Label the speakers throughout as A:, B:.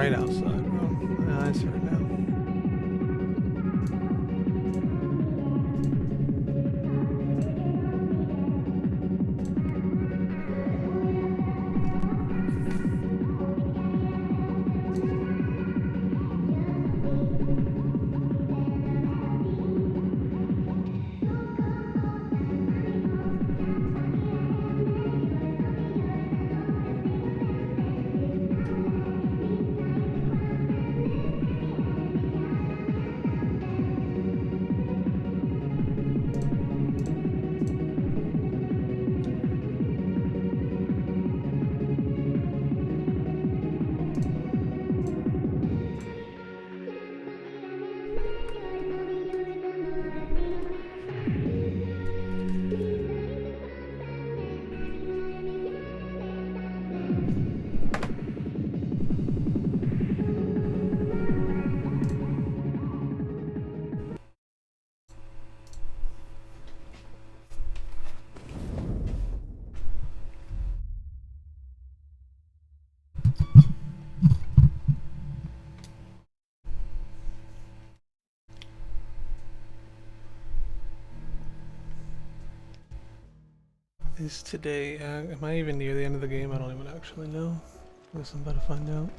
A: right outside, bro. My eyes hurt now. Is today, am I even near the end of the game? I don't even actually know. I guess I'm about to find out.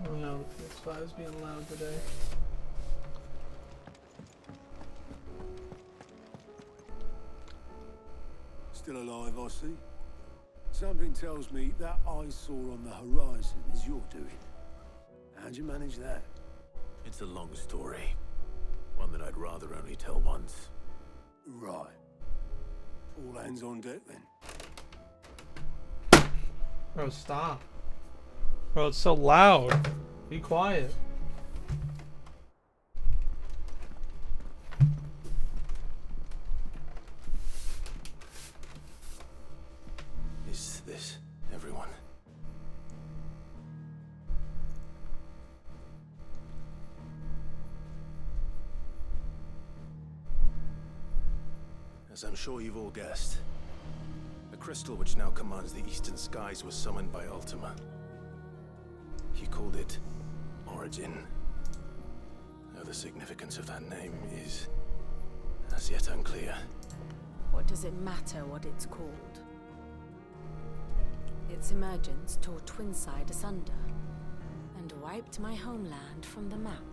A: Oh no, the PS5 is being loud today.
B: Still alive, I see. Something tells me that eyesore on the horizon is your doing. How'd you manage that?
C: It's a long story. One that I'd rather only tell once.
B: Right. All hands on deck then.
A: Bro, stop. Bro, it's so loud. Be quiet.
C: Is this everyone? As I'm sure you've all guessed, the crystal which now commands the eastern skies was summoned by Ultima. He called it Origin. Though the significance of that name is as yet unclear.
D: What does it matter what it's called? Its emergence tore Twinside asunder and wiped my homeland from the map.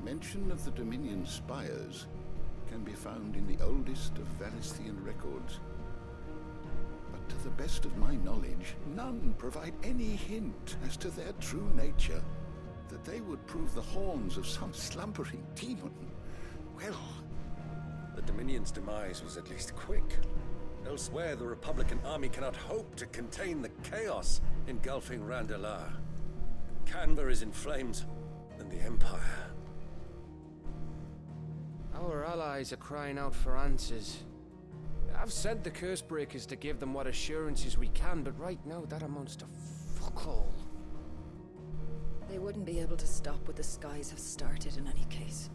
E: Mention of the Dominion spires can be found in the oldest of Valisthian records. But to the best of my knowledge, none provide any hint as to their true nature. That they would prove the horns of some slumbering demon. Well,
F: the Dominion's demise was at least quick. Elsewhere, the Republican army cannot hope to contain the chaos engulfing Randalar. Canberra is in flames, and the Empire.
G: Our allies are crying out for answers. I've sent the Cursebreakers to give them what assurances we can, but right now that amounts to fuck all.
H: They wouldn't be able to stop what the skies have started in any case.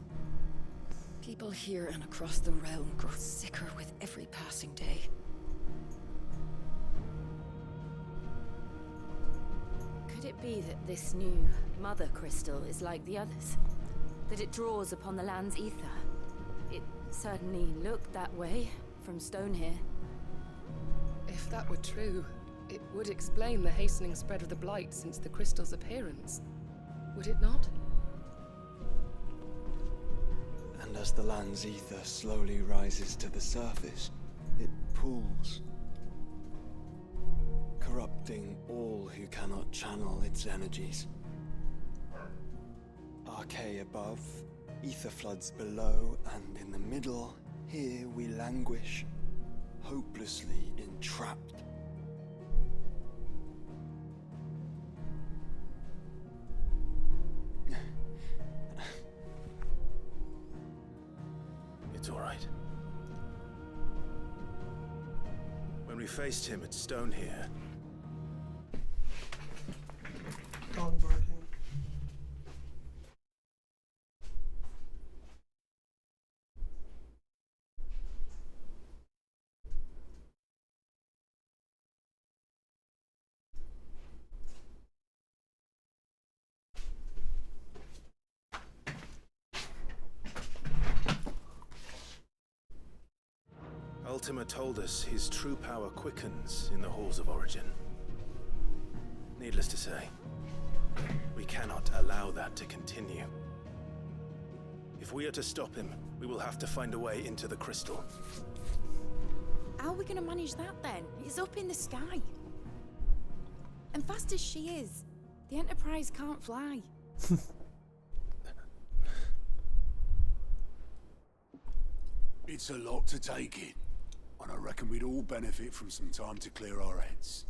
H: People here and across the realm grow sicker with every passing day.
D: Could it be that this new Mother Crystal is like the others? That it draws upon the land's ether? It certainly looked that way from stone here.
I: If that were true, it would explain the hastening spread of the blight since the crystal's appearance. Would it not?
J: And as the land's ether slowly rises to the surface, it pools, corrupting all who cannot channel its energies. Archay above, ether floods below, and in the middle, here we languish, hopelessly entrapped.
C: It's all right. When we faced him at Stone here,
A: Dog barking.
C: Ultima told us his true power quickens in the halls of Origin. Needless to say, we cannot allow that to continue. If we are to stop him, we will have to find a way into the crystal.
D: How are we gonna manage that then? It's up in the sky. And fast as she is, the Enterprise can't fly.
B: It's a lot to take in, and I reckon we'd all benefit from some time to clear our heads.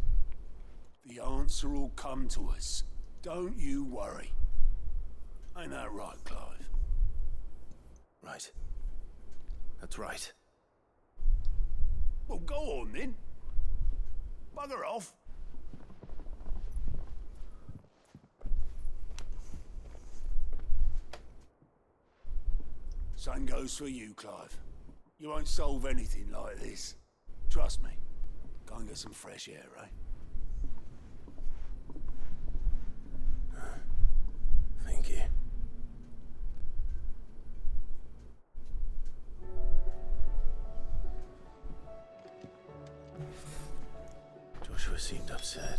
B: The answer will come to us. Don't you worry. Ain't that right, Clive?
C: Right. That's right.
B: Well, go on then. Bugger off. Same goes for you, Clive. You won't solve anything like this. Trust me. Go and get some fresh air, eh?
C: Thank you. Joshua seemed upset.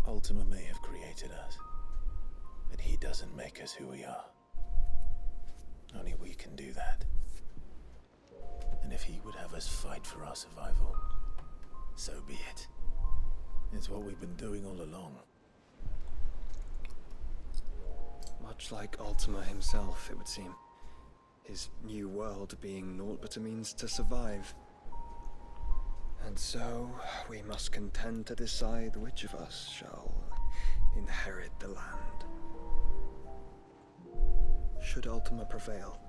C: Ultima may have created us, but he doesn't make us who we are. Only we can do that. And if he would have us fight for our survival, so be it. It's what we've been doing all along.
J: Much like Ultima himself, it would seem. His new world being naught but a means to survive. And so, we must contend to decide which of us shall inherit the land. Should Ultima prevail,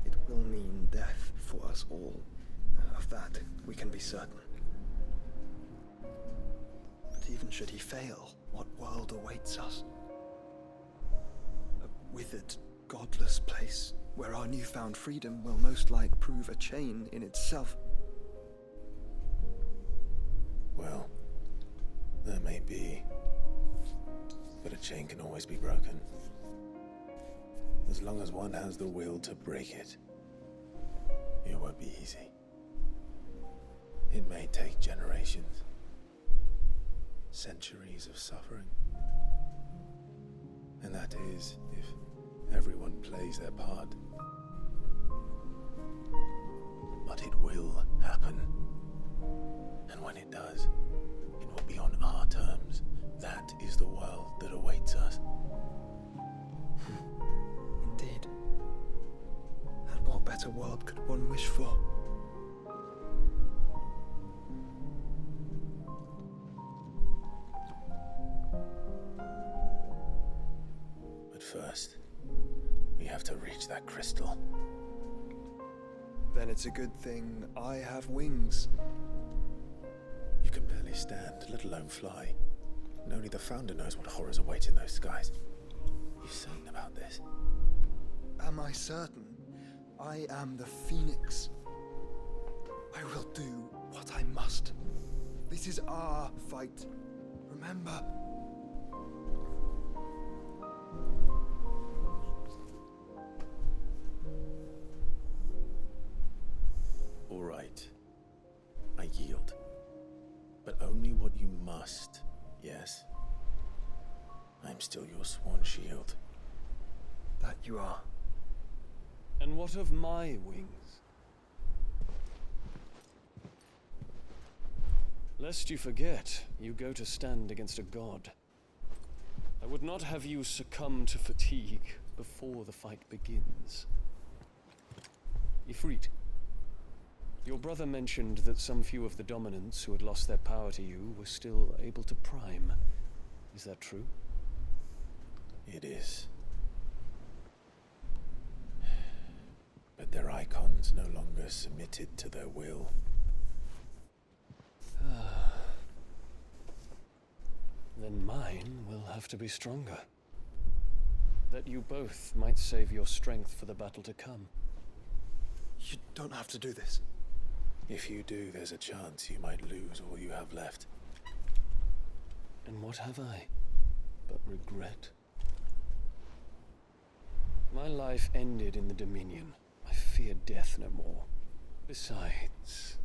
J: it will mean death for us all. Of that, we can be certain. But even should he fail, what world awaits us? A withered, godless place, where our newfound freedom will most like prove a chain in itself.
C: Well, there may be, but a chain can always be broken. As long as one has the will to break it, it won't be easy. It may take generations, centuries of suffering. And that is, if everyone plays their part. But it will happen. And when it does, it will be on our terms. That is the world that awaits us.
J: Indeed. And what better world could one wish for?
C: But first, we have to reach that crystal.
J: Then it's a good thing I have wings.
C: You can barely stand, let alone fly. And only the Founder knows what horrors await in those skies. You certain about this?
J: Am I certain? I am the Phoenix. I will do what I must. This is our fight. Remember?
C: All right. I yield. But only what you must, yes? I'm still your sworn shield.
J: That you are.
K: And what of my wings? Lest you forget, you go to stand against a god. I would not have you succumb to fatigue before the fight begins. Ifrit, your brother mentioned that some few of the dominants who had lost their power to you were still able to prime. Is that true?
C: It is. But their icons no longer submitted to their will.
K: Then then mine will have to be stronger. That you both might save your strength for the battle to come.
J: You don't have to do this.
C: If you do, there's a chance you might lose all you have left.
K: And what have I but regret? My life ended in the Dominion. I fear death no more. Besides,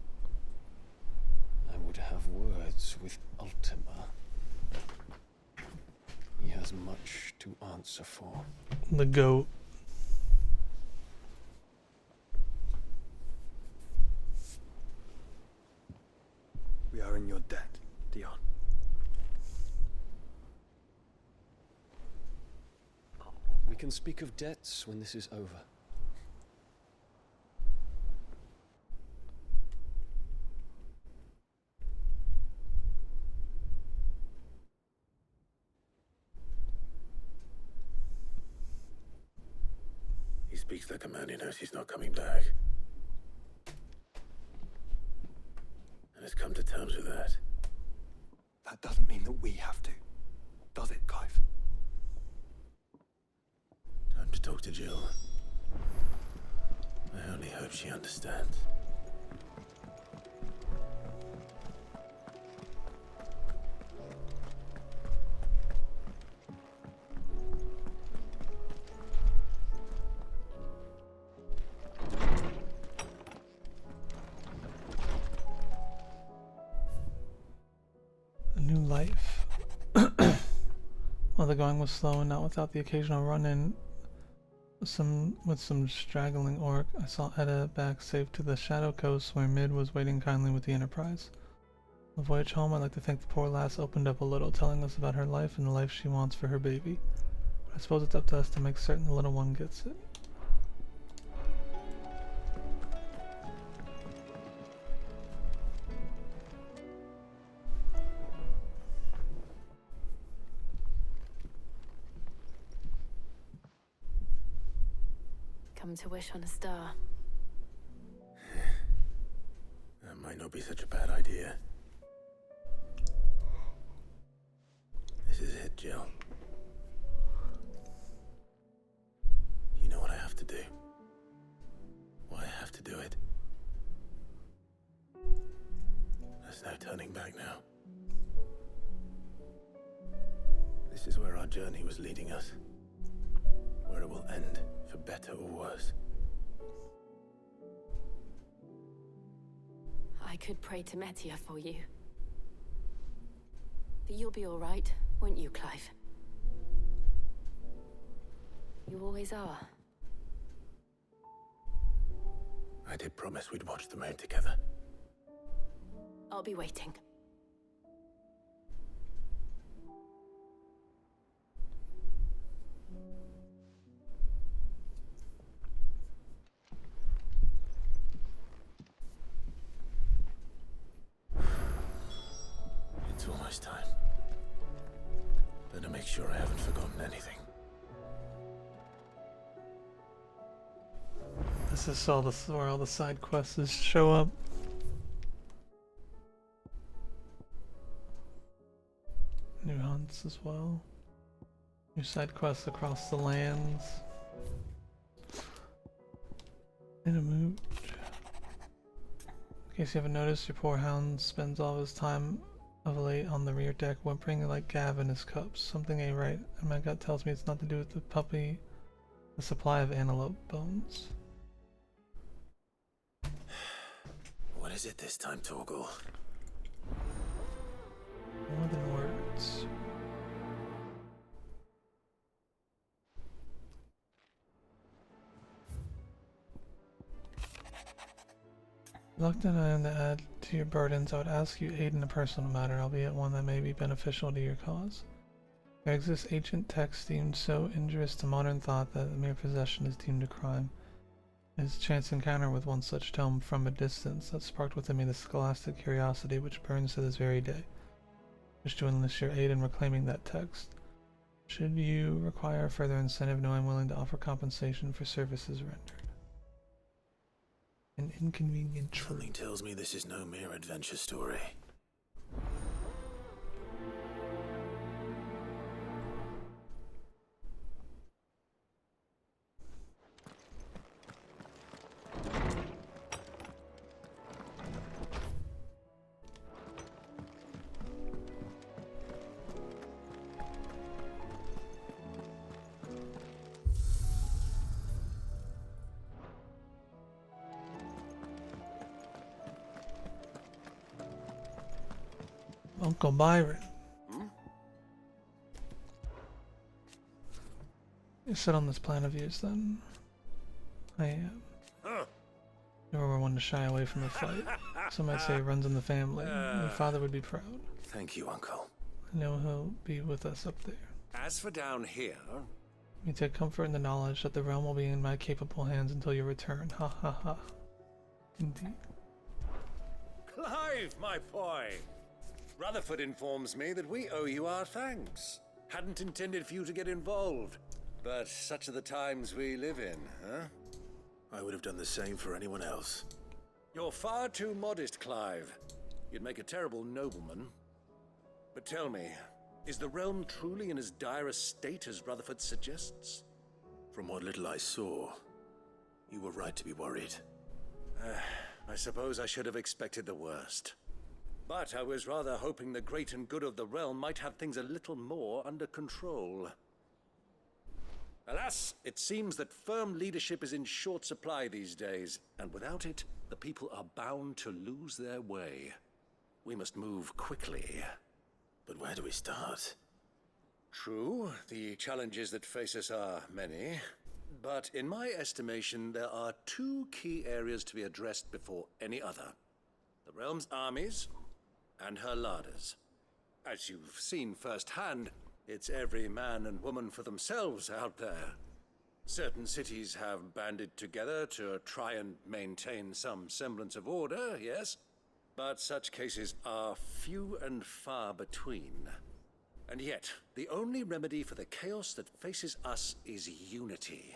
K: I would have words with Ultima. He has much to answer for.
A: The goat.
J: We are in your debt, Dion.
K: We can speak of debts when this is over.
C: He speaks like a man who knows he's not coming back. And has come to terms with that.
J: That doesn't mean that we have to, does it, Clive?
C: Time to talk to Jill. I only hope she understands.
A: A new life. While the going was slow and not without the occasional run-in with some straggling orc, I saw Edda back safe to the Shadow Coast where Mid was waiting kindly with the Enterprise. On the voyage home, I'd like to think the poor lass opened up a little, telling us about her life and the life she wants for her baby. But I suppose it's up to us to make certain the little one gets it.
D: Come to wish on a star.
C: That might not be such a bad idea. This is it, Jill. You know what I have to do. Why I have to do it. There's no turning back now. This is where our journey was leading us. Where it will end, for better or worse.
D: I could pray to Metia for you. But you'll be all right, won't you, Clive? You always are.
C: I did promise we'd watch the moon together.
D: I'll be waiting.
C: It's almost time. Better make sure I haven't forgotten anything.
A: This is all where all the side quests show up. New hunts as well. New side quests across the lands. In a mood. In case you haven't noticed, your poor hound spends all of his time of late on the rear deck, whimpering like Gav in his cups. Something ain't right, and my gut tells me it's not to do with the puppy, the supply of antelope bones.
C: What is it this time, Torgal?
A: More than words. Reluctant I am to add to your burdens, I would ask you aid in a personal matter, albeit one that may be beneficial to your cause. There exists ancient texts deemed so injurious to modern thought that the mere possession is deemed a crime. It is a chance encounter with one such tome from a distance that sparked within me the scholastic curiosity which burns to this very day. I wish to enlist your aid in reclaiming that text. Should you require further incentive, know I'm willing to offer compensation for services rendered. An inconvenient truth.
C: Something tells me this is no mere adventure story.
A: Uncle Byron.
F: Hmm?
A: You sit on this plan of yours then. I
F: Huh.
A: never were one to shy away from a fight. Some might say it runs in the family. Your father would be proud.
C: Thank you, Uncle.
A: I know he'll be with us up there.
F: As for down here,
A: You take comfort in the knowledge that the realm will be in my capable hands until your return. Ha ha ha. Indeed.
F: Clive, my boy! Rutherford informs me that we owe you our thanks. Hadn't intended for you to get involved, but such are the times we live in, huh?
C: I would have done the same for anyone else.
F: You're far too modest, Clive. You'd make a terrible nobleman. But tell me, is the realm truly in as dire a state as Rutherford suggests?
C: From what little I saw, you were right to be worried.
F: I suppose I should have expected the worst. But I was rather hoping the great and good of the realm might have things a little more under control. Alas, it seems that firm leadership is in short supply these days, and without it, the people are bound to lose their way. We must move quickly.
C: But where do we start?
F: True, the challenges that face us are many, but in my estimation, there are two key areas to be addressed before any other. The realm's armies and her larders. As you've seen firsthand, it's every man and woman for themselves out there. Certain cities have banded together to try and maintain some semblance of order, yes? But such cases are few and far between. And yet, the only remedy for the chaos that faces us is unity.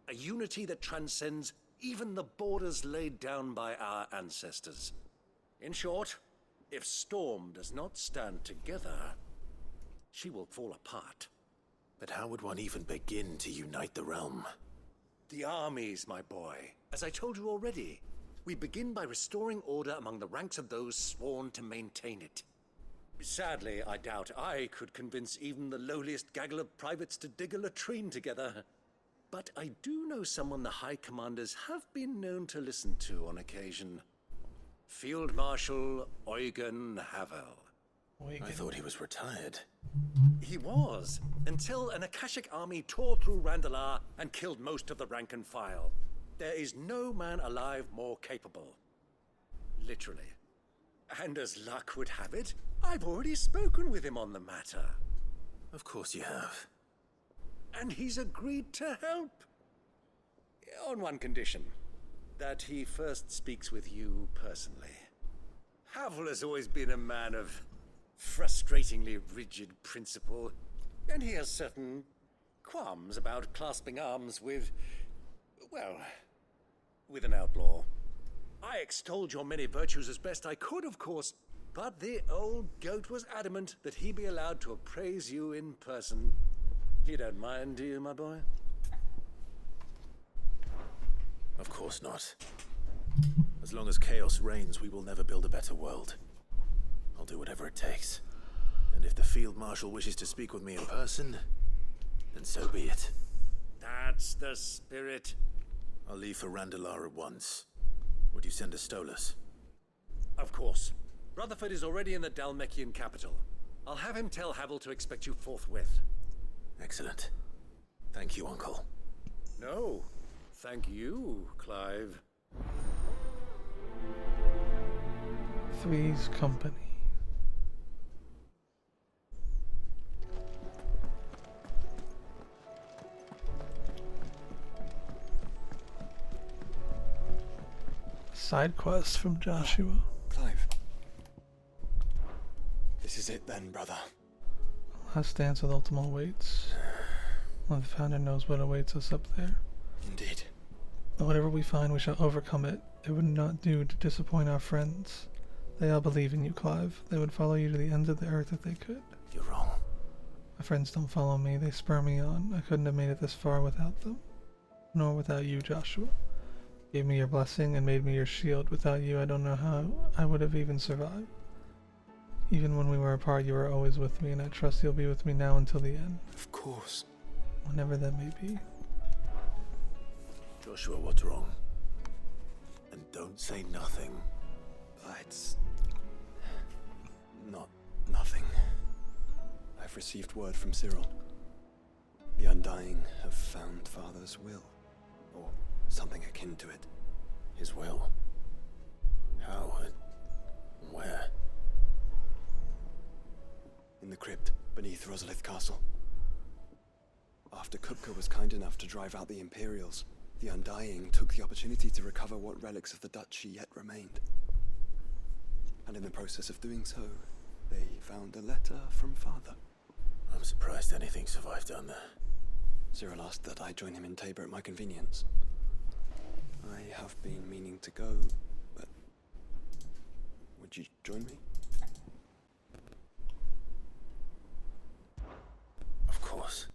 F: A unity that transcends even the borders laid down by our ancestors. In short, if Storm does not stand together, she will fall apart.
C: But how would one even begin to unite the realm?
F: The armies, my boy. As I told you already, we begin by restoring order among the ranks of those sworn to maintain it. Sadly, I doubt I could convince even the lowliest gaggle of privates to dig a latrine together. But I do know someone the High Commanders have been known to listen to on occasion. Field Marshal Eugen Havel.
C: I thought he was retired.
F: He was, until an Akashic army tore through Randalar and killed most of the rank and file. There is no man alive more capable. Literally. And as luck would have it, I've already spoken with him on the matter.
C: Of course you have.
F: And he's agreed to help. On one condition. That he first speaks with you personally. Havel has always been a man of frustratingly rigid principle, and he has certain qualms about clasping arms with, well, with an outlaw. I extolled your many virtues as best I could, of course, but the old goat was adamant that he be allowed to appraise you in person. You don't mind, do you, my boy?
C: Of course not. As long as chaos reigns, we will never build a better world. I'll do whatever it takes. And if the Field Marshal wishes to speak with me in person, then so be it.
F: That's the spirit.
C: I'll leave for Randalar at once. Would you send a Stolas?
F: Of course. Rutherford is already in the Dalmekian capital. I'll have him tell Havel to expect you forthwith.
C: Excellent. Thank you, Uncle.
F: No, thank you, Clive.
A: Three's Company. Side quest from Joshua.
J: Clive. This is it then, brother.
A: Last dance with Ultima awaits. Well, the founder knows what awaits us up there.
J: Indeed.
A: But whatever we find, we shall overcome it. It would not do to disappoint our friends. They all believe in you, Clive. They would follow you to the ends of the earth if they could.
C: You're wrong.
A: My friends don't follow me. They spur me on. I couldn't have made it this far without them. Nor without you, Joshua. You gave me your blessing and made me your shield. Without you, I don't know how I would have even survived. Even when we were apart, you were always with me, and I trust you'll be with me now until the end.
J: Of course.
A: Whenever that may be.
C: Joshua, what's wrong? And don't say nothing.
J: It's... not received word from Cyril. The Undying have found Father's will, or something akin to it.
C: His will? How and where?
J: In the crypt beneath Rosalith Castle. After Kupka was kind enough to drive out the Imperials, the Undying took the opportunity to recover what relics of the Duchy yet remained. And in the process of doing so, they found a letter from Father.
C: I'm surprised anything survived down there.
J: Cyril asked that I join him in Tabor at my convenience. I have been meaning to go, but would you join me?
C: Of course.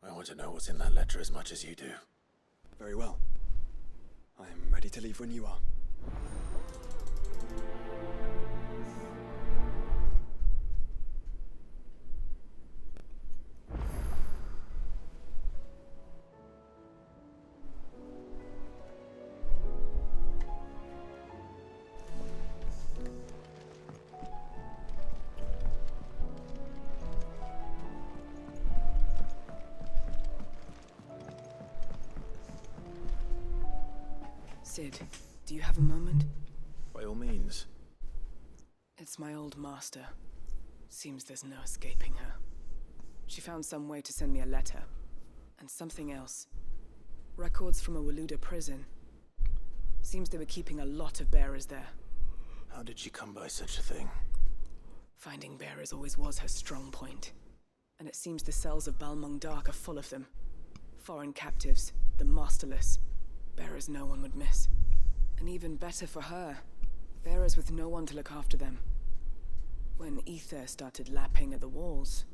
C: I want to know what's in that letter as much as you do.
J: Very well. I am ready to leave when you are.
I: Sid, do you have a moment?
C: By all means.
I: It's my old master. Seems there's no escaping her. She found some way to send me a letter. And something else. Records from a Waluda prison. Seems they were keeping a lot of bearers there.
C: How did she come by such a thing?
I: Finding bearers always was her strong point. And it seems the cells of Balmung Dark are full of them. Foreign captives, the masterless. Bearers no one would miss. And even better for her, bearers with no one to look after them. When ether started lapping at the walls,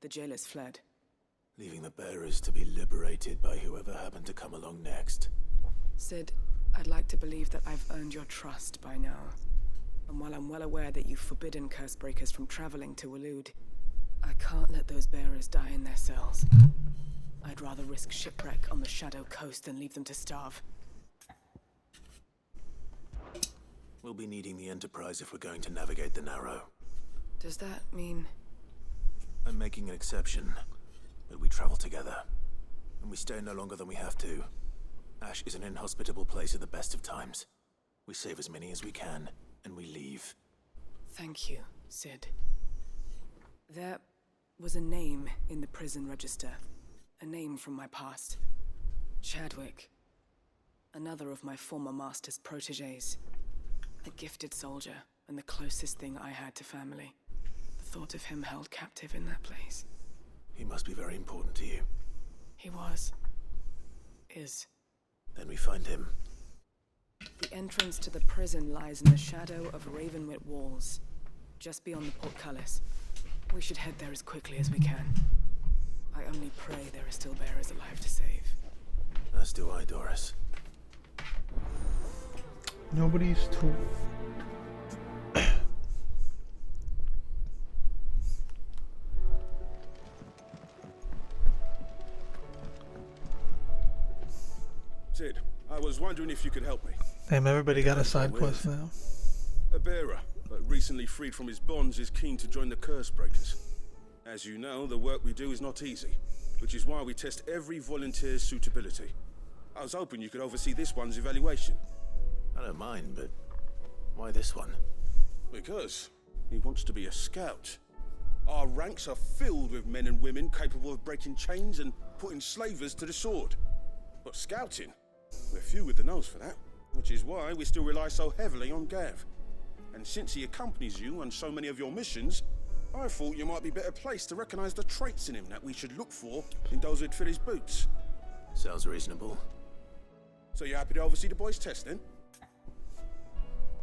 I: the jailers fled.
C: Leaving the bearers to be liberated by whoever happened to come along next.
I: Sid, I'd like to believe that I've earned your trust by now. And while I'm well aware that you've forbidden Cursebreakers from traveling to Waloed, I can't let those bearers die in their cells. I'd rather risk shipwreck on the Shadow Coast than leave them to starve.
C: We'll be needing the Enterprise if we're going to navigate the Narrow.
I: Does that mean...
C: I'm making an exception, but we travel together. And we stay no longer than we have to. Ash is an inhospitable place at the best of times. We save as many as we can, and we leave.
I: Thank you, Sid. There was a name in the prison register. A name from my past. Chadwick. Another of my former master's protégés. A gifted soldier, and the closest thing I had to family. The thought of him held captive in that place.
C: He must be very important to you.
I: He was. Is.
C: Then we find him.
I: The entrance to the prison lies in the shadow of Ravenwit walls, just beyond the portcullis. We should head there as quickly as we can. I only pray there are still bearers alive to save.
C: As do I, Doris.
A: Nobody's tool.
L: Sid, I was wondering if you could help me.
A: Damn, everybody got a side quest now.
L: A bearer, but recently freed from his bonds, is keen to join the Cursebreakers. As you know, the work we do is not easy, which is why we test every volunteer's suitability. I was hoping you could oversee this one's evaluation.
C: I don't mind, but why this one?
L: Because he wants to be a scout. Our ranks are filled with men and women capable of breaking chains and putting slavers to the sword. But scouting, we're few with the nose for that, which is why we still rely so heavily on Gav. And since he accompanies you on so many of your missions, I thought you might be better placed to recognize the traits in him that we should look for in those who'd fill his boots.
C: Sounds reasonable.
L: So you're happy to oversee the boys' test, then?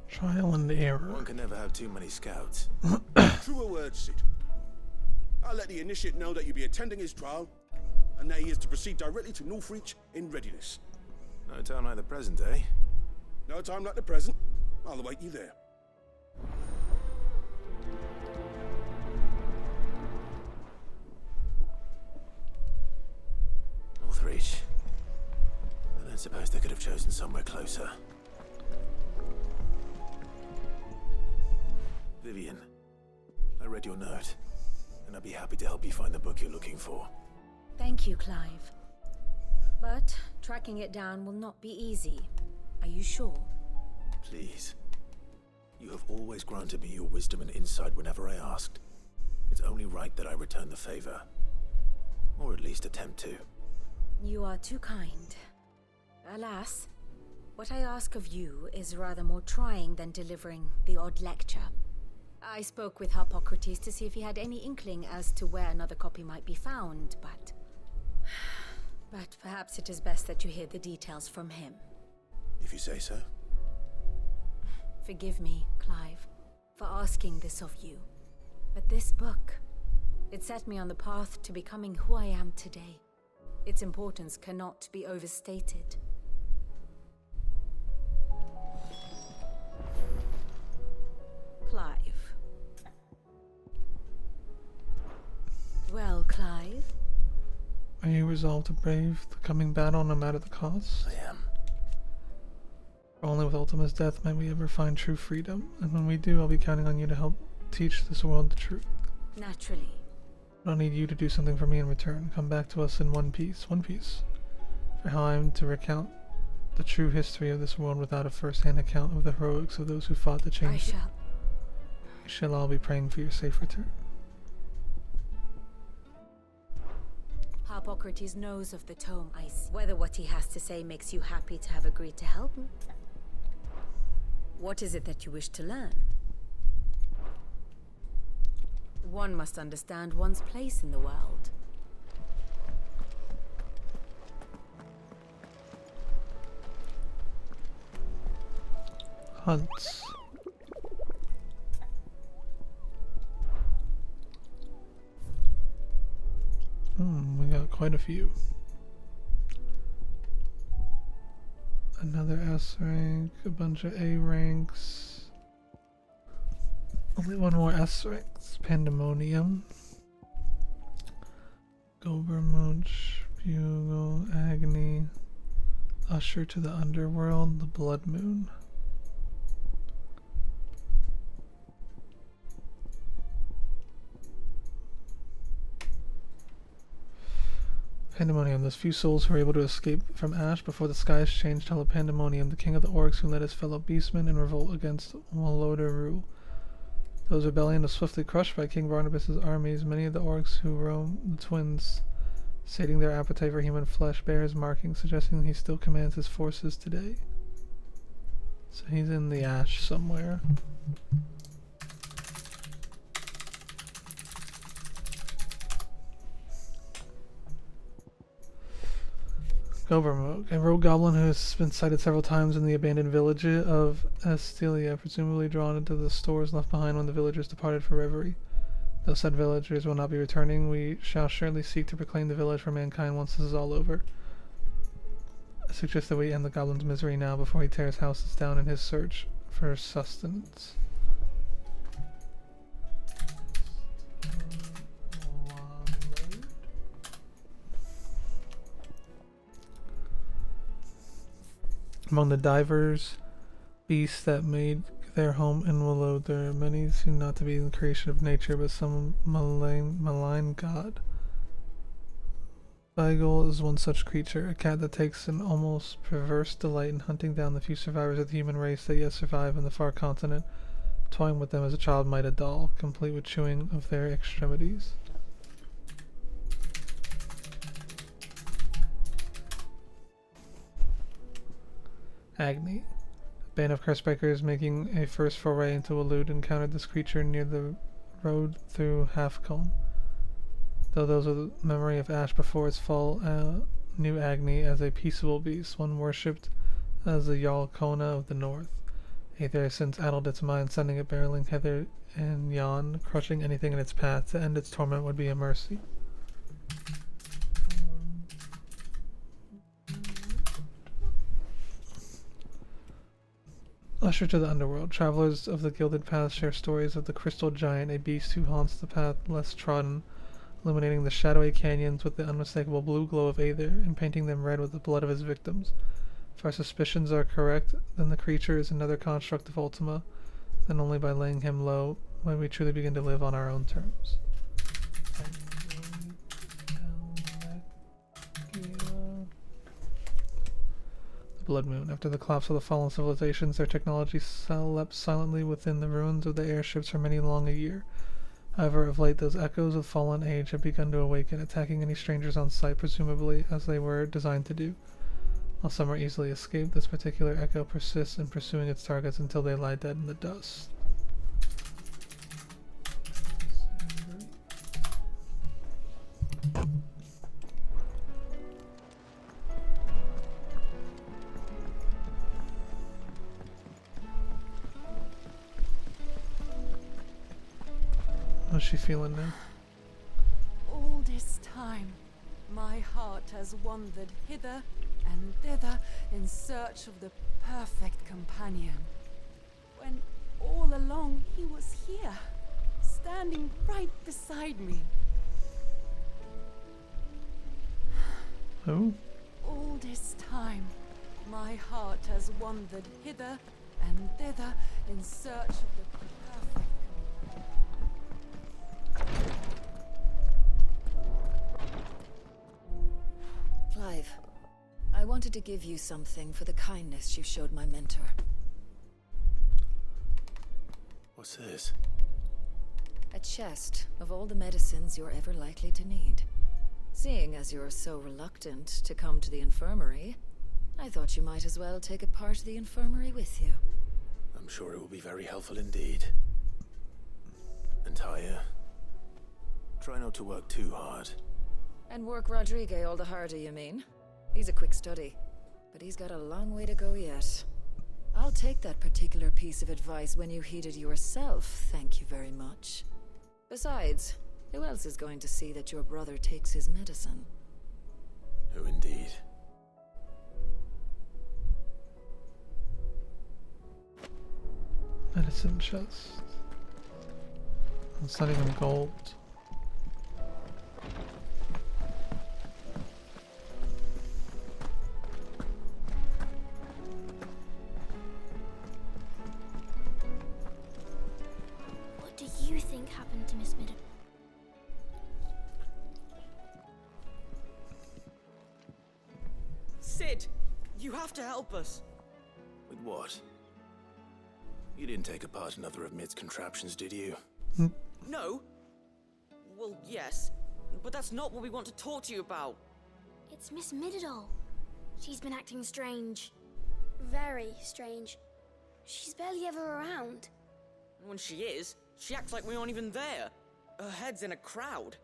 A: Trial and error.
C: One can never have too many scouts.
L: Truer words, Sid. I'll let the initiate know that you'll be attending his trial, and that he is to proceed directly to Northreach in readiness.
C: No time like the present, eh?
L: No time like the present. I'll await you there.
C: Northreach. I don't suppose they could have chosen somewhere closer. Vivian, I read your note. and I'd be happy to help you find the book you're looking for.
D: Thank you, Clive. But tracking it down will not be easy. Are you sure?
C: Please. You have always granted me your wisdom and insight whenever I asked. It's only right that I return the favor. Or at least attempt to.
D: You are too kind. Alas, what I ask of you is rather more trying than delivering the odd lecture. I spoke with Harpocrates to see if he had any inkling as to where another copy might be found, but perhaps it is best that you hear the details from him.
C: If you say so.
D: Forgive me, Clive, for asking this of you. But this book, it set me on the path to becoming who I am today. Its importance cannot be overstated. Clive. Well, Clive?
A: Are you resolved to brave the coming battle no matter the cost?
C: I am.
A: For only with Ultima's death might we ever find true freedom, and when we do, I'll be counting on you to help teach this world the truth.
D: Naturally.
A: I don't need you to do something for me in return. Come back to us in one piece, for how I am to recount the true history of this world without a first-hand account of the heroics of those who fought to change it. We shall all be praying for your safe return.
D: Harpocrates knows of the tome, I see. Whether what he has to say makes you happy to have agreed to help me. What is it that you wish to learn? One must understand one's place in the world.
A: Hunts. We got quite a few. Another S rank, a bunch of A ranks. Only one more S ranks. Pandemonium. Gobermunch, Bugle, Agony. Usher to the Underworld, the Blood Moon. Pandemonium. Those few souls who were able to escape from Ash before the skies changed tell of Pandemonium, the king of the orcs who led his fellow beastmen in revolt against Waloda rule. Those rebellion was swiftly crushed by King Barnabas's armies. Many of the orcs who roam the twins, sating their appetite for human flesh, bear his markings, suggesting he still commands his forces today. So he's in the Ash somewhere. Gobermog, a rogue goblin who has been sighted several times in the abandoned village of Estelia, presumably drawn into the stores left behind when the villagers departed for reverie. Though said villagers will not be returning, we shall surely seek to proclaim the village for mankind once this is all over. I suggest that we end the goblin's misery now before he tears houses down in his search for sustenance. Among the divers beasts that made their home in Willow, there are many seem not to be the creation of nature, but some malign god. Beagle is one such creature, a cat that takes an almost perverse delight in hunting down the few survivors of the human race that yet survive in the far continent, toying with them as a child might a doll, complete with chewing of their extremities. Agni. A band of Cursebreakers making a first foray into Waloed encountered this creature near the road through Halfcombe. Though those with the memory of Ash before its fall knew Agni as a peaceable beast, one worshipped as the Jarl Kona of the north. Aether has since addled its mind, sending it barreling hither and yon, crushing anything in its path. To end its torment would be a mercy. Usher to the underworld. Travelers of the Gilded Path share stories of the Crystal Giant, a beast who haunts the path less trodden, illuminating the shadowy canyons with the unmistakable blue glow of Aether and painting them red with the blood of his victims. If our suspicions are correct, then the creature is another construct of Ultima, then only by laying him low might we truly begin to live on our own terms. The Blood Moon. After the collapse of the fallen civilizations, their technology slept silently within the ruins of the airships for many long a year. However, of late, those echoes of fallen age have begun to awaken, attacking any strangers on sight, presumably as they were designed to do. While some are easily escaped, this particular echo persists in pursuing its targets until they lie dead in the dust. How's she feeling now?
M: All this time, my heart has wandered hither and thither in search of the perfect companion. When all along he was here, standing right beside me.
A: Who?
M: All this time, my heart has wandered hither and thither in search of the perfect.
H: Clive, I wanted to give you something for the kindness you showed my mentor.
C: What's this?
H: A chest of all the medicines you're ever likely to need. Seeing as you're so reluctant to come to the infirmary, I thought you might as well take a part of the infirmary with you.
C: I'm sure it will be very helpful indeed. And Taya, try not to work too hard.
H: And work Rodrigue all the harder, you mean? He's a quick study, but he's got a long way to go yet. I'll take that particular piece of advice when you heed it yourself, thank you very much. Besides, who else is going to see that your brother takes his medicine?
C: Who indeed?
A: Medicine chest. It's not even gold.
N: What do you think happened to Miss Middle?
O: Sid, you have to help us.
C: With what? You didn't take apart another of Mid's contraptions, did you?
O: No? Well, yes, but that's not what we want to talk to you about.
N: It's Miss Middledal. She's been acting strange. Very strange. She's barely ever around.
O: When she is, she acts like we aren't even there. Her head's in a crowd.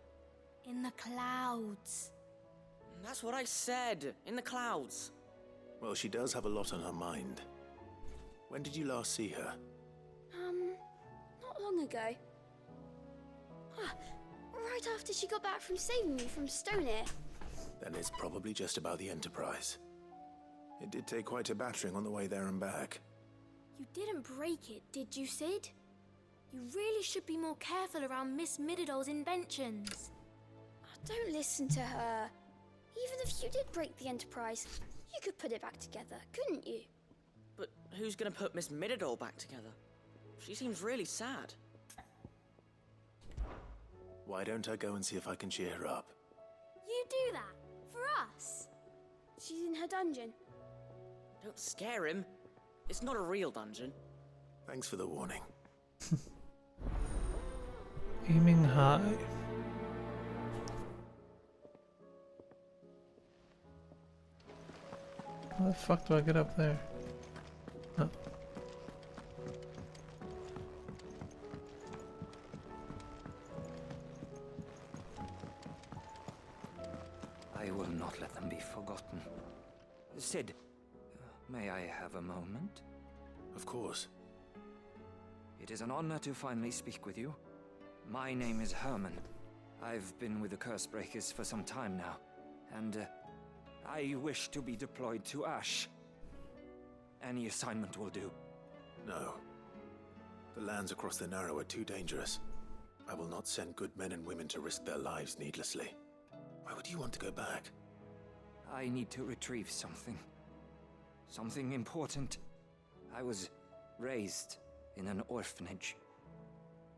N: In the clouds.
O: That's what I said, in the clouds.
C: Well, she does have a lot on her mind. When did you last see her?
N: Not long ago. Right after she got back from saving me from Stoneir.
C: Then it's probably just about the Enterprise. It did take quite a battering on the way there and back.
N: You didn't break it, did you, Sid? You really should be more careful around Miss Middledal's inventions. Don't listen to her. Even if you did break the Enterprise, you could put it back together, couldn't you?
O: But who's gonna put Miss Middledal back together? She seems really sad.
C: Why don't I go and see if I can cheer her up?
N: You do that? For us? She's in her dungeon.
O: Don't scare him. It's not a real dungeon.
C: Thanks for the warning.
A: Aiming high. How the fuck do I get up there? Oh.
P: I will not let them be forgotten. Sid, may I have a moment?
C: Of course.
P: It is an honor to finally speak with you. My name is Herman. I've been with the Cursebreakers for some time now, and I wish to be deployed to Ash. Any assignment will do.
C: No. The lands across the Narrow are too dangerous. I will not send good men and women to risk their lives needlessly. Why would you want to go back?
P: I need to retrieve something. Something important. I was raised in an orphanage.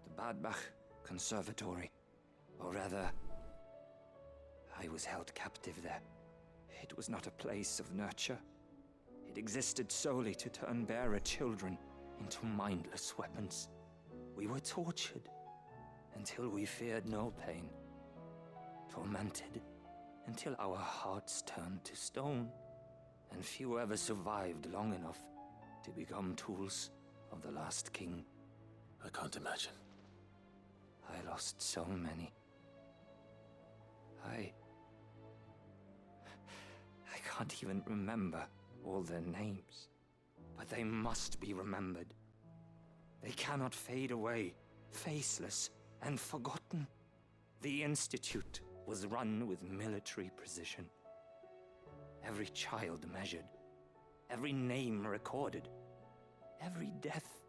P: The Badbach Conservatory. Or rather, I was held captive there. It was not a place of nurture. It existed solely to turn bearer children into mindless weapons. We were tortured until we feared no pain. Tormented until our hearts turned to stone. And few ever survived long enough to become tools of the last king.
C: I can't imagine.
P: I lost so many. I can't even remember all their names. But they must be remembered. They cannot fade away, faceless and forgotten. The Institute was run with military precision. Every child measured, every name recorded, every death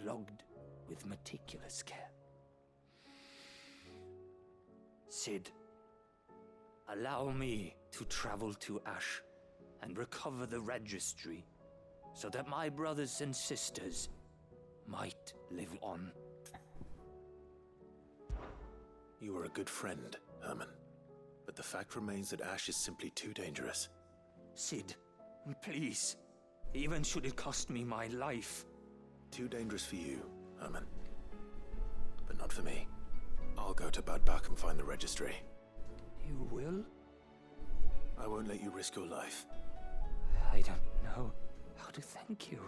P: logged with meticulous care. Sid, allow me to travel to Ash and recover the registry so that my brothers and sisters might live on.
C: You were a good friend, Herman. But the fact remains that Ash is simply too dangerous.
P: Sid, please. Even should it cost me my life.
C: Too dangerous for you, Herman. But not for me. I'll go to Bad Bach and find the registry.
P: You will?
C: I won't let you risk your life.
P: I don't know how to thank you.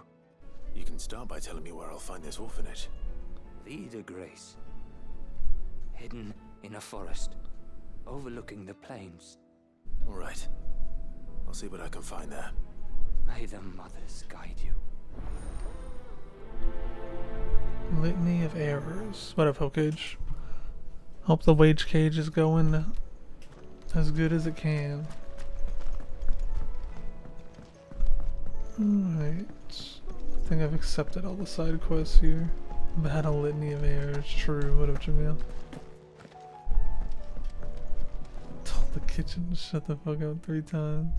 C: You can start by telling me where I'll find this orphanage.
P: Vida Grace. Hidden in a forest, overlooking the plains.
C: All right. I'll see what I can find there.
P: May the mothers guide you.
A: Litany of errors. What up, Hokage? Hope the wage cage is going as good as it can. Alright. I think I've accepted all the side quests here. But had a litany of errors. True. What up, Jamil? Told the kitchen to shut the fuck up 3 times.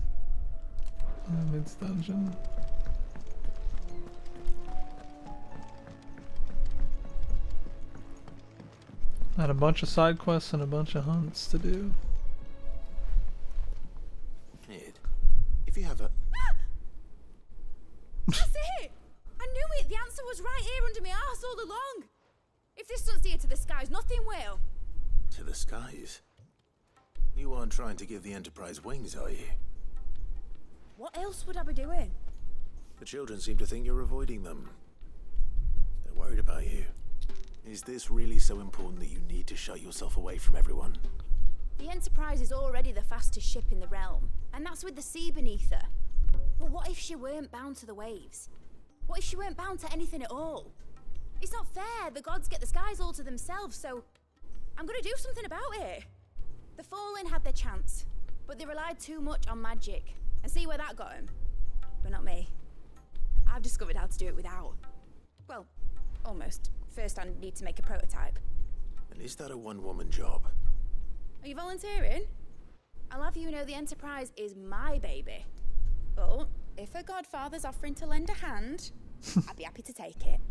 A: It's dungeon. Had a bunch of side quests and a bunch of hunts to do.
C: Ned, if you have a...
D: That's it! I knew it! The answer was right here under my arse all along! If this doesn't steer to the skies, nothing will!
C: To the skies? You aren't trying to give the Enterprise wings, are you?
D: What else would I be doing?
C: The children seem to think you're avoiding them. They're worried about you. Is this really so important that you need to shut yourself away from everyone?
D: The Enterprise is already the fastest ship in the realm, and that's with the sea beneath her. But what if she weren't bound to the waves? What if she weren't bound to anything at all? It's not fair. The gods get the skies all to themselves, so I'm gonna do something about it. The Fallen had their chance, but they relied too much on magic. And see where that got them. But not me. I've discovered how to do it without. Well, almost. First I need to make a prototype.
C: And is that a one-woman job?
D: Are you volunteering? I'll have you know the Enterprise is my baby. But if a godfather's offering to lend a hand, I'd be happy to take it.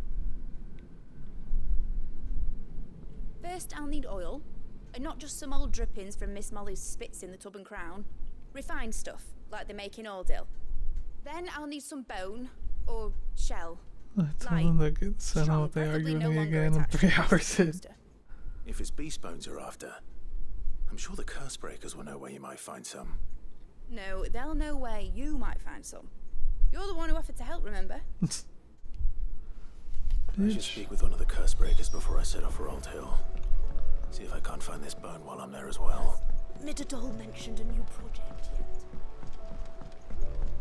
D: First I'll need oil, and not just some old drippings from Miss Molly's spits in the tub and crown. Refined stuff, like they make in Ordil. Then I'll need some bone, or shell.
A: I told them to get sent out. They argue with me again in 3 hours in.
C: If it's beast bones you're after, I'm sure the curse breakers will know where you might find some.
D: No, they'll know where you might find some. You're the one who offered to help, remember?
C: I should speak with one of the curse breakers before I set off for Old Hill. See if I can't find this bone while I'm there as well.
N: Midadol mentioned a new project yet?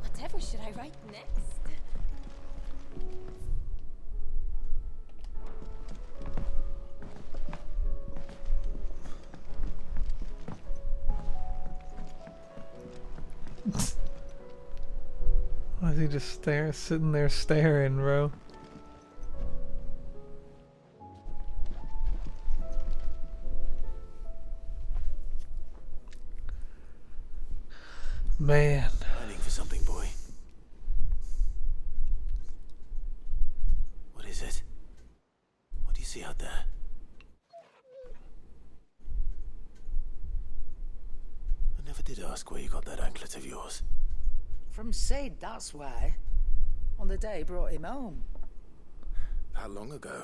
D: Whatever should I write next?
A: Why is he just sitting there staring, bro? Man.
C: Hiding for something, boy. What is it? What do you see out there? ask where you got that anklet of yours?
Q: From Sid, that's why. On the day he brought him home.
C: That long ago?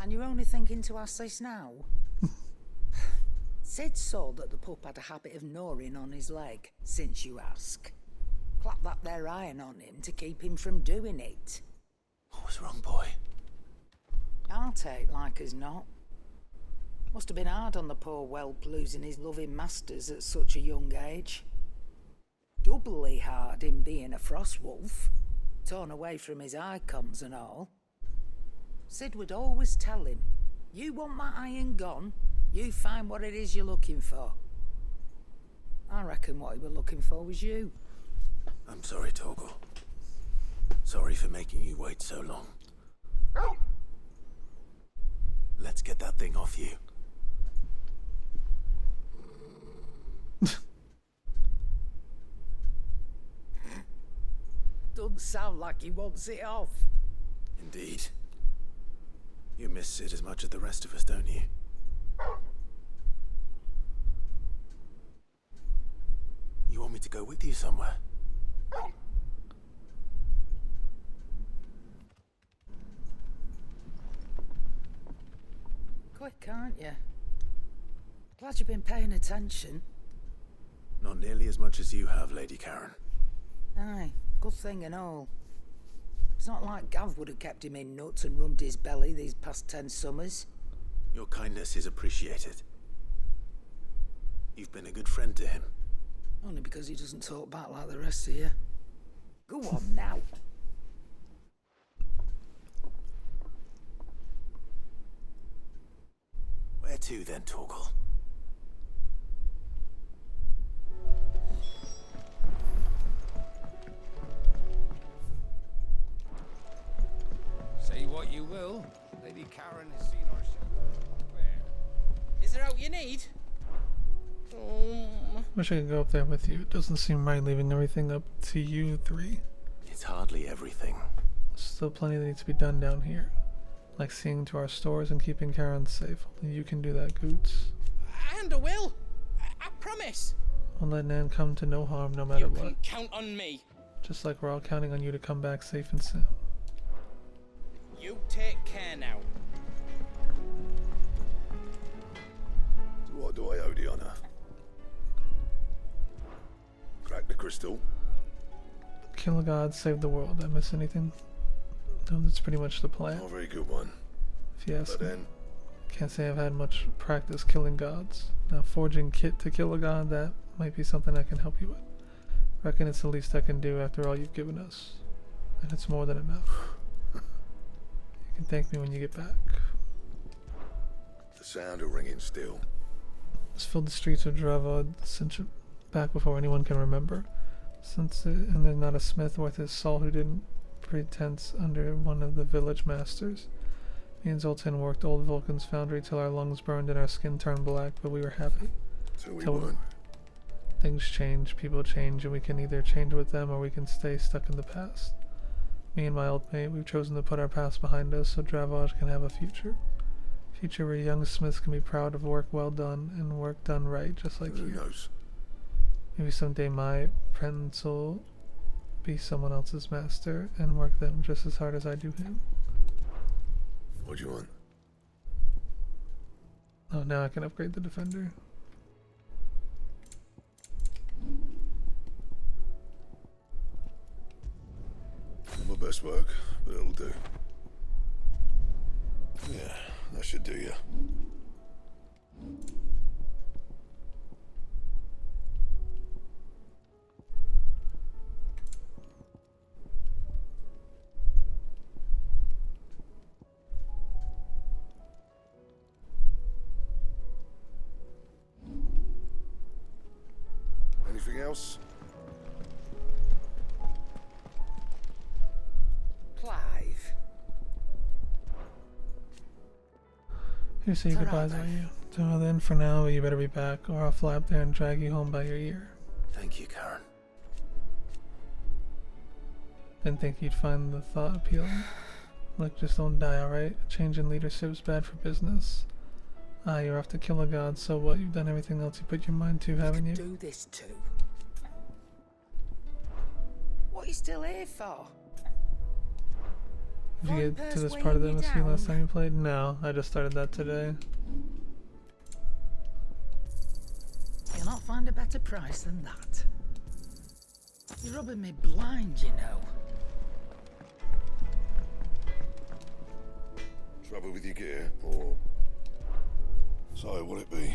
Q: And you're only thinking to ask this now? Sid saw that the pup had a habit of gnawing on his leg, since you ask. Clap that there iron on him to keep him from doing it.
C: What was wrong, boy?
Q: I'll take like as not. Must have been hard on the poor whelp losing his loving masters at such a young age. Doubly hard in being a frost wolf, torn away from his icons and all. Sid would always tell him, you want that iron gone, you find what it is you're looking for. I reckon what he were looking for was you.
C: I'm sorry, Torgal. Sorry for making you wait so long. Let's get that thing off you.
Q: Doesn't sound like he wants it off.
C: Indeed. You miss Sid as much as the rest of us, don't you? You want me to go with you somewhere?
Q: Quick, aren't you? Glad you've been paying attention.
C: Not nearly as much as you have, Lady Karen.
Q: Aye, good thing and all. It's not like Gav would have kept him in nuts and rubbed his belly these past 10 summers.
C: Your kindness is appreciated. You've been a good friend to him.
Q: Only because he doesn't talk back like the rest of you. Go on now.
C: Where to then, Torgal?
G: Say what you will, Lady Karen has seen our where?
O: Is there out you need?
A: Wish I could go up there with you. It doesn't seem right leaving everything up to you three.
C: It's hardly everything.
A: There's still plenty that needs to be done down here. Like seeing to our stores and keeping Karen safe. Only you can do that, Goots.
O: And I will. I promise.
A: I'll let Nan come to no harm no matter
O: You
A: what.
O: can count on me.
A: Just like we're all counting on you to come back safe and sound.
O: You take care now.
B: So what do I owe the honor? Crack the crystal?
A: Kill a god, save the world. Did I miss anything? No, that's pretty much the plan.
B: Not a very good one.
A: If you ask
B: But
A: me.
B: then,
A: Can't say I've had much practice killing gods. Now forging kit to kill a god, that might be something I can help you with. Reckon it's the least I can do after all you've given us. And it's more than enough. You can thank me when you get back.
B: the sound of ringing steel.
A: Let's fill the streets of Dravod since back before anyone can remember. And there's not a smith worth his salt who didn't pretense under one of the village masters. Me and Zoltan worked old Vulcan's foundry till our lungs burned and our skin turned black, but we were happy.
B: So we weren't.
A: Things change, people change, and we can either change with them or we can stay stuck in the past. Me and my old mate, we've chosen to put our past behind us so Dravod can have a future. Future where young smiths can be proud of work well done and work done right, just like you.
B: Who knows?
A: Maybe someday my apprentice will be someone else's master and work them just as hard as I do him.
B: What do you want?
A: Oh, now I can upgrade the defender.
B: Not my best work, but it'll do. Yeah, that should do you. Anything else?
Q: Clive.
A: Here, say goodbyes, are you? So then, for now, you better be back, or I'll fly up there and drag you home by your ear.
C: Thank you, Karen.
A: Didn't think you'd find the thought appealing. Look, just don't die, alright? A change in leadership's bad for business. Ah, you're off to kill a god, so what? You've done everything else you put your mind to, haven't you?
Q: Do this too. What are you still here for?
A: Did you get to this part of the MSC last time you played? No, I just started that today.
Q: You'll not find a better price than that. You're rubbing me blind, you know.
R: Trouble with your gear, or... So, what'll it be?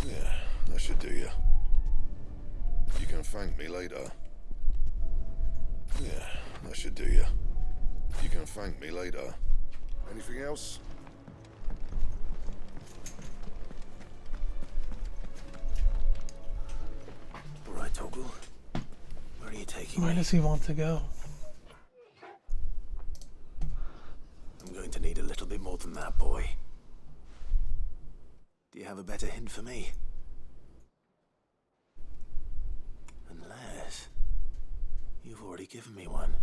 R: Yeah, that should do you. You can thank me later. Yeah, that should do you. You can thank me later. Anything else?
C: All right, Toggle. Where are you taking me?
A: Where does he want to go?
C: I'm going to need a little bit more than that, boy. Do you have a better hint for me? Unless... you've already given me one.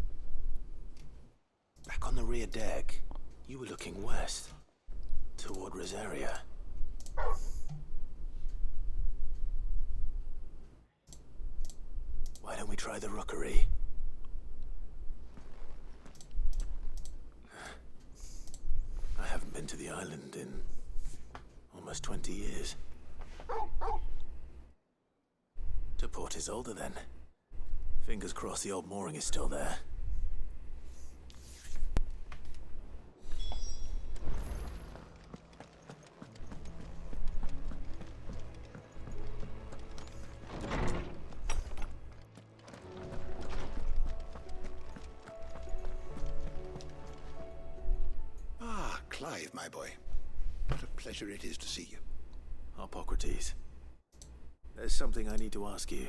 C: Back on the rear deck, you were looking west, toward Rosaria. Why don't we try the rookery? I haven't been to the island in almost 20 years. To Port Isolde, then. Fingers crossed the old mooring is still there.
E: Ah, Clive, my boy. What a pleasure it is to see you.
C: Hippocrates. There's something I need to ask you.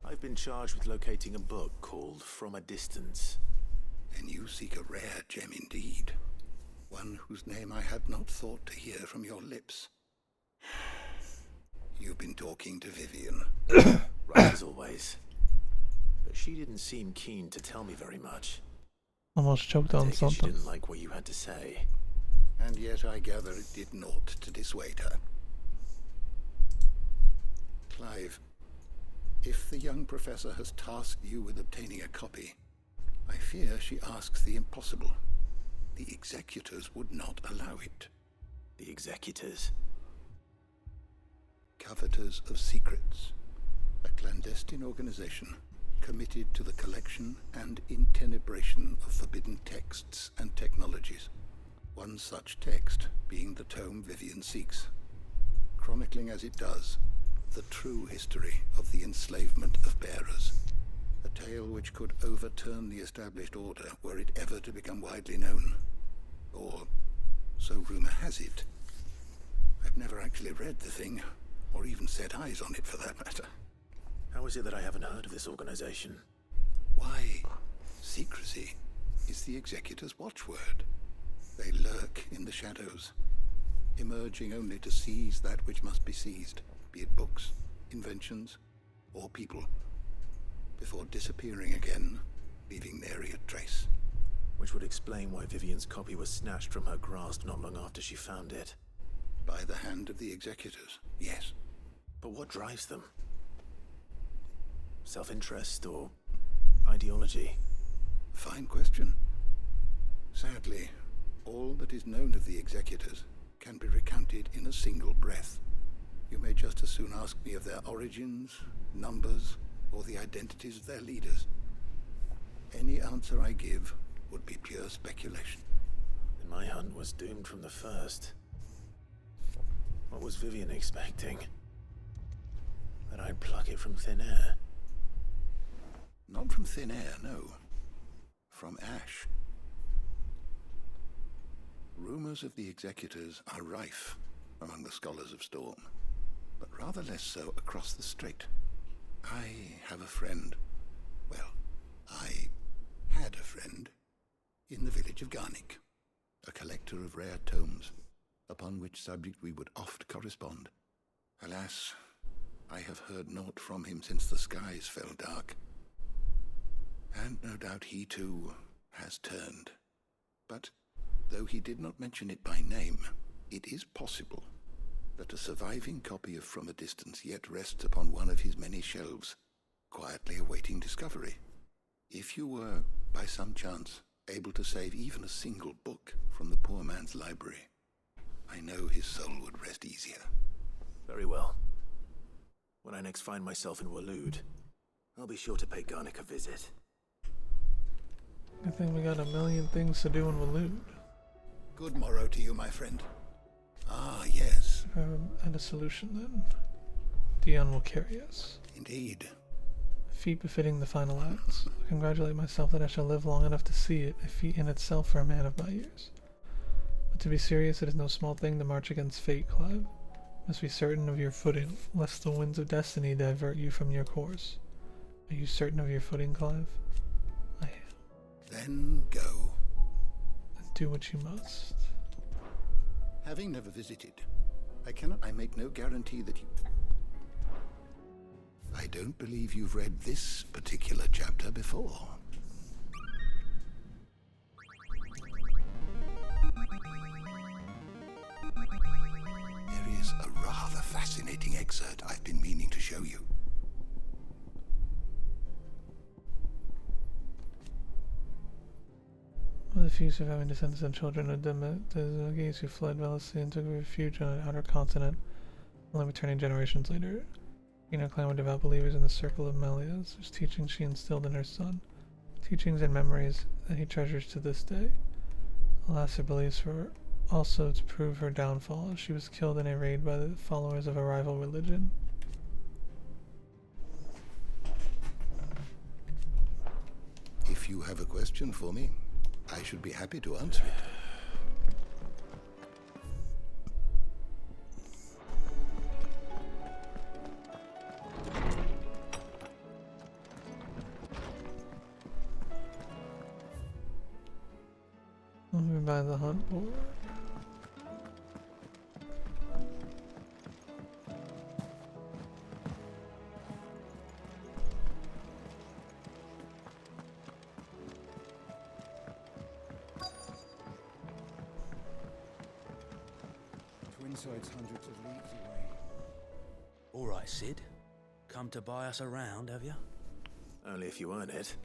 C: I've been charged with locating a book called From a Distance.
E: Then you seek a rare gem indeed. One whose name I had not thought to hear from your lips. You've been talking to Vivian.
C: Right as always. But she didn't seem keen to tell me very much.
A: Almost choked on
C: She
A: something.
C: didn't like what you had to say.
E: And yet I gather it did naught to dissuade her. Clive, if the young professor has tasked you with obtaining a copy, I fear she asks the impossible. The executors would not allow it.
C: The executors?
E: Coveters of Secrets, a clandestine organization committed to the collection and intenebration of forbidden texts and technologies. One such text being the tome Vivian seeks, chronicling as it does the true history of the enslavement of bearers, a tale which could overturn the established order were it ever to become widely known. Or, so rumor has it. I've never actually read the thing, or even set eyes on it for that matter.
C: How is it that I haven't heard of this organization?
E: Why, secrecy is the executor's watchword. They lurk in the shadows, emerging only to seize that which must be seized, be it books, inventions, or people, before disappearing again, leaving nary a trace.
C: Which would explain why Vivian's copy was snatched from her grasp not long after she found it.
E: By the hand of the executors, yes.
C: But what drives them? Self-interest or ideology?
E: Fine question. Sadly, all that is known of the executors can be recounted in a single breath. You may just as soon ask me of their origins, numbers, or the identities of their leaders. Any answer I give would be pure speculation.
C: And my hunt was doomed from the first. What was Vivian expecting? That I'd pluck it from thin air?
E: Not from thin air, no. From ash. Rumors of the executors are rife among the scholars of Storm, but rather less so across the strait. I have a friend. Well, I had a friend in the village of Garnick, a collector of rare tomes, upon which subject we would oft correspond. Alas, I have heard naught from him since the skies fell dark. And no doubt he too has turned But though he did not mention it by name, it is possible that a surviving copy of From a Distance yet rests upon one of his many shelves, quietly awaiting discovery. If you were, by some chance, able to save even a single book from the poor man's library, I know his soul would rest easier.
C: Very well. When I next find myself in Waloed, I'll be sure to pay Garnick a visit.
A: I think we got a million things to do in Waloed.
E: Good morrow to you, my friend. Ah, yes.
A: And a solution then. Dion will carry us.
E: Indeed.
A: A feat befitting the final acts. I congratulate myself that I shall live long enough to see it, a feat in itself for a man of my years. But to be serious, it is no small thing to march against fate, Clive. Must be certain of your footing, lest the winds of destiny divert you from your course. Are you certain of your footing, Clive? I am.
E: Then go.
A: Do what you must.
E: Having never visited, I make no guarantee that you... I don't believe you've read this particular chapter before. There is a rather fascinating excerpt I've been meaning to show you.
A: With a few surviving descendants and children of the gays who fled Velasquez and took refuge on an outer continent, only returning generations later. Ina clan were devout believers in the circle of Melias, whose teachings she instilled in her son, teachings and memories that he treasures to this day. Alas, her beliefs were also to prove her downfall, as she was killed in a raid by the followers of a rival religion.
E: If you have a question for me, I should be happy to answer it.
A: Moving by the hunt board.
S: Twinside's hundreds of leagues away.
T: All right, Sid. Come to buy us around, have you?
C: Only if you earn it.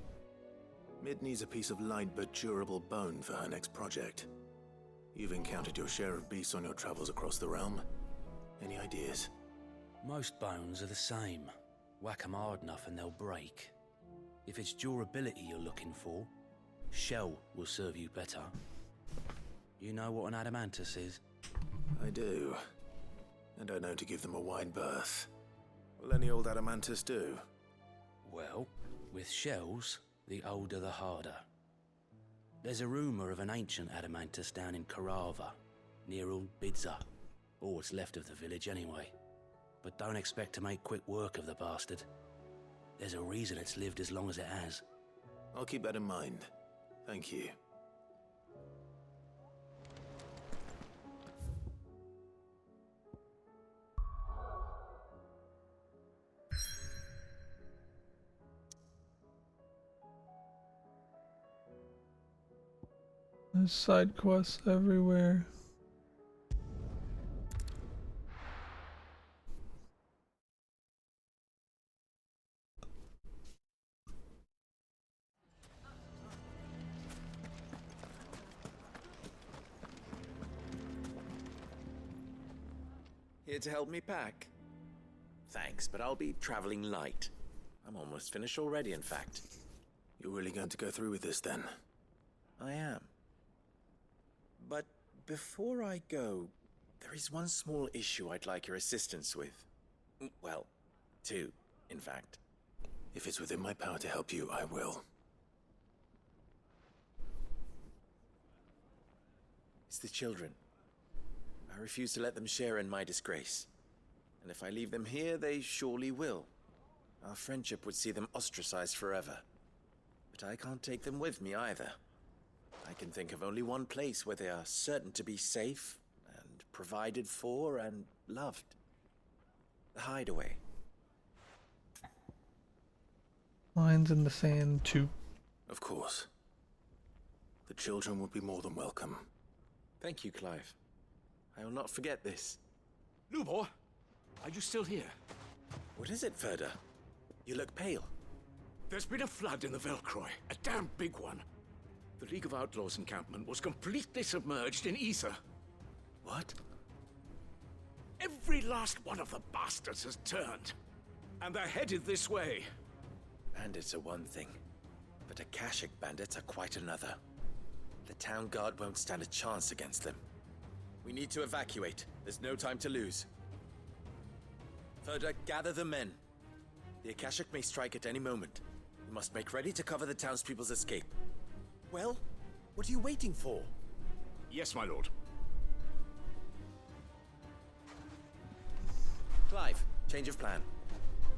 C: Mid needs a piece of light but durable bone for her next project. You've encountered your share of beasts on your travels across the realm. Any ideas?
T: Most bones are the same. Whack 'em hard enough and they'll break. If it's durability you're looking for, shell will serve you better. You know what an adamantus is?
C: I do. And I know to give them a wide berth. Will any old adamantus do?
T: Well, with shells, the older the harder. There's a rumour of an ancient adamantus down in Karava, near Old Bidza, or what's left of the village anyway. But don't expect to make quick work of the bastard. There's a reason it's lived as long as it has.
C: I'll keep that in mind. Thank you.
A: There's side quests everywhere.
U: Here to help me pack? Thanks, but I'll be traveling light. I'm almost finished already, in fact.
C: You're really going to go through with this, then?
U: I am. But before I go, there is one small issue I'd like your assistance with. Well, two, in fact.
C: If it's within my power to help you, I will.
U: It's the children. I refuse to let them share in my disgrace. And if I leave them here, they surely will. Our friendship would see them ostracized forever. But I can't take them with me either. I can think of only one place where they are certain to be safe and provided for and loved. The Hideaway.
A: Lines in the sand 2.
C: Of course. The children would be more than welcome.
U: Thank you, Clive. I will not forget this.
L: Lubor, are you still here?
U: What is it, Ferda? You look pale.
L: There's been a flood in the Velcroy, a damn big one. The League of Outlaws encampment was completely submerged in ether.
U: What?
L: Every last one of the bastards has turned, and they're headed this way.
U: Bandits are one thing, but Akashic bandits are quite another. The town guard won't stand a chance against them. We need to evacuate. There's no time to lose. Ferda, gather the men. The Akashic may strike at any moment. We must make ready to cover the townspeople's escape. Well, what are you waiting for?
L: Yes, my lord.
U: Clive, change of plan.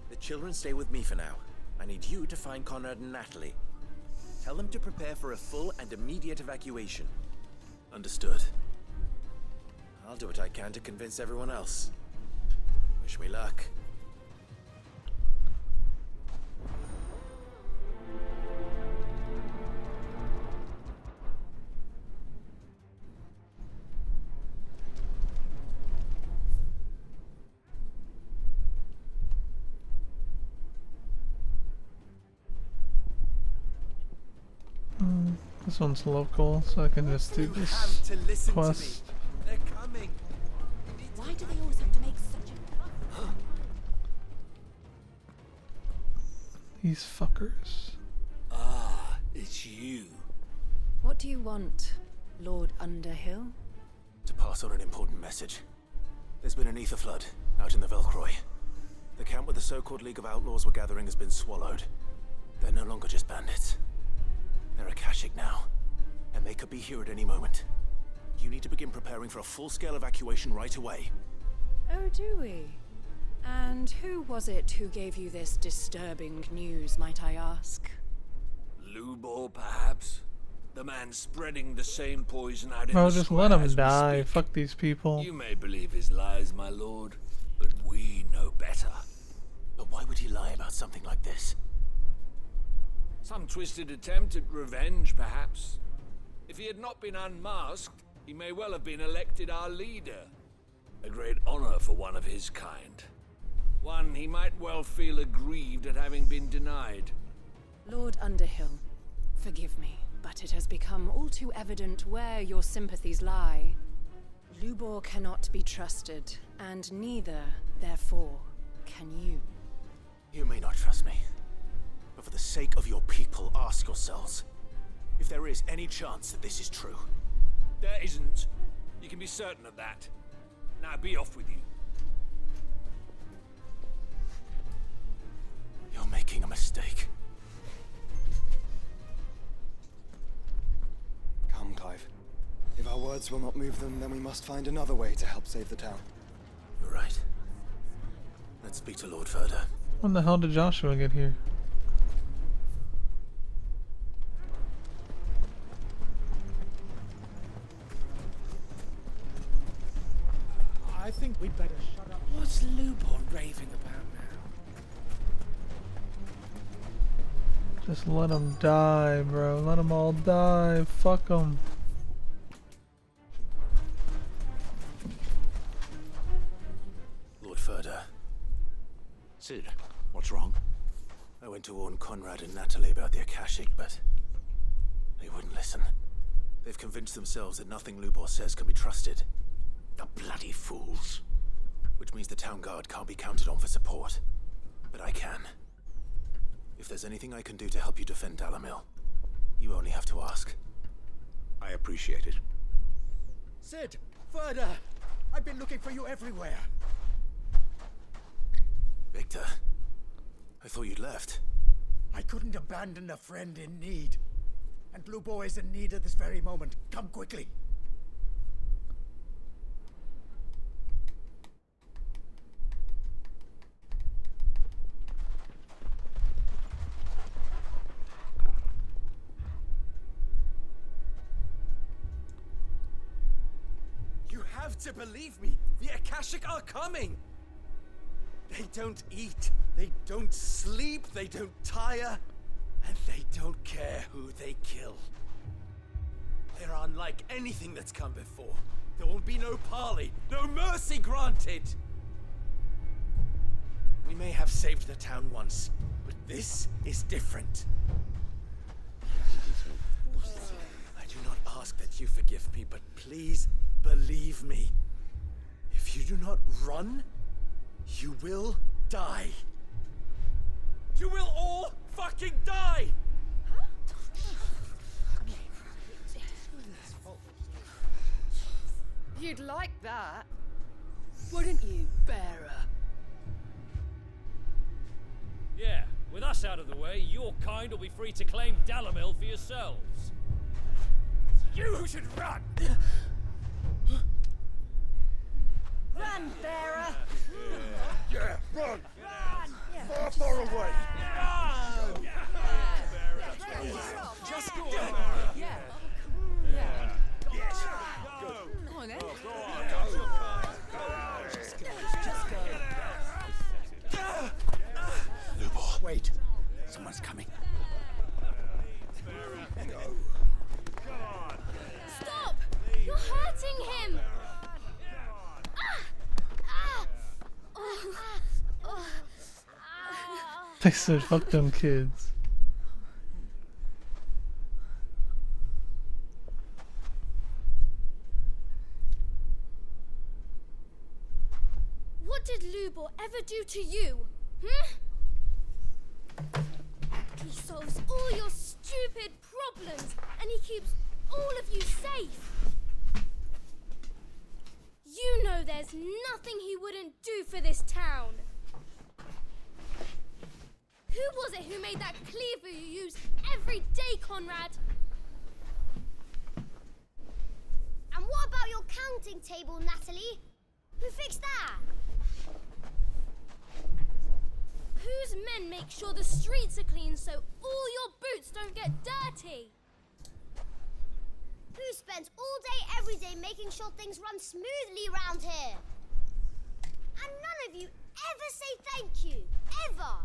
U: The children stay with me for now. I need you to find Conrad and Natalie. Tell them to prepare for a full and immediate evacuation.
C: Understood.
U: I'll do what I can to convince everyone else. Wish me luck.
A: This one's local, so I can just do this quest.
U: They're coming.
D: Why do they always have to make such a...
A: These fuckers.
T: Ah, it's you.
H: What do you want, Lord Underhill?
C: To pass on an important message. There's been an ether flood out in the Velcroy. The camp where the so-called League of Outlaws were gathering has been swallowed. They're no longer just bandits. They're Akashic now, and they could be here at any moment. You need to begin preparing for a full-scale evacuation right away.
H: Oh, do we? And who was it who gave you this disturbing news, might I ask?
T: Lubor, perhaps? The man spreading the same poison out in
A: Bro,
T: the
A: just
T: square
A: let him
T: as we
A: die.
T: speak.
A: Fuck these people.
T: You may believe his lies, my lord, but we know better.
C: But why would he lie about something like this?
T: Some twisted attempt at revenge, perhaps. If he had not been unmasked, he may well have been elected our leader. A great honor for one of his kind. One he might well feel aggrieved at having been denied.
H: Lord Underhill, forgive me, but it has become all too evident where your sympathies lie. Lubor cannot be trusted, and neither, therefore, can you.
C: You may not trust me, but for the sake of your people, ask yourselves if there is any chance that this is true.
T: There isn't. You can be certain of that. Now be off with you.
C: You're making a mistake.
J: Come, Clive. If our words will not move them, then we must find another way to help save the town.
C: You're right. Let's speak to Lord Ferda.
A: When the hell did Joshua get here?
K: I think we'd better shut up.
T: What's Lubor raving about now?
A: Just let them die, bro. Let them all die. Fuck them.
C: Lord Ferda.
L: Sid, what's wrong?
C: I went to warn Conrad and Natalie about the Akashic, but they wouldn't listen. They've convinced themselves that nothing Lubor says can be trusted.
L: The bloody fools.
C: Which means the town guard can't be counted on for support. But I can. If there's anything I can do to help you defend Dalamil, you only have to ask.
L: I appreciate it.
K: Sid! Ferda! I've been looking for you everywhere.
C: Victor, I thought you'd left.
K: I couldn't abandon a friend in need. And Blue Boy is in need at this very moment. Come quickly.
U: You have to believe me. The Akashic are coming. They don't eat, they don't sleep, they don't tire, and they don't care who they kill. They're unlike anything that's come before. There won't be no parley, no mercy granted! We may have saved the town once, but this is different. I do not ask that you forgive me, but please believe me. If you do not run, you will die. You will all fucking die!
M: You'd like that, wouldn't you, bearer?
F: Yeah, with us out of the way, your kind will be free to claim Dalamil for yourselves.
K: You should run!
M: Run, bearer!
K: Yeah, run!
M: Run!
K: Far away!
M: Run!
K: Just go
M: on. Yeah. Yeah.
K: Yes.
M: Go on then.
K: Lubor. Wait. Someone's coming.
N: Stop! You're hurting him!
A: They said, fuck them kids.
N: What did Lubor ever do to you? He solves all your stupid problems, and he keeps all of you safe. You know there's nothing he wouldn't do for this town. Who was it who made that cleaver you use every day, Conrad?
V: And what about your counting table, Natalie? Who fixed that?
N: Whose men make sure the streets are clean so all your boots don't get dirty?
V: Who spends all day, every day making sure things run smoothly around here? And none of you ever say thank you. Ever.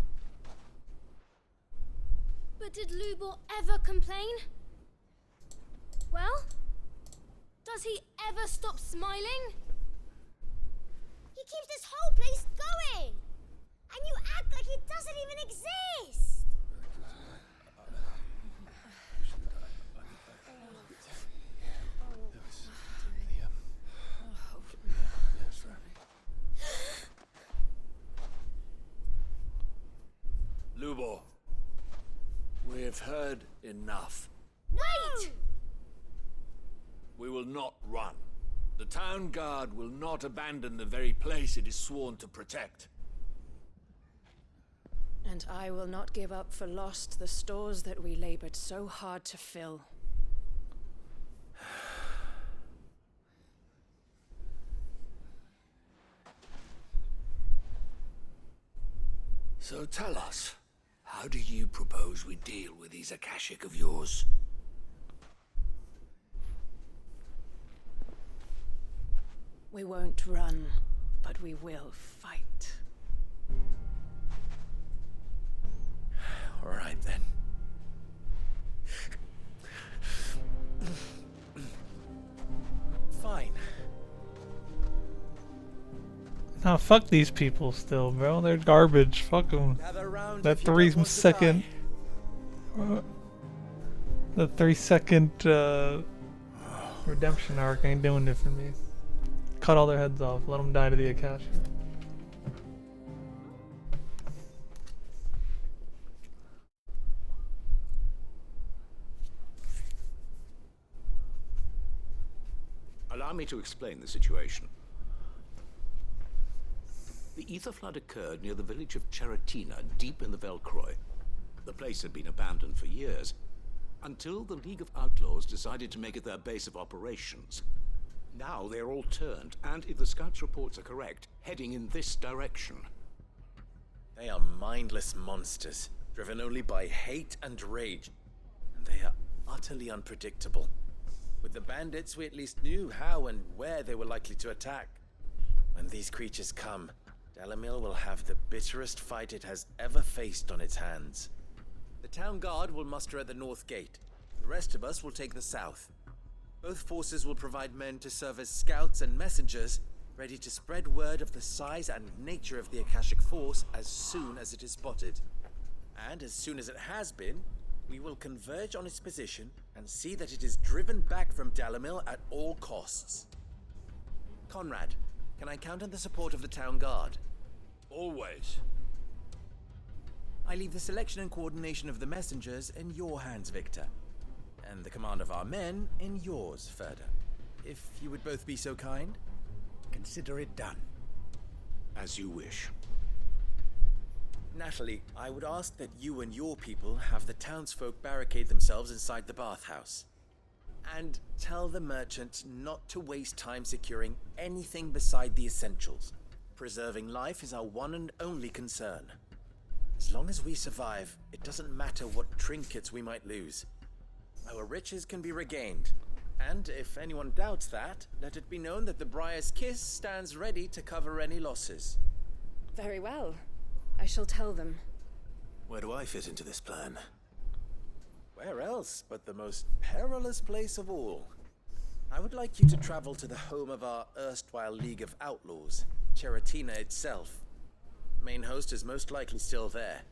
N: But did Lubor ever complain? Well, does he ever stop smiling?
V: He keeps this whole place going. And you act like it doesn't even exist.
W: Lubor, we have heard enough.
V: Wait!
W: We will not run. The town guard will not abandon the very place it is sworn to protect.
I: And I will not give up for lost the stores that we labored so hard to fill.
W: So tell us, how do you propose we deal with these Akashic of yours?
I: We won't run, but we will fight.
U: All right, then. Fine.
A: Nah, fuck these people still, bro. They're garbage. Fuck them. That 3-second... the 3-second redemption arc ain't doing it for me. Cut all their heads off. Let them die to the Akashi.
X: Allow me to explain the situation. The ether flood occurred near the village of Cheratina, deep in the Velcroy. The place had been abandoned for years, until the League of Outlaws decided to make it their base of operations. Now they're all turned, and if the scouts' reports are correct, heading in this direction.
U: They are mindless monsters, driven only by hate and rage. And they are utterly unpredictable. With the bandits, we at least knew how and where they were likely to attack. When these creatures come, Dalamil will have the bitterest fight it has ever faced on its hands. The town guard will muster at the north gate. The rest of us will take the south. Both forces will provide men to serve as scouts and messengers, ready to spread word of the size and nature of the Akashic Force as soon as it is spotted. And as soon as it has been, we will converge on its position and see that it is driven back from Dalamil at all costs. Conrad, can I count on the support of the town guard?
W: Always.
U: I leave the selection and coordination of the messengers in your hands, Victor. And the command of our men in yours, Ferda. If you would both be so kind.
K: Consider it done.
X: As you wish.
U: Natalie, I would ask that you and your people have the townsfolk barricade themselves inside the bathhouse. And tell the merchant not to waste time securing anything beside the essentials. Preserving life is our one and only concern. As long as we survive, it doesn't matter what trinkets we might lose. Our riches can be regained. And if anyone doubts that, let it be known that the Briar's Kiss stands ready to cover any losses.
I: Very well. I shall tell them.
C: Where do I fit into this plan?
U: Where else but the most perilous place of all? I would like you to travel to the home of our erstwhile League of Outlaws, Cheratina itself. The main host is most likely still there,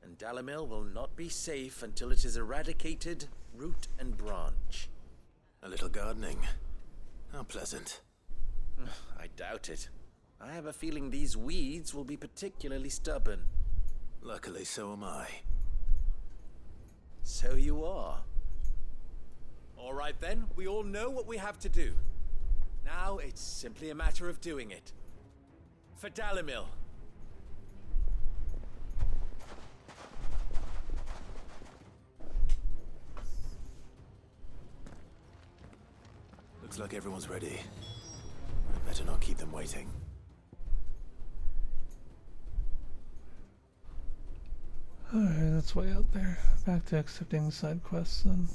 U: and Dalamil will not be safe until it is eradicated, root and branch.
C: A little gardening. How pleasant.
U: I doubt it. I have a feeling these weeds will be particularly stubborn.
C: Luckily, so am I.
U: So you are. All right then, we all know what we have to do. Now it's simply a matter of doing it. For Dalamil.
C: Looks like everyone's ready. I'd better not keep them waiting.
A: Alright, that's way out there. Back to accepting side quests then.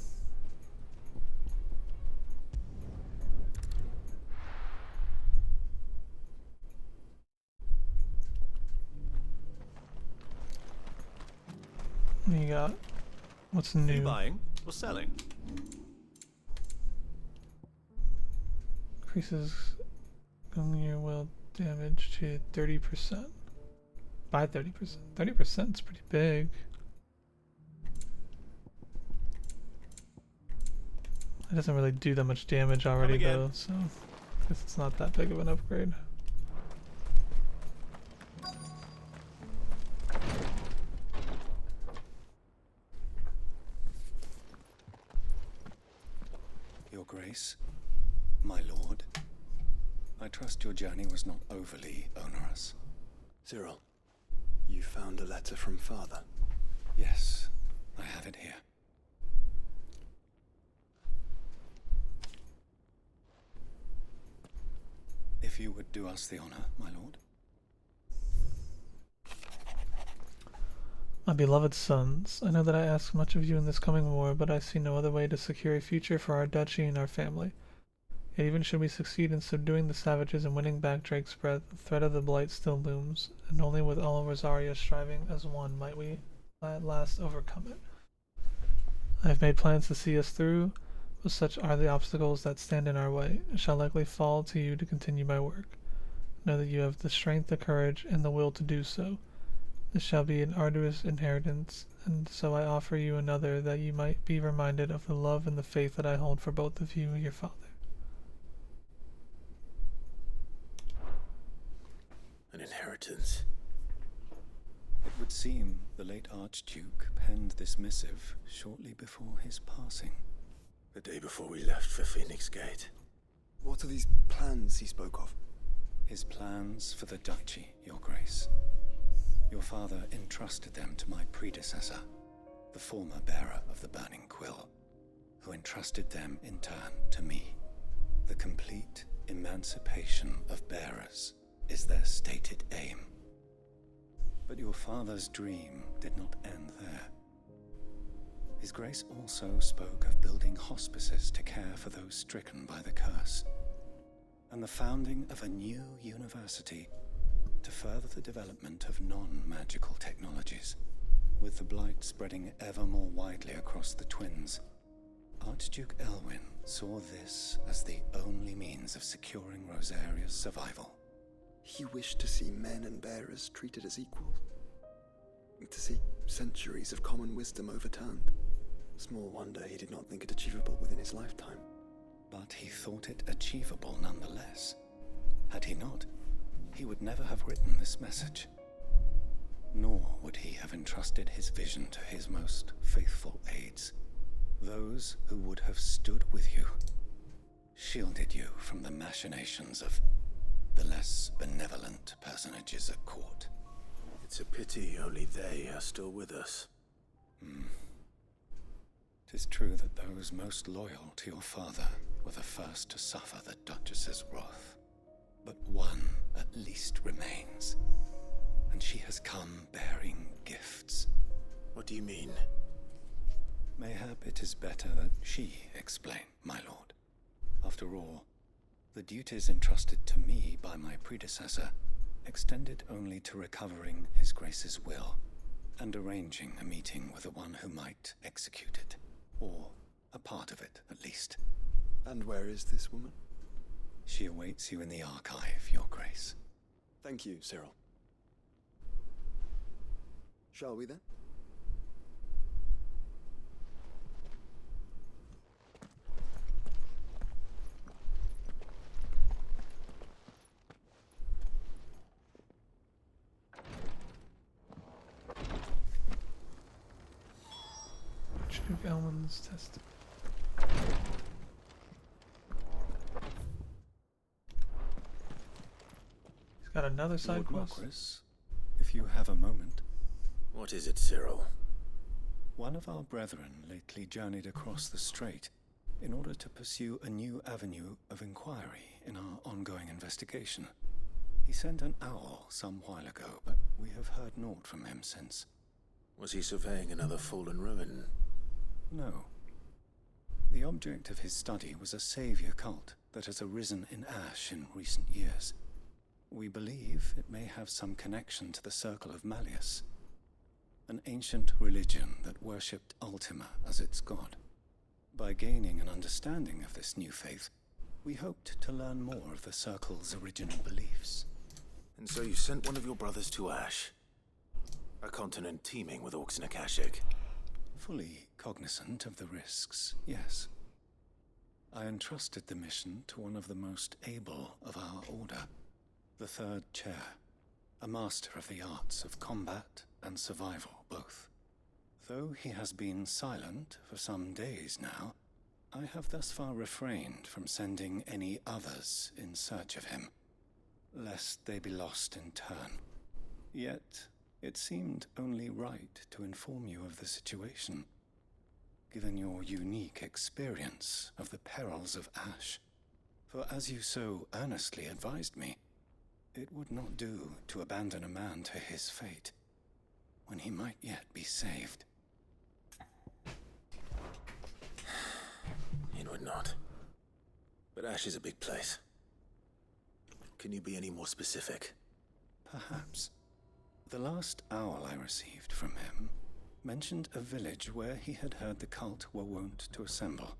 A: What do you got? What's new?
W: Are you buying or selling?
A: Increases your will damage to 30%. By 30%. 30% is pretty big. It doesn't really do that much damage already though, so I guess it's not that big of an upgrade.
S: Your Grace, my lord, I trust your journey was not overly onerous.
R: Cyril, you found a letter from Father?
S: Yes, I have it here. If you would do us the honor, my lord.
A: My beloved sons, I know that I ask much of you in this coming war, but I see no other way to secure a future for our duchy and our family. Yet even should we succeed in subduing the savages and winning back Drake's Breath, the threat of the Blight still looms, and only with all of Rosaria striving as one might we at last overcome it. I have made plans to see us through, but such are the obstacles that stand in our way. It shall likely fall to you to continue my work. Know that you have the strength, the courage, and the will to do so. This shall be an arduous inheritance, and so I offer you another that you might be reminded of the love and the faith that I hold for both of you and your father.
C: An inheritance.
S: It would seem the late Archduke penned this missive shortly before his passing.
C: The day before we left for Phoenix Gate.
R: What are these plans he spoke of?
S: His plans for the duchy, Your Grace. Your father entrusted them to my predecessor, the former bearer of the Burning Quill, who entrusted them in turn to me. The complete emancipation of bearers is their stated aim. But your father's dream did not end there. His Grace also spoke of building hospices to care for those stricken by the curse, and the founding of a new university to further the development of non-magical technologies. With the Blight spreading ever more widely across the Twins, Archduke Elwyn saw this as the only means of securing Rosaria's survival.
B: He wished to see men and bearers treated as equals. To see centuries of common wisdom overturned. Small wonder he did not think it achievable within his lifetime.
S: But he thought it achievable nonetheless. Had he not, he would never have written this message. Nor would he have entrusted his vision to his most faithful aides, those who would have stood with you, shielded you from the machinations of the less benevolent personages at court.
C: It's a pity only they are still with us.
S: 'Tis true that those most loyal to your father were the first to suffer the Duchess's wrath. But one at least remains, and she has come bearing gifts.
C: What do you mean?
S: Mayhap it is better that she explain, my lord. After all, the duties entrusted to me by my predecessor extended only to recovering His Grace's will and arranging a meeting with the one who might execute it, or a part of it at least.
B: And where is this woman?
S: She awaits you in the archive, Your Grace.
B: Thank you, Cyril. Shall we then?
A: Archduke Elwyn's test. He's got another side
S: Lord
A: quest.
S: Marquis, if you have a moment.
C: What is it, Cyril?
S: One of our brethren lately journeyed across the strait in order to pursue a new avenue of inquiry in our ongoing investigation. He sent an owl some while ago, but we have heard naught from him since.
C: Was he surveying another fallen ruin?
S: No. The object of his study was a savior cult that has arisen in Ash in recent years. We believe it may have some connection to the Circle of Malleus, an ancient religion that worshipped Ultima as its god. By gaining an understanding of this new faith, we hoped to learn more of the Circle's original beliefs.
C: And so you sent one of your brothers to Ash? A continent teeming with orcs and Akashic?
S: Fully cognizant of the risks, yes. I entrusted the mission to one of the most able of our order, the Third Chair, a master of the arts of combat and survival both. Though he has been silent for some days now, I have thus far refrained from sending any others in search of him, lest they be lost in turn. Yet, it seemed only right to inform you of the situation, given your unique experience of the perils of Ash. For as you so earnestly advised me, it would not do to abandon a man to his fate, when he might yet be saved.
C: It would not. But Ash is a big place. Can you be any more specific?
S: Perhaps. The last owl I received from him mentioned a village where he had heard the cult were wont to assemble.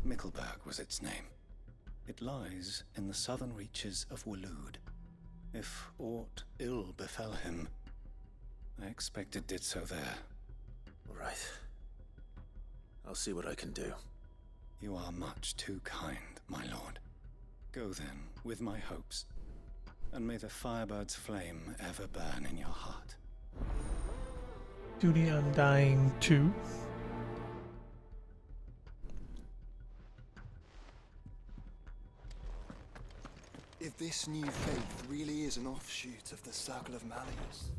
S: Mickleburg was its name. It lies in the southern reaches of Waloed. If aught ill befell him, I expect it did so there.
C: Right. I'll see what I can do.
S: You are much too kind, my lord. Go then, with my hopes, and may the Firebird's flame ever burn in your heart.
A: Duty Undying 2.
B: If this new faith really is an offshoot of the Circle of Malleus...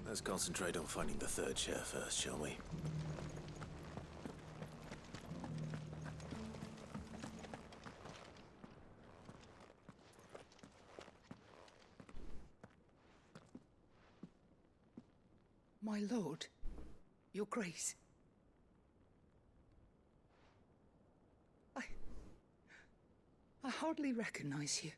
C: Let's concentrate on finding the Third Chair first, shall we?
Q: My lord, your grace. I hardly recognize you.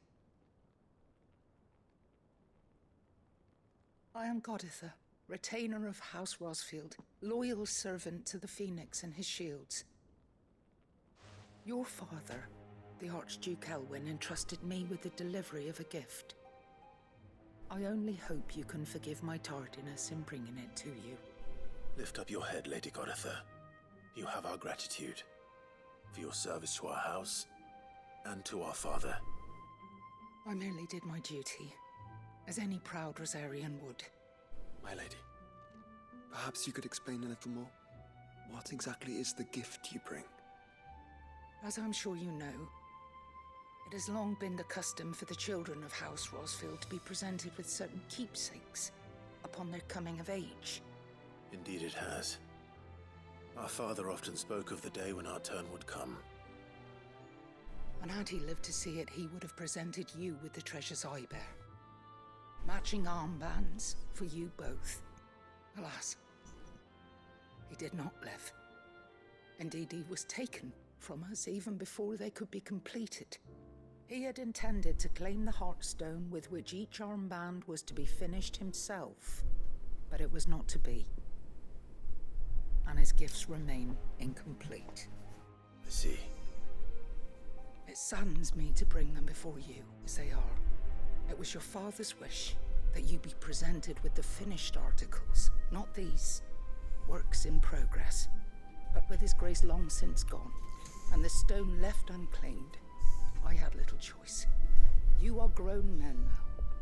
Q: I am Goditha, retainer of House Rosfield, loyal servant to the Phoenix and his shields. Your father, the Archduke Elwyn, entrusted me with the delivery of a gift. I only hope you can forgive my tardiness in bringing it to you.
C: Lift up your head, Lady Goditha. You have our gratitude for your service to our house and to our father.
Q: I merely did my duty, as any proud Rosarian would.
B: My lady, perhaps you could explain a little more? What exactly is the gift you bring?
Q: As I'm sure you know, it has long been the custom for the children of House Rosfield to be presented with certain keepsakes upon their coming of age.
C: Indeed it has. Our father often spoke of the day when our turn would come.
Q: And had he lived to see it, he would have presented you with the treasures I bear. Matching armbands for you both. Alas, he did not live. Indeed, he was taken from us even before they could be completed. He had intended to claim the Heartstone with which each armband was to be finished himself, but it was not to be. And his gifts remain incomplete.
C: I see.
Q: It saddens me to bring them before you, as they are. It was your father's wish that you be presented with the finished articles, not these works in progress. But with his grace long since gone, and the stone left unclaimed, I had little choice. You are grown men now,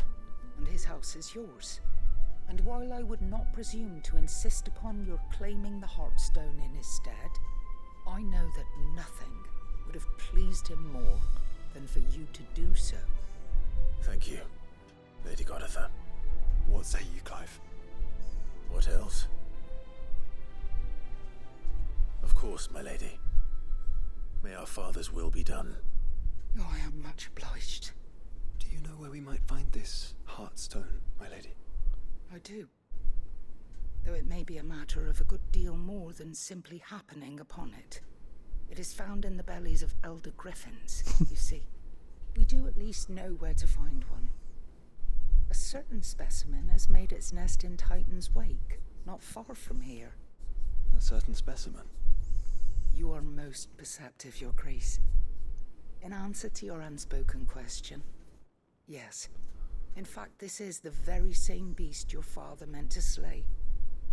Q: and his house is yours. And while I would not presume to insist upon your claiming the Heartstone in his stead, I know that nothing would have pleased him more than for you to do so.
C: Thank you, Lady Goditha.
B: What say you, Clive?
C: What else? Of course, my lady. May our father's will be done.
Q: Oh, I am much obliged.
B: Do you know where we might find this Heartstone, my lady?
Q: I do. Though it may be a matter of a good deal more than simply happening upon it. It is found in the bellies of elder griffins, you see. We do at least know where to find one. A certain specimen has made its nest in Titan's Wake, not far from here.
B: A certain specimen?
Q: You are most perceptive, Your Grace. In answer to your unspoken question, yes. In fact, this is the very same beast your father meant to slay.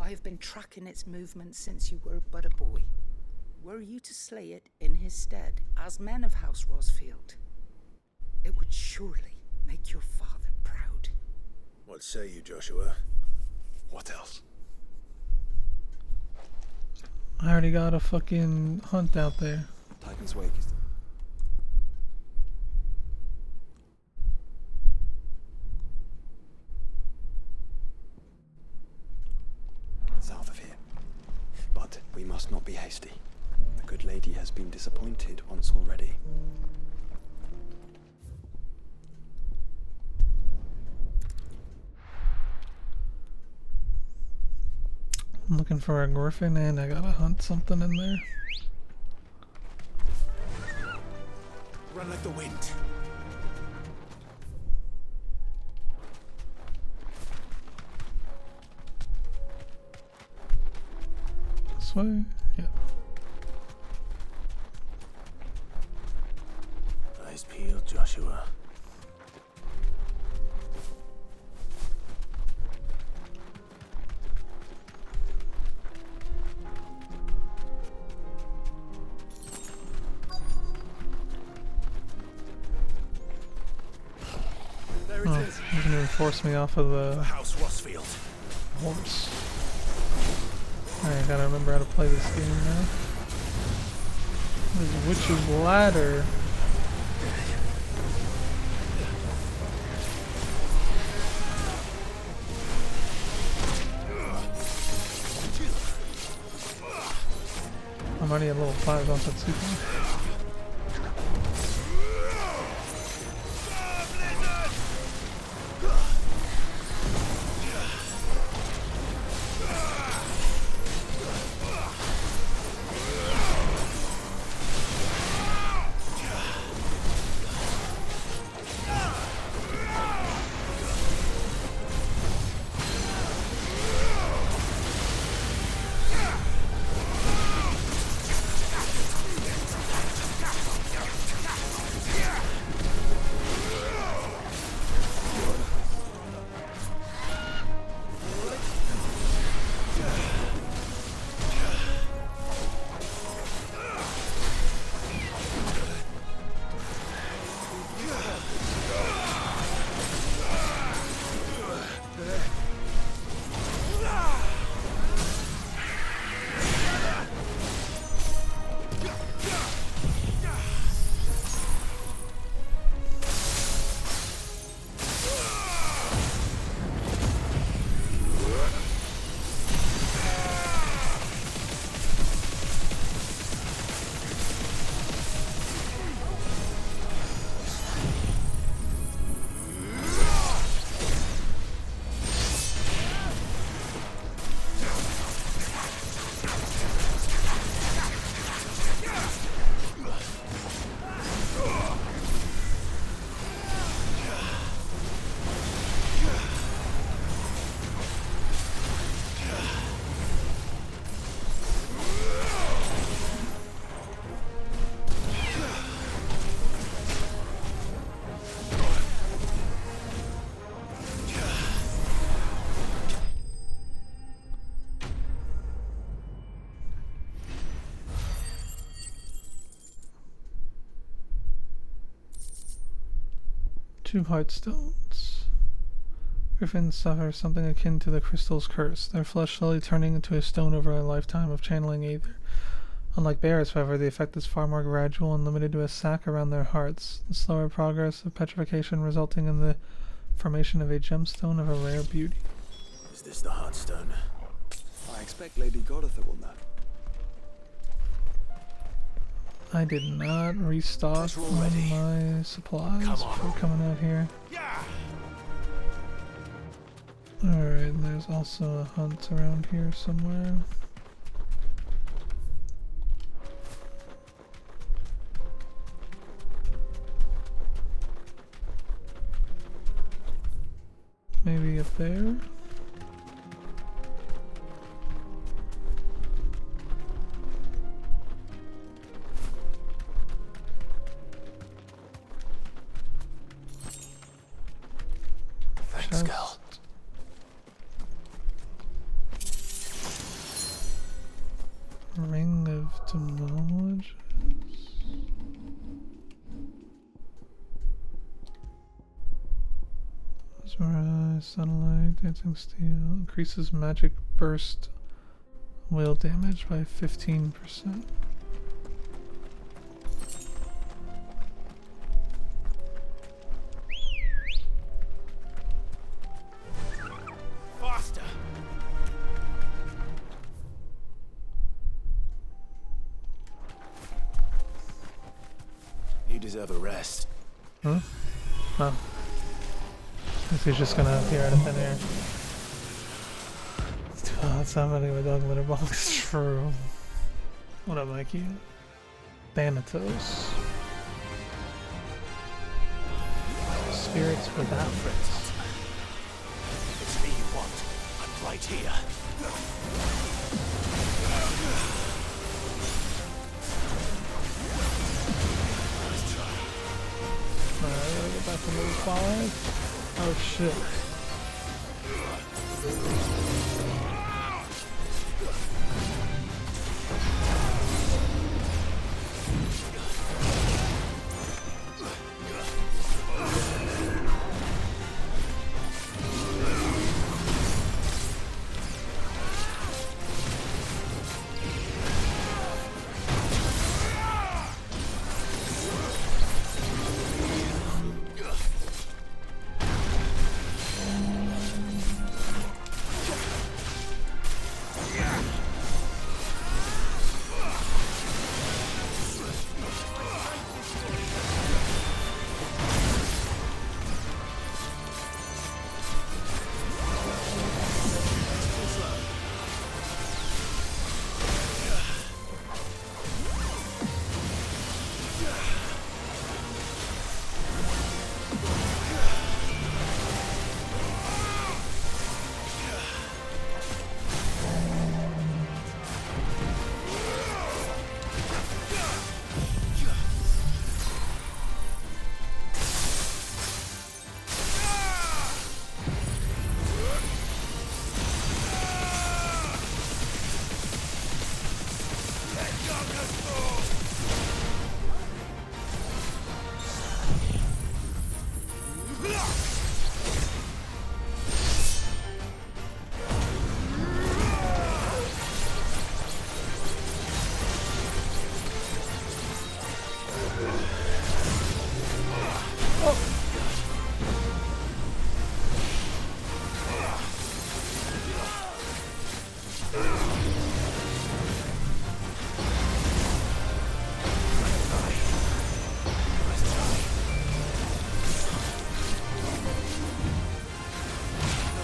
Q: I have been tracking its movements since you were but a boy. Were you to slay it in his stead, as men of House Rosfield, it would surely make your father proud.
C: What say you, Joshua?
B: What else?
A: I already got a fucking hunt out there.
B: Titan's Wake is... south of here. But we must not be hasty. The good lady has been disappointed once already.
A: I'm looking for a griffin and I gotta hunt something in there.
C: Run like the wind.
A: This way? Yeah.
C: Eyes peeled, Joshua.
A: You can even force me off of the
C: House Rosfield.
A: horse. Alright, I gotta remember how to play this game now. This is Witch's Ladder. I'm already at level 5 on Satsuki. 2 heartstones. Griffins suffer something akin to the crystal's curse, their flesh slowly turning into a stone over a lifetime of channeling either. Unlike bears, however, the effect is far more gradual and limited to a sac around their hearts, the slower progress of petrification resulting in the formation of a gemstone of a rare beauty.
C: Is this the Heartstone?
B: I expect Lady Goritha will know.
A: I did not restock on my supplies before coming out here. Alright, and there's also a hunt around here somewhere. Maybe up there?
C: Thanks, Gal.
A: Ring of Demologers. Mesmerize, Sunlight, Dancing Steel. Increases magic burst wheel damage by 15%.
C: Faster! You deserve a rest.
A: Huh? Oh. Guess he's just gonna appear out of thin air. Oh, that's not funny with dog litter box. True. What up, Mikey? Thanatos. Spirits without friends.
C: It's me you want. I'm right here.
A: Alright, I gotta get back to move 5. Oh shit.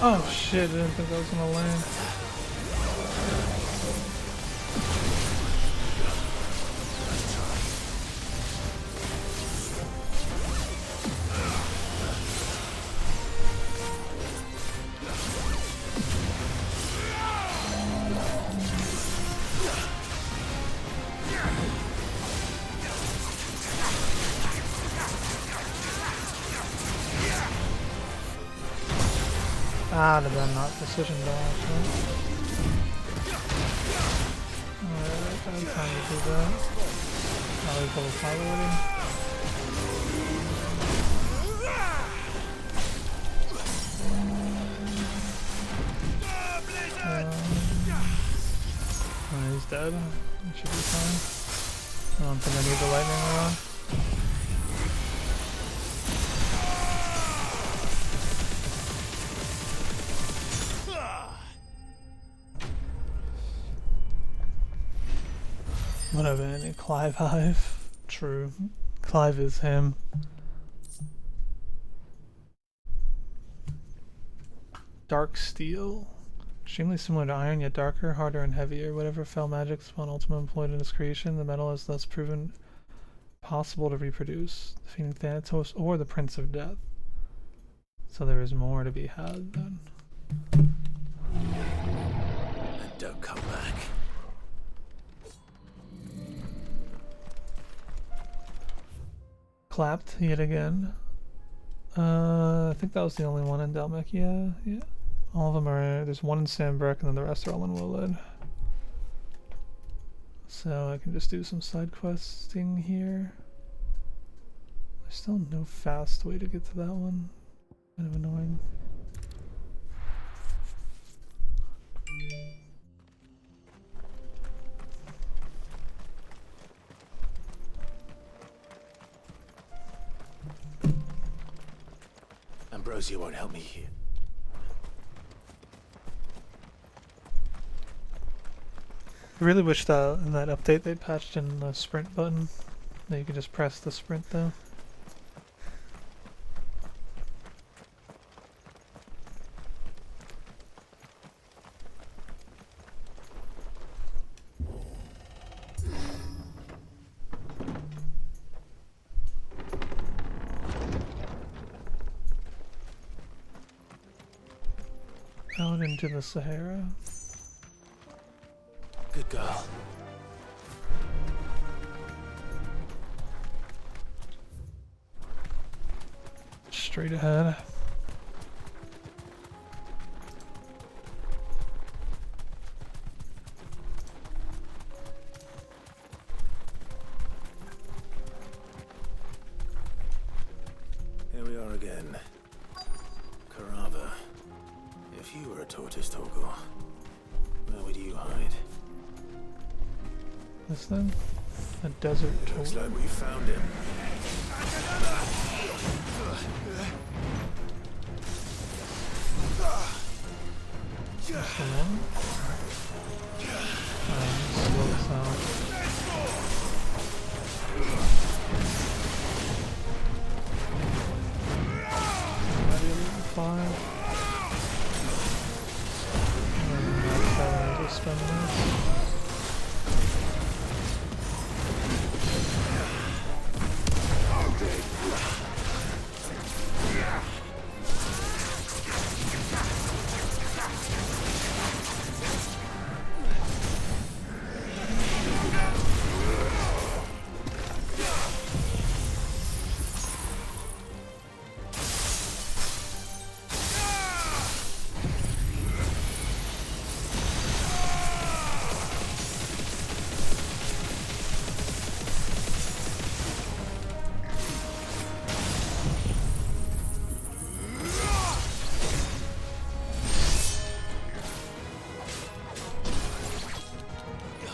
A: Oh shit, I didn't think I was gonna land. Ah, the gun not precision dodge. Alright, I have time to do that. I'll level 5 already. dead. It should be fine. I don't think I need the lightning around. What have any Clive Hive? True. Clive is him. Dark steel. Extremely similar to iron, yet darker, harder, and heavier. Whatever fell magic spawn Ultima employed in its creation, the metal is thus proven possible to reproduce. Defeating Thanatos or the Prince of Death. So there is more to be had then.
C: And don't come back.
A: Clapped yet again. I think that was the only one in Delmec. Yeah. All of them are. There's one in Sandbreck, and then the rest are all in Willowed. So I can just do some side questing here. There's still no fast way to get to that one. Kind of annoying.
C: Ambrosia won't help me here.
A: I really wish that in that update they patched in the sprint button. That you could just press the sprint though. Out into the Sahara.
C: Good girl.
A: Straight ahead.
C: Here we are again. Carava. If you were a tortoise, Torgor, where would you hide?
A: This thing? A desert tool.
C: Looks like we found him.
A: Just the one? Slow sound. Ready to level 5. And that's how I need to spend this.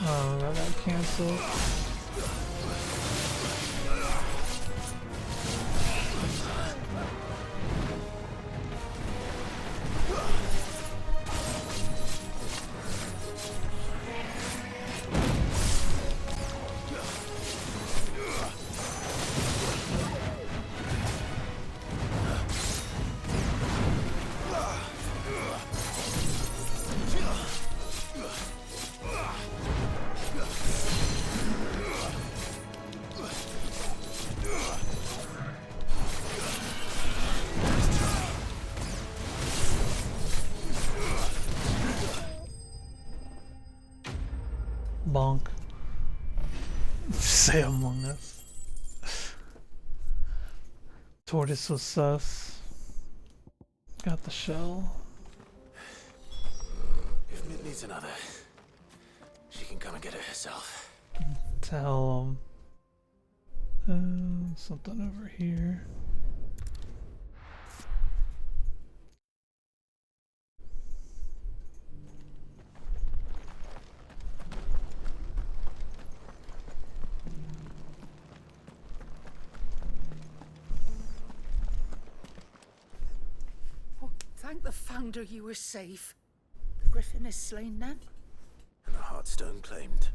A: Oh, that got canceled. Bonk. Say Among Us. Tortoise was sus. Got the shell.
C: If Mid needs another, she can come and get it herself.
A: Tell something over here.
Q: Thank the Founder you were safe. The Griffin is slain then?
C: And the Heartstone claimed.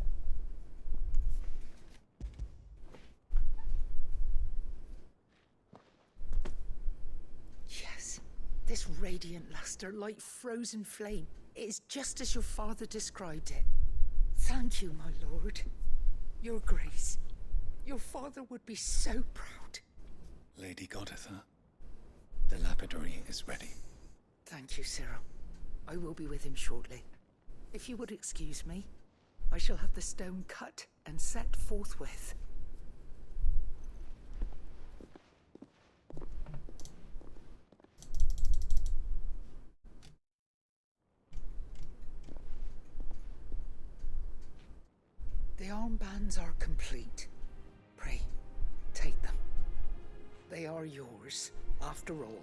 Q: Yes. This radiant luster, like frozen flame, is just as your father described it. Thank you, my lord. Your Grace. Your father would be so proud.
S: Lady Goditha, the lapidary is ready.
Q: Thank you, Cyril. I will be with him shortly. If you would excuse me, I shall have the stone cut and set forthwith. The armbands are complete. Pray, take them. They are yours, after all.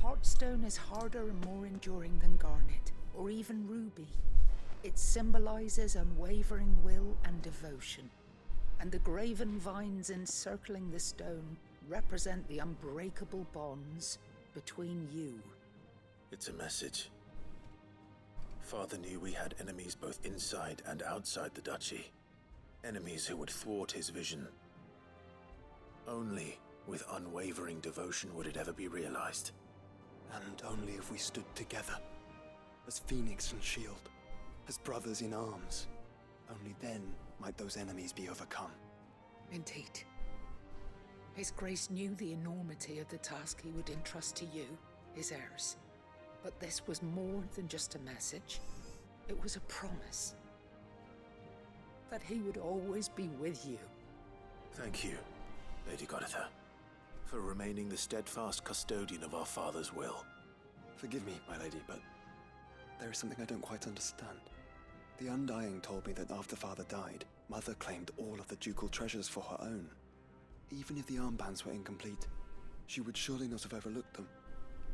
Q: Heartstone is harder and more enduring than garnet, or even ruby. It symbolizes unwavering will and devotion, and the graven vines encircling the stone represent the unbreakable bonds between you.
C: It's a message. Father knew we had enemies both inside and outside the duchy. Enemies who would thwart his vision. Only with unwavering devotion would it ever be realized.
B: And only if we stood together, as Phoenix and Shield, as brothers in arms, only then might those enemies be overcome.
Q: Indeed. His Grace knew the enormity of the task he would entrust to you, his heirs. But this was more than just a message. It was a promise. That he would always be with you.
C: Thank you, Lady Goditha, for remaining the steadfast custodian of our father's will.
B: Forgive me, my lady, but there is something I don't quite understand. The Undying told me that after Father died, Mother claimed all of the ducal treasures for her own. Even if the armbands were incomplete, she would surely not have overlooked them.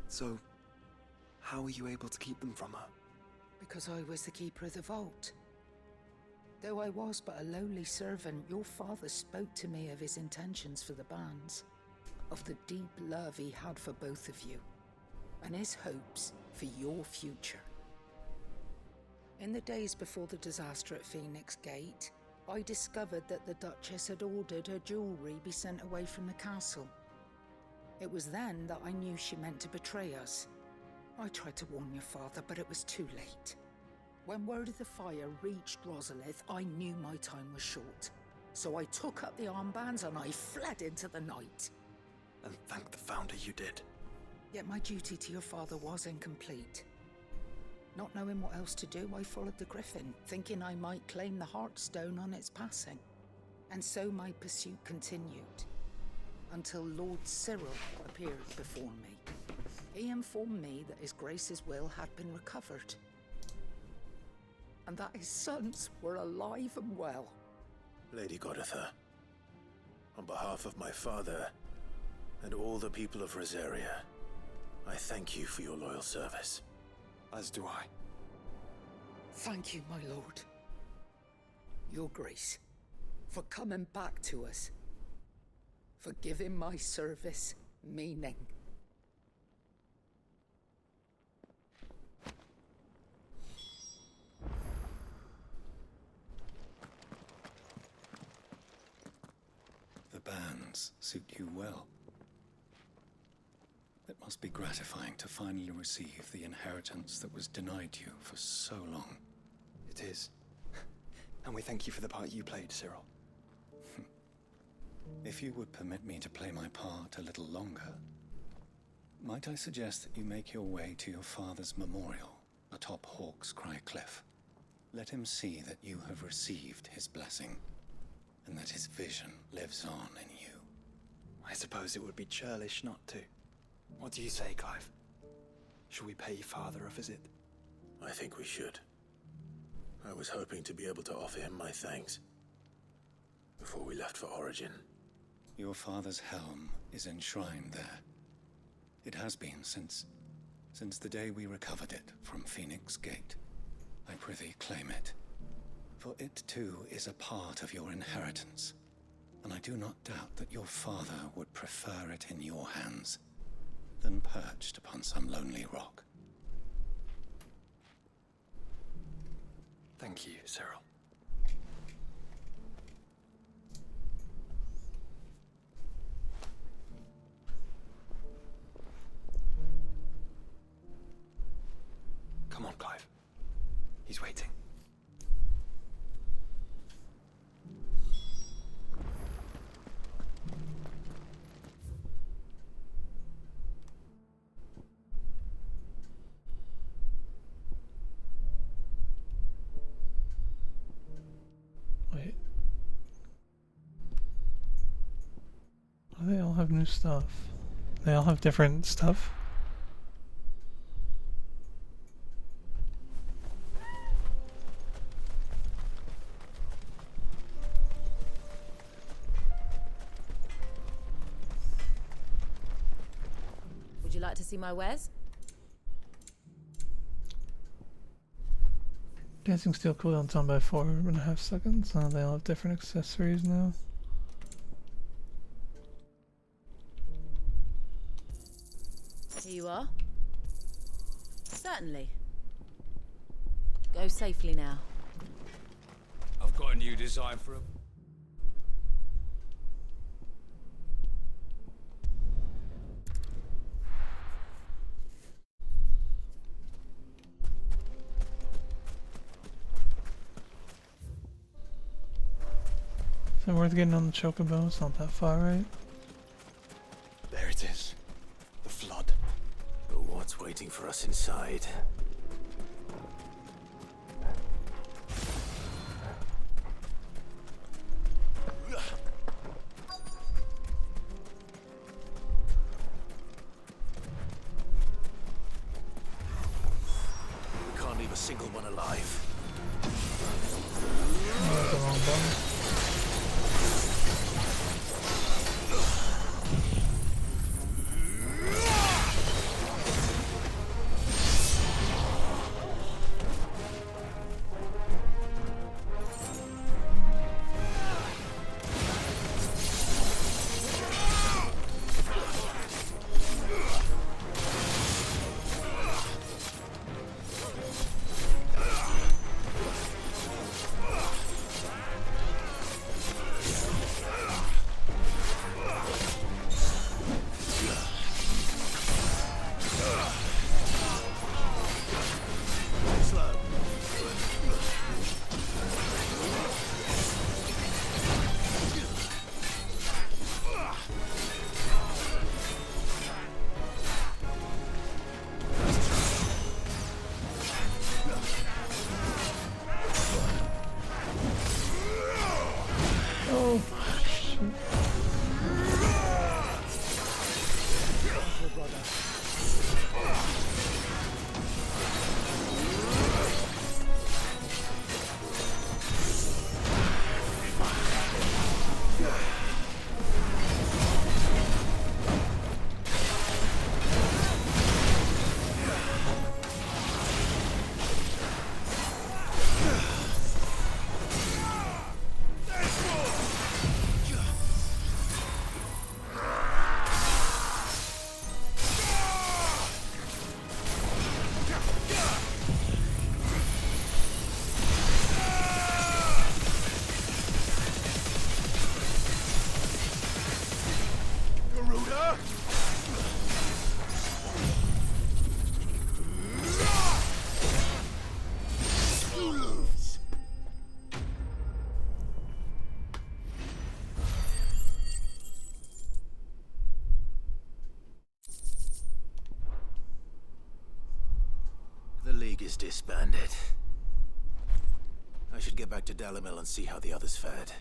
B: So, how were you able to keep them from her?
Q: Because I was the keeper of the vault. Though I was but a lowly servant, your father spoke to me of his intentions for the bands, of the deep love he had for both of you, and his hopes for your future. In the days before the disaster at Phoenix Gate, I discovered that the Duchess had ordered her jewelry be sent away from the castle. It was then that I knew she meant to betray us. I tried to warn your father, but it was too late. When word of the fire reached Rosalith, I knew my time was short. So I took up the armbands and I fled into the night.
B: And thank the Founder you did.
Q: Yet my duty to your father was incomplete. Not knowing what else to do, I followed the Griffin, thinking I might claim the Heartstone on its passing. And so my pursuit continued, until Lord Cyril appeared before me. He informed me that His Grace's will had been recovered, and that his sons were alive and well.
C: Lady Goditha, on behalf of my father and all the people of Rosaria, I thank you for your loyal service.
B: As do I.
Q: Thank you, my lord. Your Grace, for coming back to us, for giving my service meaning.
S: The bands suit you well. It must be gratifying to finally receive the inheritance that was denied you for so long.
B: It is. And we thank you for the part you played, Cyril.
S: If you would permit me to play my part a little longer, might I suggest that you make your way to your father's memorial atop Hawk's Cry Cliff? Let him see that you have received his blessing, and that his vision lives on in you.
B: I suppose it would be churlish not to. What do you say, Clive? Shall we pay Father a visit?
C: I think we should. I was hoping to be able to offer him my thanks before we left for Origin.
S: Your father's helm is enshrined there. It has been since the day we recovered it from Phoenix Gate. I prithee claim it, for it too is a part of your inheritance, and I do not doubt that your father would prefer it in your hands. than perched upon some lonely rock.
J: Thank you, Cyril. Come on, Clive. He's waiting.
A: Wait. They all have new stuff. They all have different stuff.
D: Would you like to see my wares?
A: Dancing steel cooldown's on by 4.5 seconds. They all have different accessories now.
D: Here you are. Certainly. Go safely now.
W: I've got a new design for him.
A: Is it worth getting on the chocobo? It's not that far, right?
B: There it is. The flood.
C: But what's waiting for us inside? We can't leave a single one alive.
A: Oh, that's the wrong button. Oh, shit.
C: The League is disbanded. I should get back to Dalamil and see how the others fared.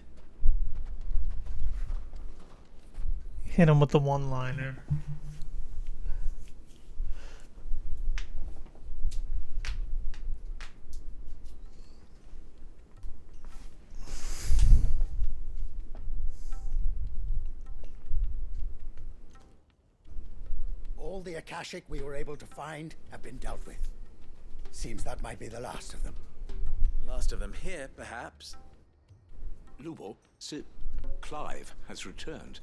A: Hit him with the one-liner.
K: All the Akashic we were able to find have been dealt with. Seems that might be the last of them.
U: Last of them here, perhaps.
X: Lubo, Sir Clive has returned.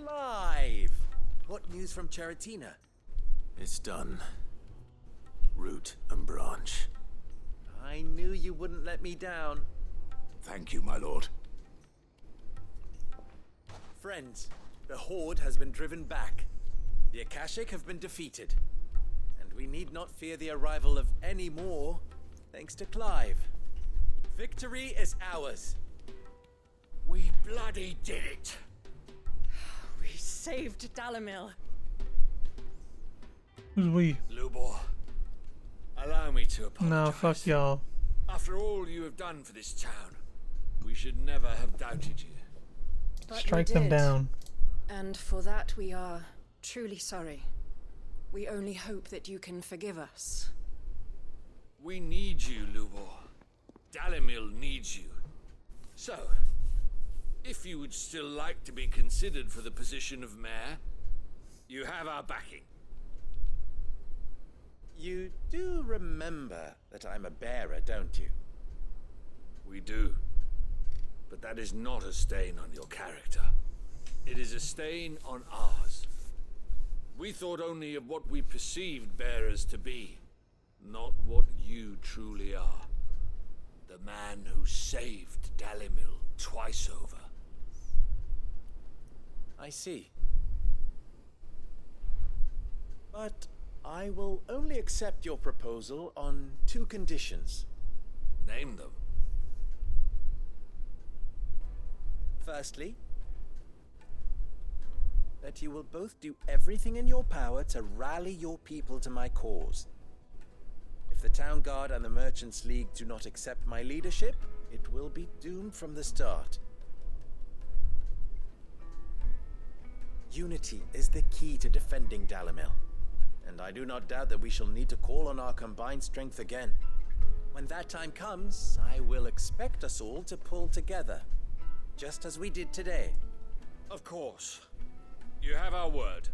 U: Clive! What news from Charatina?
C: It's done. Root and branch.
U: I knew you wouldn't let me down.
W: Thank you, my lord.
U: Friends, the Horde has been driven back. The Akashic have been defeated. And we need not fear the arrival of any more, thanks to Clive. Victory is ours.
W: We bloody did it!
M: We saved Dalimil.
A: Who's we?
W: Lubor, allow me to apologize.
A: No, fuck y'all.
W: After all you have done for this town, we should never have doubted you.
M: But
A: Strike
M: we
A: them
M: did.
A: down.
M: And for that we are truly sorry. We only hope that you can forgive us.
W: We need you, Lubor. Dalimil needs you. So, if you would still like to be considered for the position of mayor, you have our backing.
U: You do remember that I'm a bearer, don't you?
W: We do. But that is not a stain on your character. It is a stain on ours. We thought only of what we perceived bearers to be, not what you truly are. The man who saved Dalimil twice over.
U: I see. But I will only accept your proposal on 2 conditions.
W: Name them.
U: Firstly, that you will both do everything in your power to rally your people to my cause. If the Town Guard and the Merchants League do not accept my leadership, it will be doomed from the start. Unity is the key to defending Dalimil, and I do not doubt that we shall need to call on our combined strength again. When that time comes, I will expect us all to pull together, just as we did today.
W: Of course. You have our word.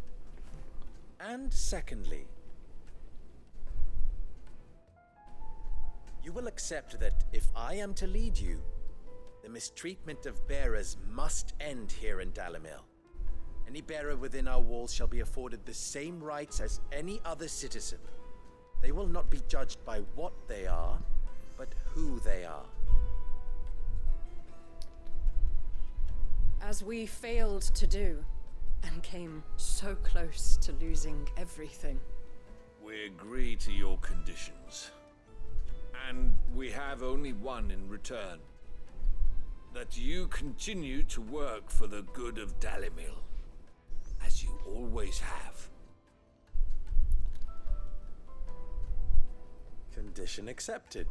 U: And secondly, you will accept that if I am to lead you, the mistreatment of bearers must end here in Dalimil. Any bearer within our walls shall be afforded the same rights as any other citizen. They will not be judged by what they are, but who they are.
M: As we failed to do, and came so close to losing everything.
W: We agree to your conditions. And we have only one in return. That you continue to work for the good of Dalimil, as you always have.
U: Condition accepted.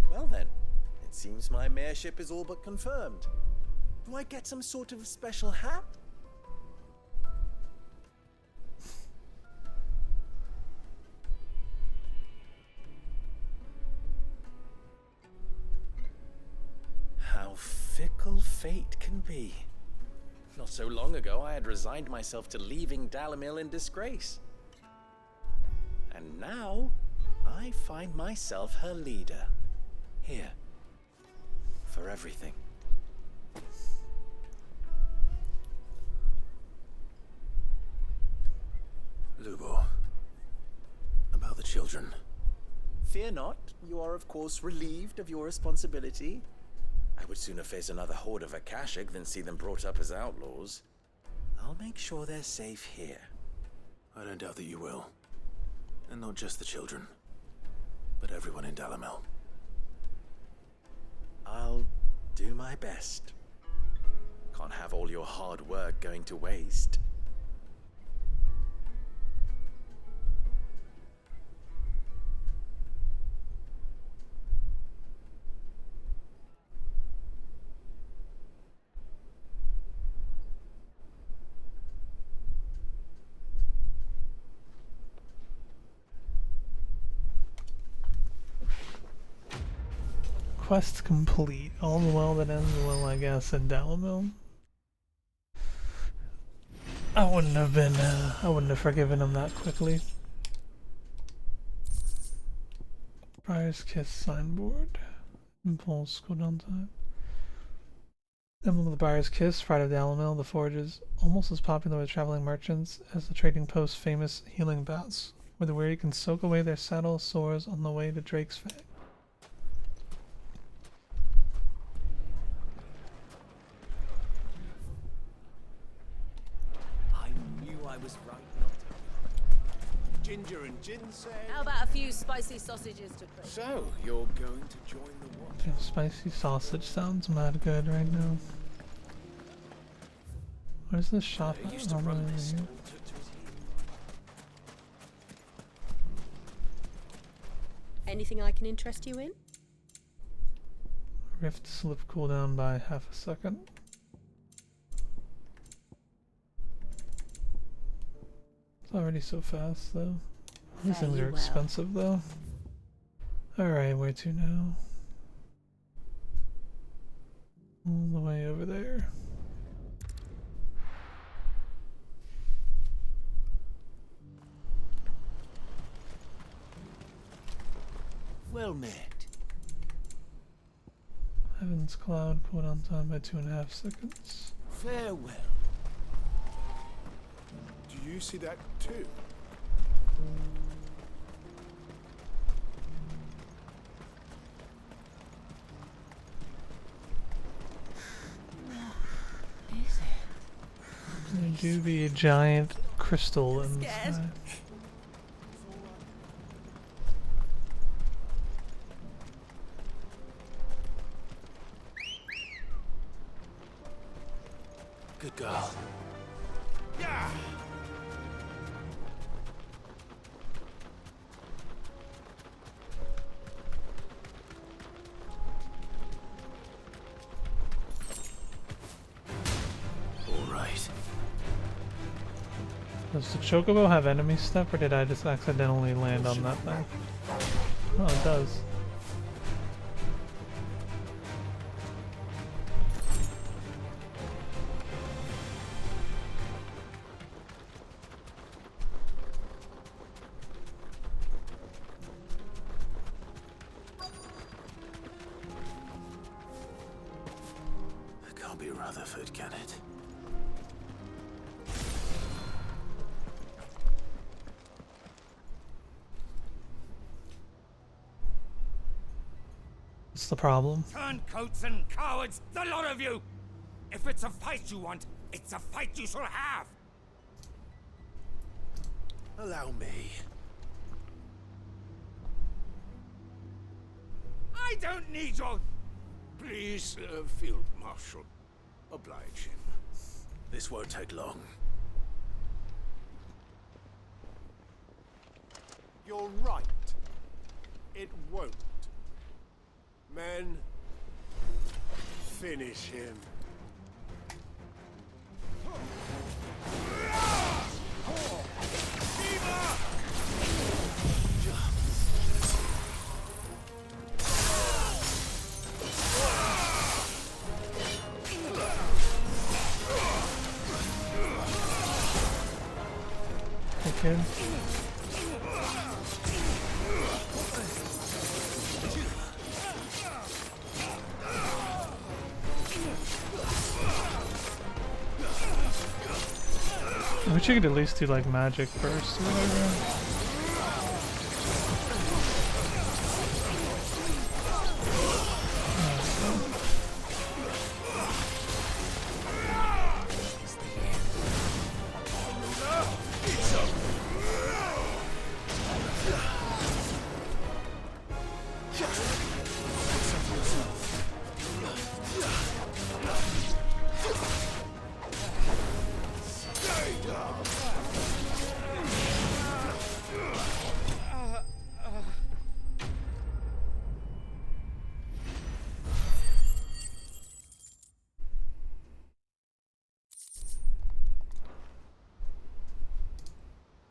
U: Well then, it seems my mayorship is all but confirmed. Do I get some sort of special hat? How fickle fate can be. Not so long ago, I had resigned myself to leaving Dalimil in disgrace. And now, I find myself her leader. Here. For everything.
C: Lubo, about the children.
U: Fear not, you are of course relieved of your responsibility. I would sooner face another horde of Akashic than see them brought up as outlaws. I'll make sure they're safe here.
C: I don't doubt that you will. And not just the children, but everyone in Dalimil.
U: I'll do my best. Can't have all your hard work going to waste.
A: Quest complete. All the well that ends well, I guess, in Dalimil. I wouldn't have forgiven him that quickly. Briar's Kiss signboard. Impulse, go down time. Emblem of the Buyer's Kiss, Pride of Dalamil, the forge is almost as popular with traveling merchants as the trading post's famous healing baths, where the weary can soak away their saddle sores on the way to Drake's Fang.
E: I knew I was right not to. Ginger and ginseng.
H: How about a few spicy sausages to try?
E: So, you're going to join the what?
A: Yeah, spicy sausage sounds mad good right now. Where's this shop at?
E: Used to
A: Oh,
E: run
A: over
E: this
A: here.
E: stall, took to his heel.
G: Anything I can interest you in?
A: Rift slip cooldown by half a second. It's already so fast though. These
G: Fare
A: things
G: you
A: are
G: well.
A: expensive though. Alright, where to now? All the way over there.
E: Well met.
A: Heaven's Cloud, cooldown time by 2.5 seconds.
E: Farewell.
L: Do you see that too?
A: There do be a giant crystal in the sky.
E: Good girl.
L: Yeah.
E: All right.
A: Does the Chocobo have enemy step, or did I just accidentally land on that thing? Oh, it does.
E: It can't be Rutherford, can it?
A: What's the problem?
K: Turncoats and cowards, the lot of you! If it's a fight you want, it's a fight you shall have!
E: Allow me.
K: I don't need your...
W: Please, Field Marshal, oblige him.
E: This won't take long.
L: You're right. It won't. Men, finish him.
A: Hey kid. I wish you could at least do like magic first or whatever.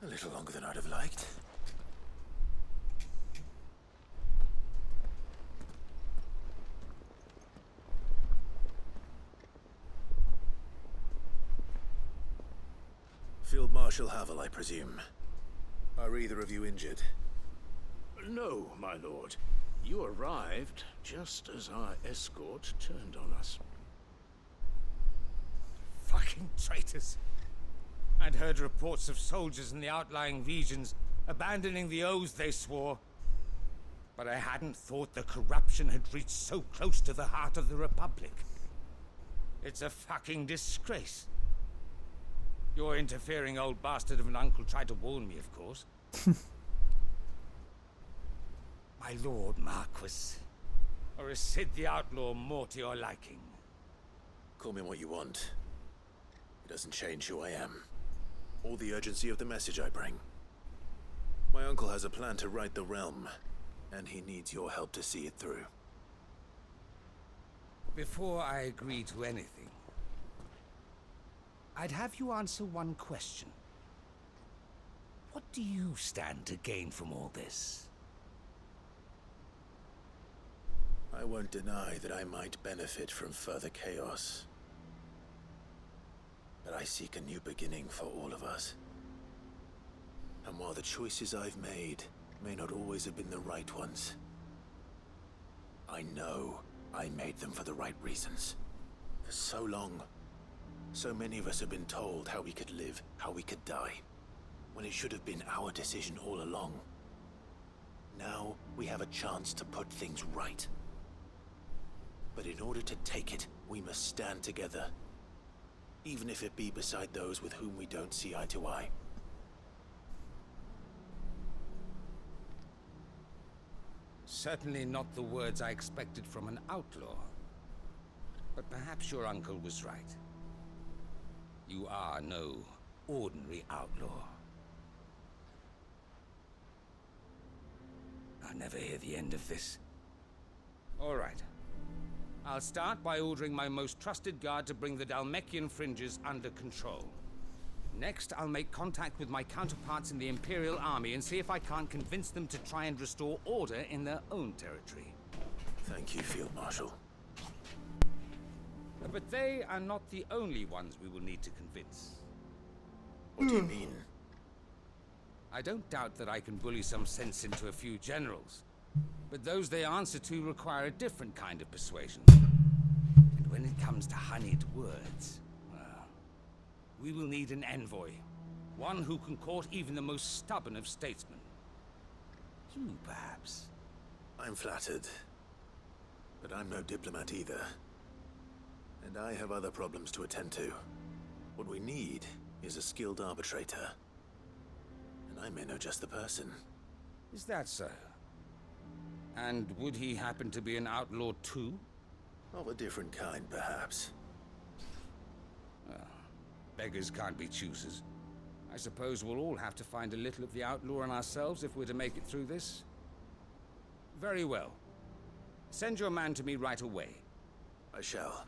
E: A little longer than I'd have liked. Field Marshal Havel, I presume. Are either of you injured?
W: No, my lord. You arrived just as our escort turned on us.
E: fucking traitors. I'd heard reports of soldiers in the outlying regions abandoning the oaths they swore. But I hadn't thought the corruption had reached so close to the heart of the Republic. It's a fucking disgrace. Your interfering old bastard of an uncle tried to warn me, of course. My Lord Marquis. Or is Sid the Outlaw more to your liking?
C: Call me what you want. It doesn't change who I am, or the urgency of the message I bring. My uncle has a plan to right the realm, and he needs your help to see it through.
E: Before I agree to anything, I'd have you answer one question. What do you stand to gain from all this?
C: I won't deny that I might benefit from further chaos. But I seek a new beginning for all of us. And while the choices I've made may not always have been the right ones, I know I made them for the right reasons. For so long, so many of us have been told how we could live, how we could die, when it should have been our decision all along. Now we have a chance to put things right. But in order to take it, we must stand together, even if it be beside those with whom we don't see eye to eye.
E: Certainly not the words I expected from an outlaw. But perhaps your uncle was right. You are no ordinary outlaw. I'll never hear the end of this. All right. I'll start by ordering my most trusted guard to bring the Dhalmekian fringes under control. Next, I'll make contact with my counterparts in the Imperial Army and see if I can't convince them to try and restore order in their own territory.
C: Thank you, Field Marshal.
E: But they are not the only ones we will need to convince.
C: What do you mean?
E: I don't doubt that I can bully some sense into a few generals, but those they answer to require a different kind of persuasion. And when it comes to honeyed words, well, we will need an envoy. One who can court even the most stubborn of statesmen. You, perhaps.
C: I'm flattered. But I'm no diplomat either. And I have other problems to attend to. What we need is a skilled arbitrator. And I may know just the person.
E: Is that so? And would he happen to be an outlaw too?
C: Of a different kind, perhaps.
E: Well, beggars can't be choosers. I suppose we'll all have to find a little of the outlaw in ourselves if we're to make it through this. Very well. Send your man to me right away.
C: I shall.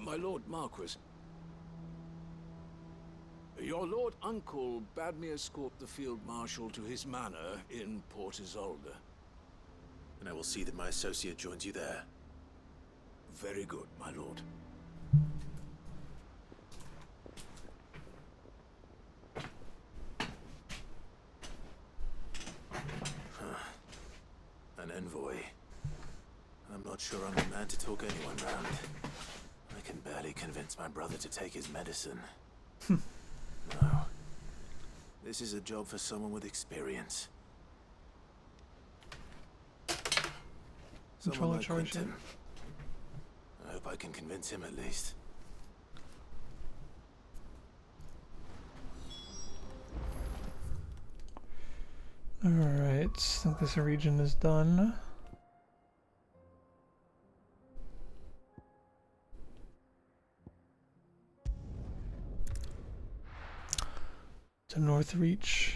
W: My Lord Marquis. Your Lord Uncle bade me escort the Field Marshal to his manor in Port Isolde.
C: And I will see that my associate joins you there.
W: Very good, my lord.
C: An envoy. I'm not sure I'm the man to talk anyone round. I can barely convince my brother to take his medicine. No. This is a job for someone with experience. Someone like Quentin. I hope I can convince him at least.
A: Alright, I think this region is done. To Northreach.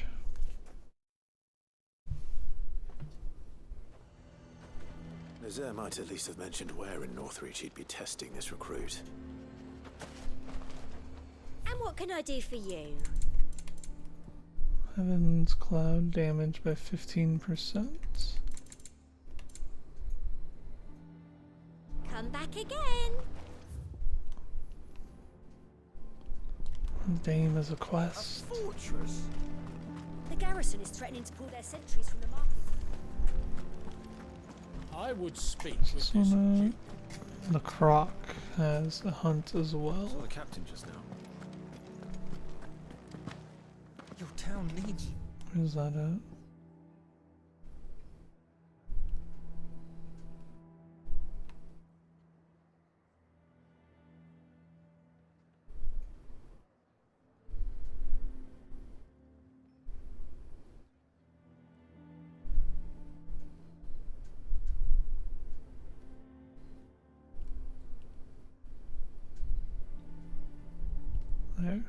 C: Nazaire might at least have mentioned where in Northreach he'd be testing this recruit.
V: And what can I do for you?
A: Heaven's Cloud damage by 15%.
V: Come back again.
A: Dame is a quest.
V: A fortress? The garrison is threatening to pull their sentries from the market.
F: I would speak with
A: This
F: this
A: one, the croc has a hunt as well.
C: Saw the captain just now.
G: Your town needs you.
A: Where's that at? There.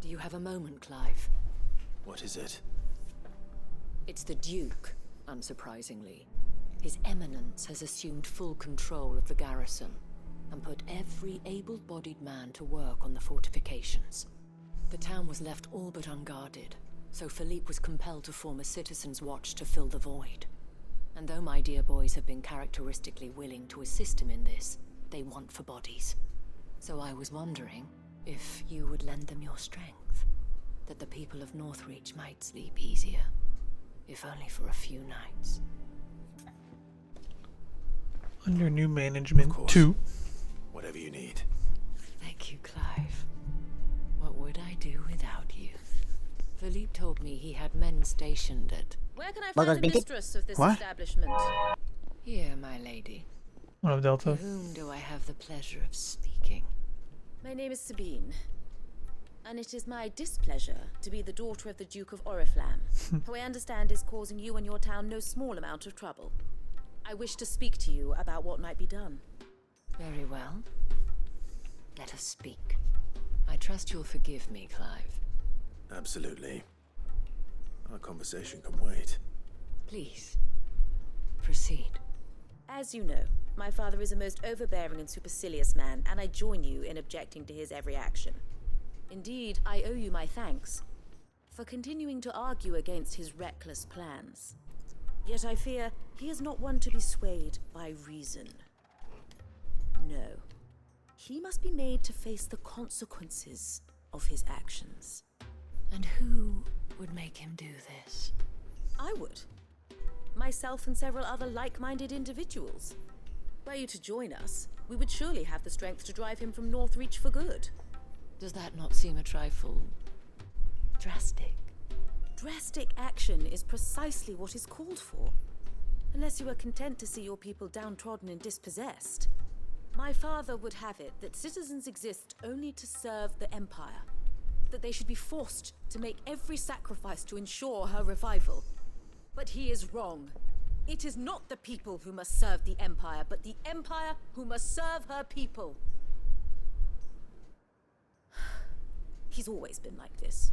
H: Do you have a moment, Clive?
U: What is it?
H: It's the Duke, unsurprisingly. His Eminence has assumed full control of the garrison and put every able-bodied man to work on the fortifications. The town was left all but unguarded, so Philippe was compelled to form a citizens' watch to fill the void. And though my dear boys have been characteristically willing to assist him in this, they want for bodies. So I was wondering if you would lend them your strength, that the people of Northreach might sleep easier, if only for a few nights.
A: Under new management, too.
U: Whatever you need.
H: Thank you, Clive. What would I do without you? Philippe told me he had men stationed at...
O: Where can I find the mistress of this establishment?
H: Here, my lady.
A: One of Delta.
H: To whom do I have the pleasure of speaking?
O: My name is Sabine, and it is my displeasure to be the daughter of the Duke of Oriflamme, who I understand is causing you and your town no small amount of trouble. I wish to speak to you about what might be done.
H: Very well. Let us speak. I trust you'll forgive me, Clive.
U: Absolutely. Our conversation can wait.
H: Please, proceed.
O: As you know, my father is a most overbearing and supercilious man, and I join you in objecting to his every action. Indeed, I owe you my thanks for continuing to argue against his reckless plans. Yet I fear he is not one to be swayed by reason. No. He must be made to face the consequences of his actions.
H: And who would make him do this?
O: I would. Myself and several other like-minded individuals. Were you to join us, we would surely have the strength to drive him from Northreach for good.
H: Does that not seem a trifle... drastic?
O: Drastic action is precisely what is called for. Unless you are content to see your people downtrodden and dispossessed. My father would have it that citizens exist only to serve the Empire. That they should be forced to make every sacrifice to ensure her revival. But he is wrong. It is not the people who must serve the Empire, but the Empire who must serve her people. He's always been like this.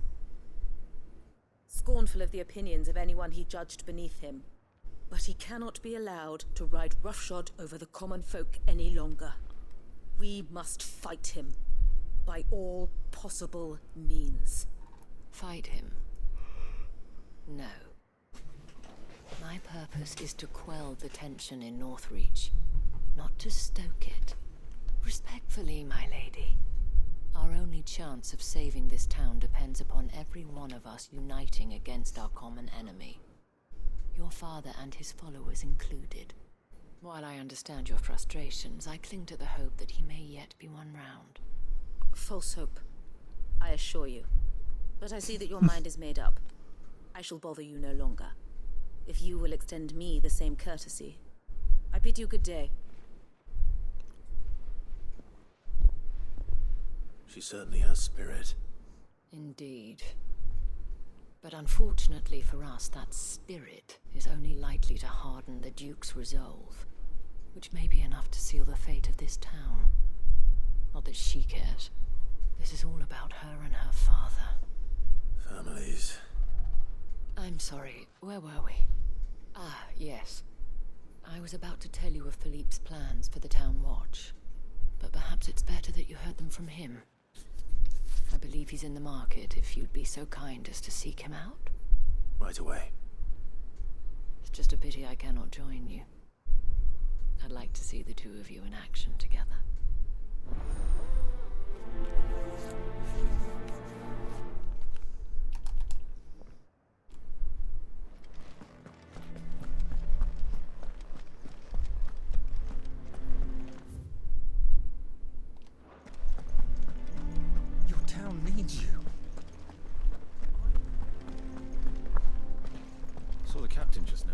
O: Scornful of the opinions of anyone he judged beneath him. But he cannot be allowed to ride roughshod over the common folk any longer. We must fight him. By all possible means.
H: Fight him? No. My purpose is to quell the tension in Northreach, not to stoke it. Respectfully, my lady. Our only chance of saving this town depends upon every one of us uniting against our common enemy. Your father and his followers included. While I understand your frustrations, I cling to the hope that he may yet be won round.
O: False hope, I assure you. But I see that your mind is made up. I shall bother you no longer. If you will extend me the same courtesy, I bid you good day.
U: She certainly has spirit.
H: Indeed. But unfortunately for us, that spirit is only likely to harden the Duke's resolve, which may be enough to seal the fate of this town. Not that she cares. This is all about her and her father.
U: Families.
H: I'm sorry, where were we? Ah, yes. I was about to tell you of Philippe's plans for the town watch, but perhaps it's better that you heard them from him. I believe he's in the market, if you'd be so kind as to seek him out.
U: Right away.
H: It's just a pity I cannot join you. I'd like to see the two of you in action together.
G: Your town needs you.
J: Saw the captain just now.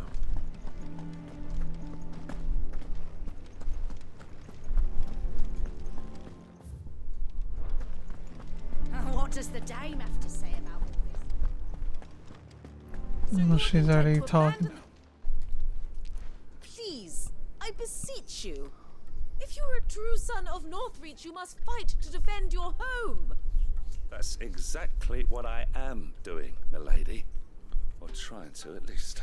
V: What does the dame have to say about all this?
A: Well, she's already talking.
O: Please, I beseech you. If you're a true son of Northreach, you must fight to defend your home.
C: That's exactly what I am doing, milady. Or trying to, at least.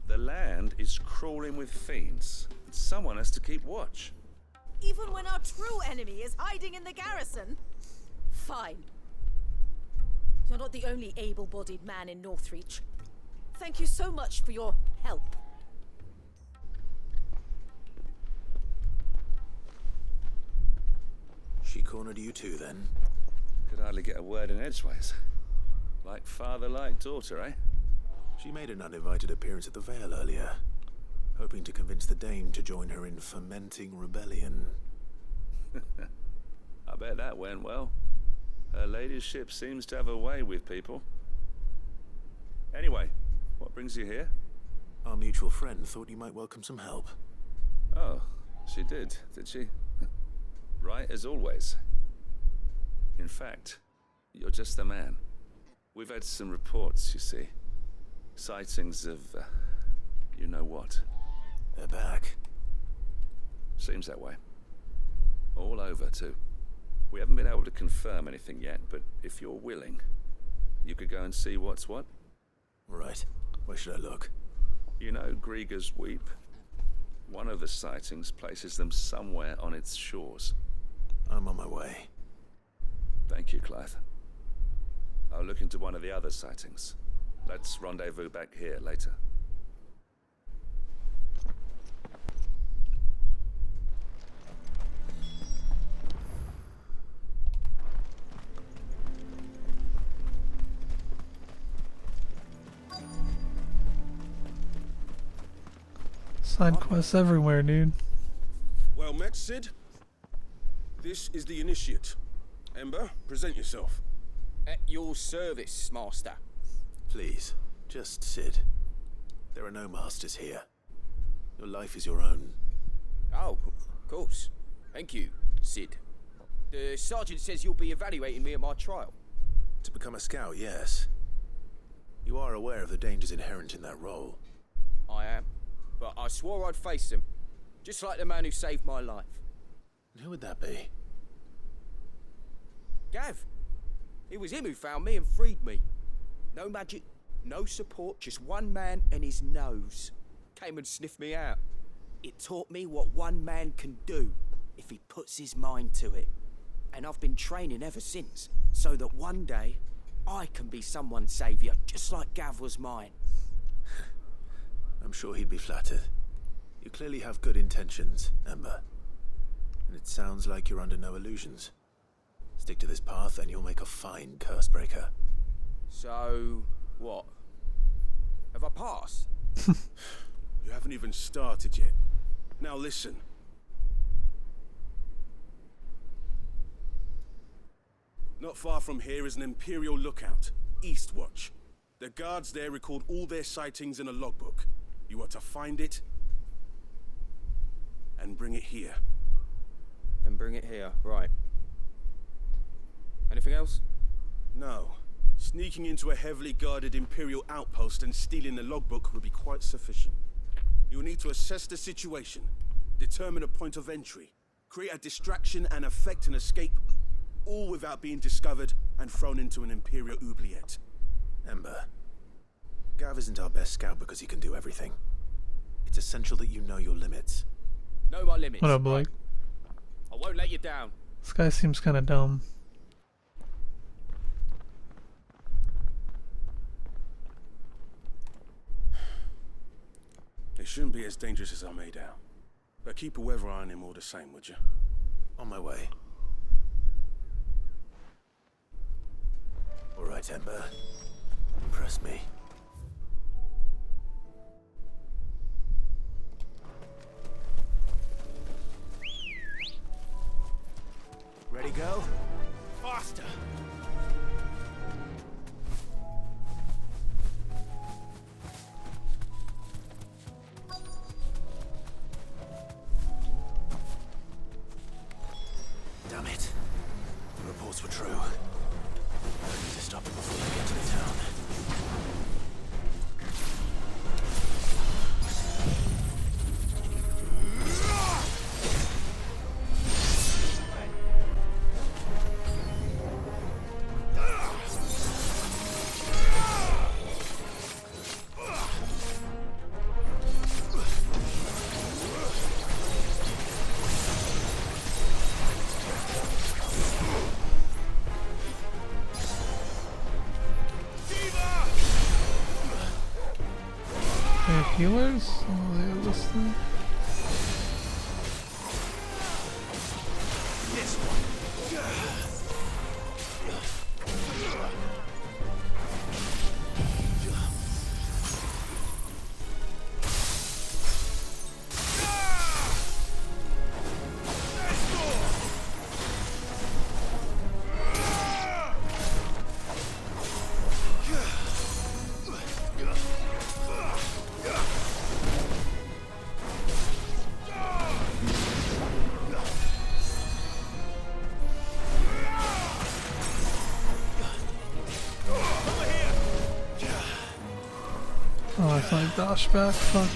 C: The land is crawling with fiends, and someone has to keep watch.
O: Even when our true enemy is hiding in the garrison? Fine. You're not the only able-bodied man in Northreach. Thank you so much for your help.
U: She cornered you too, then?
C: Could hardly get a word in edgeways. Like father, like daughter, eh?
U: She made an uninvited appearance at the Vale earlier, hoping to convince the Dame to join her in fomenting rebellion.
C: I bet that went well. Her ladyship seems to have a way with people. Anyway, what brings you here?
U: Our mutual friend thought you might welcome some help.
C: Oh, she did she? Right as always. In fact, you're just the man. We've had some reports, you see. Sightings of, you know what.
U: They're back.
C: Seems that way. All over, too. We haven't been able to confirm anything yet, but if you're willing, you could go and see what's what.
U: Right. Where should I look?
C: You know Grieger's Weep? One of the sightings places them somewhere on its shores.
U: I'm on my way.
C: Thank you, Clive. I'll look into one of the other sightings. Let's rendezvous back here later.
A: Side quests everywhere, dude.
L: Well met, Sid. This is the initiate. Ember, present yourself.
I: At your service, Master.
U: Please, just Sid. There are no masters here. Your life is your own.
I: Oh, of course. Thank you, Sid. The sergeant says you'll be evaluating me at my trial.
U: To become a scout, yes. You are aware of the dangers inherent in that role.
I: I am. But I swore I'd face them. Just like the man who saved my life.
U: And who would that be?
I: Gav. It was him who found me and freed me. No magic, no support, just one man and his nose. Came and sniffed me out. It taught me what one man can do if he puts his mind to it. And I've been training ever since, so that one day I can be someone's saviour, just like Gav was mine.
U: I'm sure he'd be flattered. You clearly have good intentions, Ember. And it sounds like you're under no illusions. Stick to this path and you'll make a fine curse breaker.
I: So, what? Have I passed?
L: You haven't even started yet. Now listen. Not far from here is an Imperial lookout, Eastwatch. The guards there record all their sightings in a logbook. You are to find it and bring it here.
I: And bring it here, right. Anything else?
L: No. Sneaking into a heavily guarded Imperial outpost and stealing the logbook would be quite sufficient. You'll need to assess the situation, determine a point of entry, create a distraction and effect an escape, all without being discovered and thrown into an Imperial oubliette.
U: Ember, Gav isn't our best scout because he can do everything. It's essential that you know your limits.
I: Know my limits.
A: What up, Blake?
I: I won't let you down.
A: This guy seems kind of dumb.
L: It shouldn't be as dangerous as I made out. But keep a weather eye on him all the same, would you?
C: On my way. All right, Ember. Impress me. Ready, go? Faster! Damn it. The reports were true. I need to stop them before they get to the town.
A: Healers? Oh, they have this thing.
C: This one.
A: Oh, I can like dash back. Fuck.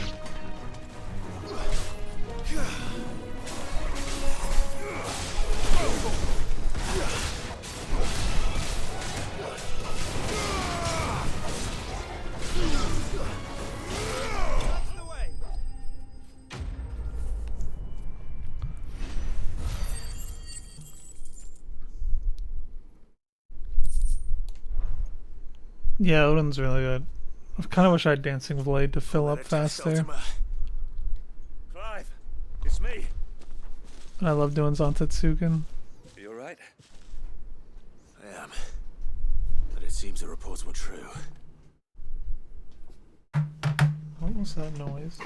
A: Yeah, Odin's really good. I kind of wish I had Dancing Blade to fill up faster.
C: Clive, it's me.
A: And I love doing Zantetsuken.
C: You alright? I am. But it seems the reports were true.
A: What was that noise?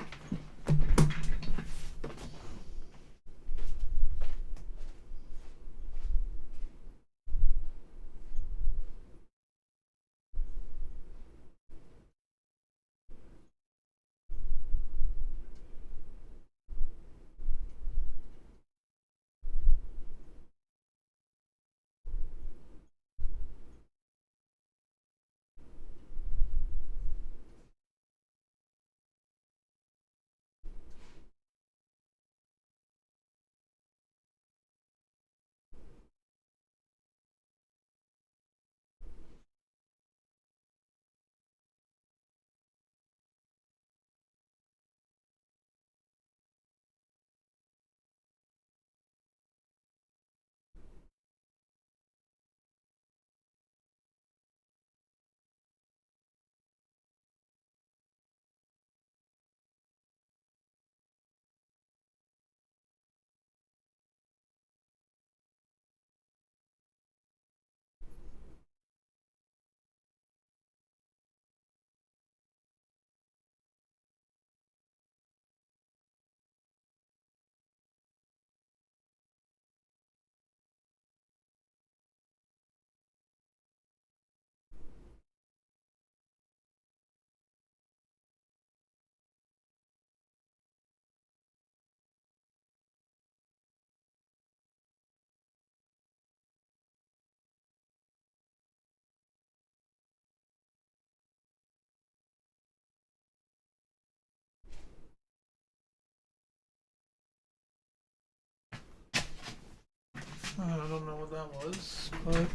A: I don't know what that was, but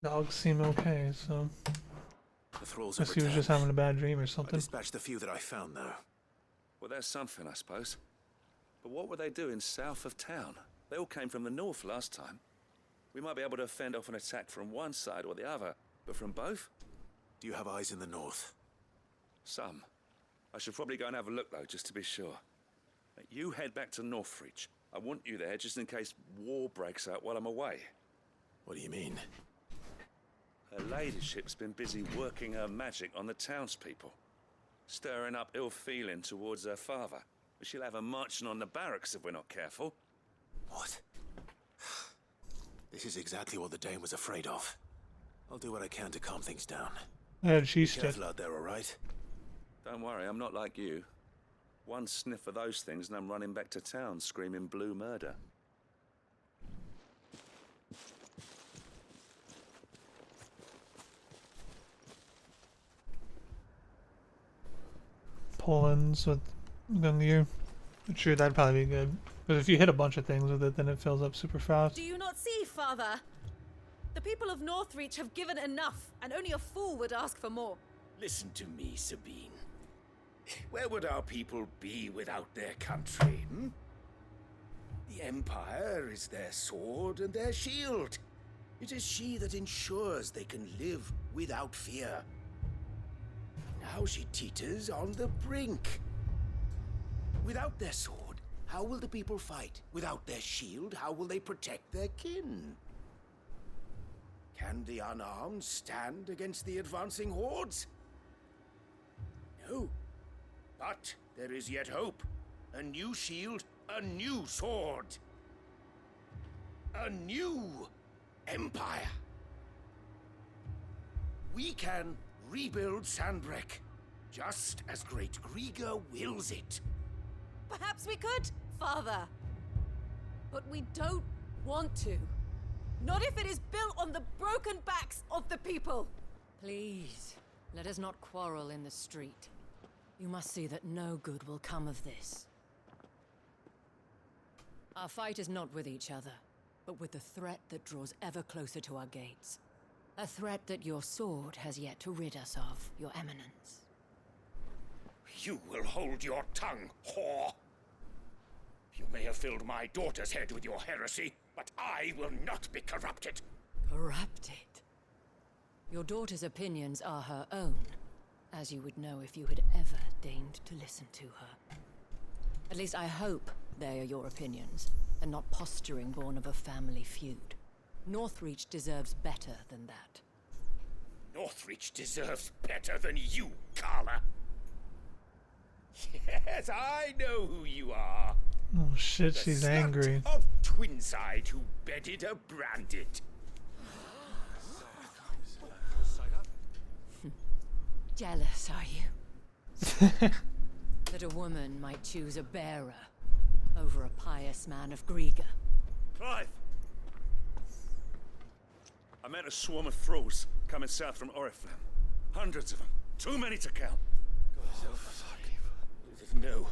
A: dogs seem okay, so
C: The thralls
A: I
C: are
A: guess he was just having a bad dream or something.
C: I dispatched the few that I found, though.
N: Well, there's something, I suppose. But what were they doing south of town? They all came from the north last time. We might be able to fend off an attack from one side or the other, but from both?
C: Do you have eyes in the north?
N: Some. I should probably go and have a look, though, just to be sure. You head back to Northreach.
C: I want you there just in case war breaks out while I'm away.
U: What do you mean?
C: Her ladyship's been busy working her magic on the townspeople, stirring up ill feeling towards her father. She'll have her marching on the barracks if we're not careful.
U: What? This is exactly what the Dame was afraid of. I'll do what I can to calm things down.
A: And she's
U: Be careful out there, all right?
C: Don't worry, I'm not like you. One sniff of those things and I'm running back to town screaming blue murder.
A: Pull-ins with Gungear. Sure, that'd probably be good. But if you hit a bunch of things with it, then it fills up super fast.
O: Do you not see, Father? The people of Northreach have given enough, and only a fool would ask for more.
I: Listen to me, Sabine. Where would our people be without their country, hmm? The Empire is their sword and their shield. It is she that ensures they can live without fear. Now she teeters on the brink. Without their sword, how will the people fight? Without their shield, how will they protect their kin? Can the unarmed stand against the advancing hordes? No. But there is yet hope. A new shield, a new sword. A new empire. We can rebuild Sandbreck, just as Great Grieger wills it.
O: Perhaps we could, Father. But we don't want to. Not if it is built on the broken backs of the people.
H: Please, let us not quarrel in the street. You must see that no good will come of this. Our fight is not with each other, but with the threat that draws ever closer to our gates. A threat that your sword has yet to rid us of, Your Eminence.
I: You will hold your tongue, whore! You may have filled my daughter's head with your heresy, but I will not be corrupted.
H: Corrupted? Your daughter's opinions are her own, as you would know if you had ever deigned to listen to her. At least I hope they are your opinions, and not posturing born of a family feud. Northreach deserves better than that.
I: Northreach deserves better than you, Carla. Yes, I know who you are.
A: Oh shit, she's angry.
I: Of Twinside who bedded a branded.
H: Jealous, are you? That a woman might choose a bearer over a pious man of Grieger.
C: Clive! I met a swarm of thralls coming south from Oriflamme. Hundreds of them. Too many to count.
I: No.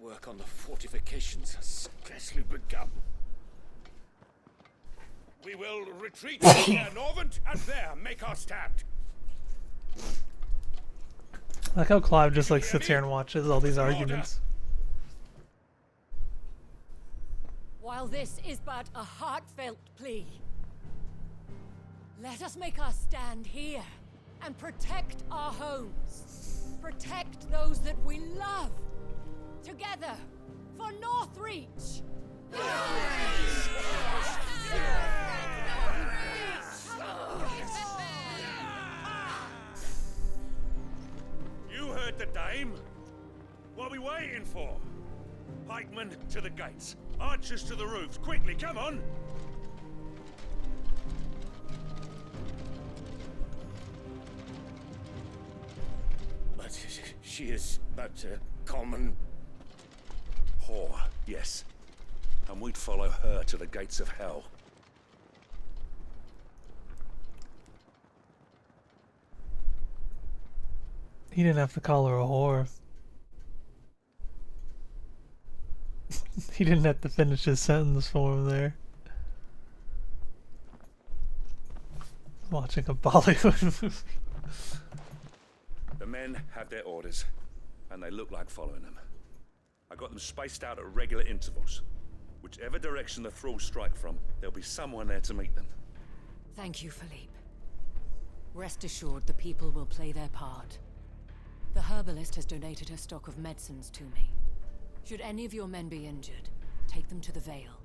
I: Work on the fortifications has scarcely begun. We will retreat near Norvent and there make our stand.
A: I like how Clive just like sits here and watches all these arguments.
H: While this is but a heartfelt plea, let us make our stand here and protect our homes. Protect those that we love. Together, for Northreach!
C: You heard the dame. What are we waiting for? Pikemen to the gates. Archers to the roofs. Quickly, come on!
I: But she is but a common...
C: whore, yes. And we'd follow her to the gates of hell.
A: He didn't have to call her a whore. He didn't have to finish his sentence for him there. Watching a Bollywood movie.
C: The men have their orders, and they look like following them. I got them spaced out at regular intervals. Whichever direction the thralls strike from, there'll be someone there to meet them.
H: Thank you, Philippe. Rest assured the people will play their part. The herbalist has donated her stock of medicines to me. Should any of your men be injured,
M: Take them to the Vale.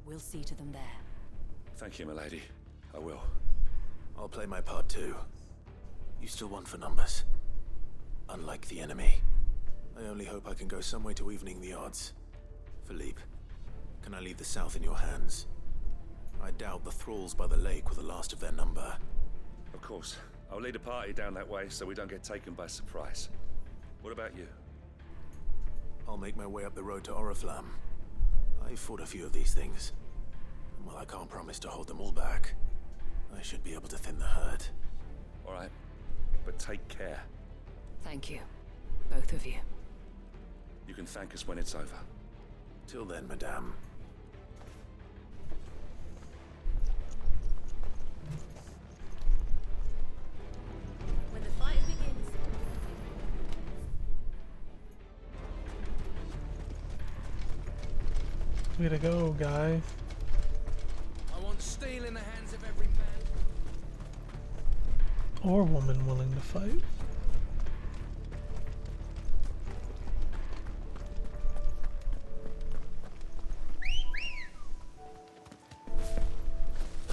M: We'll see to them there.
C: Thank you, milady. I will.
I: I'll play my part too. You still want for numbers. Unlike the enemy. I only hope I can go some way to evening the odds. Philippe, can I leave the south in your hands? I doubt the thralls by the lake were the last of their number.
C: Of course. I'll lead a party down that way so we don't get taken by surprise. What about you?
I: I'll make my way up the road to Oriflamme. I fought a few of these things. And while I can't promise to hold them all back, I should be able to thin the herd.
C: All right. But take care.
M: Thank you. Both of you.
C: You can thank us when it's over.
I: Till then, madame.
O: When the fight begins.
A: Way to go, guy.
F: I want steel in the hands of every man.
A: Or woman willing to fight.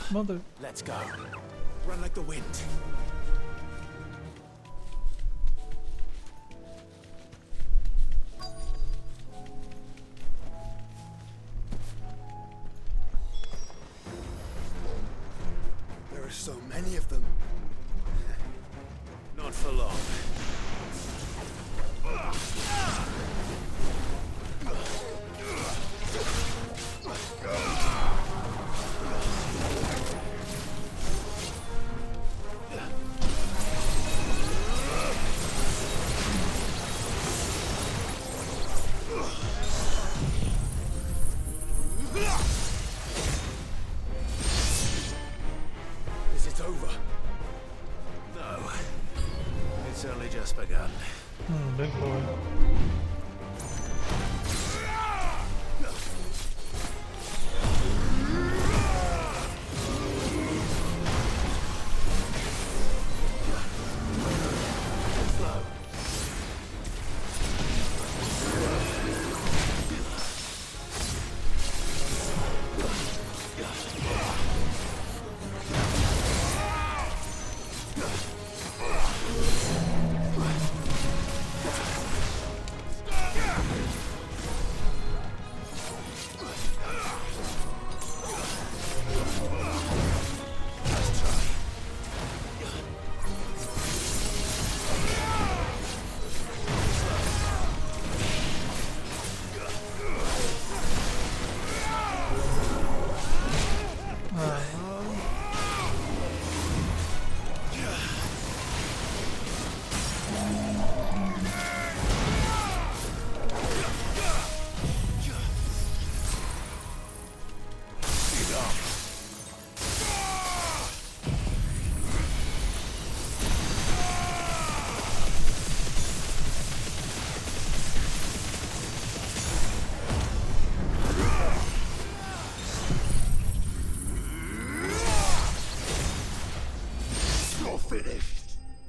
A: Mother.
I: Let's go. Run like the wind.
B: There are so many of them.
I: Not for long. Is it over? No. It's only just begun.
A: Big boy.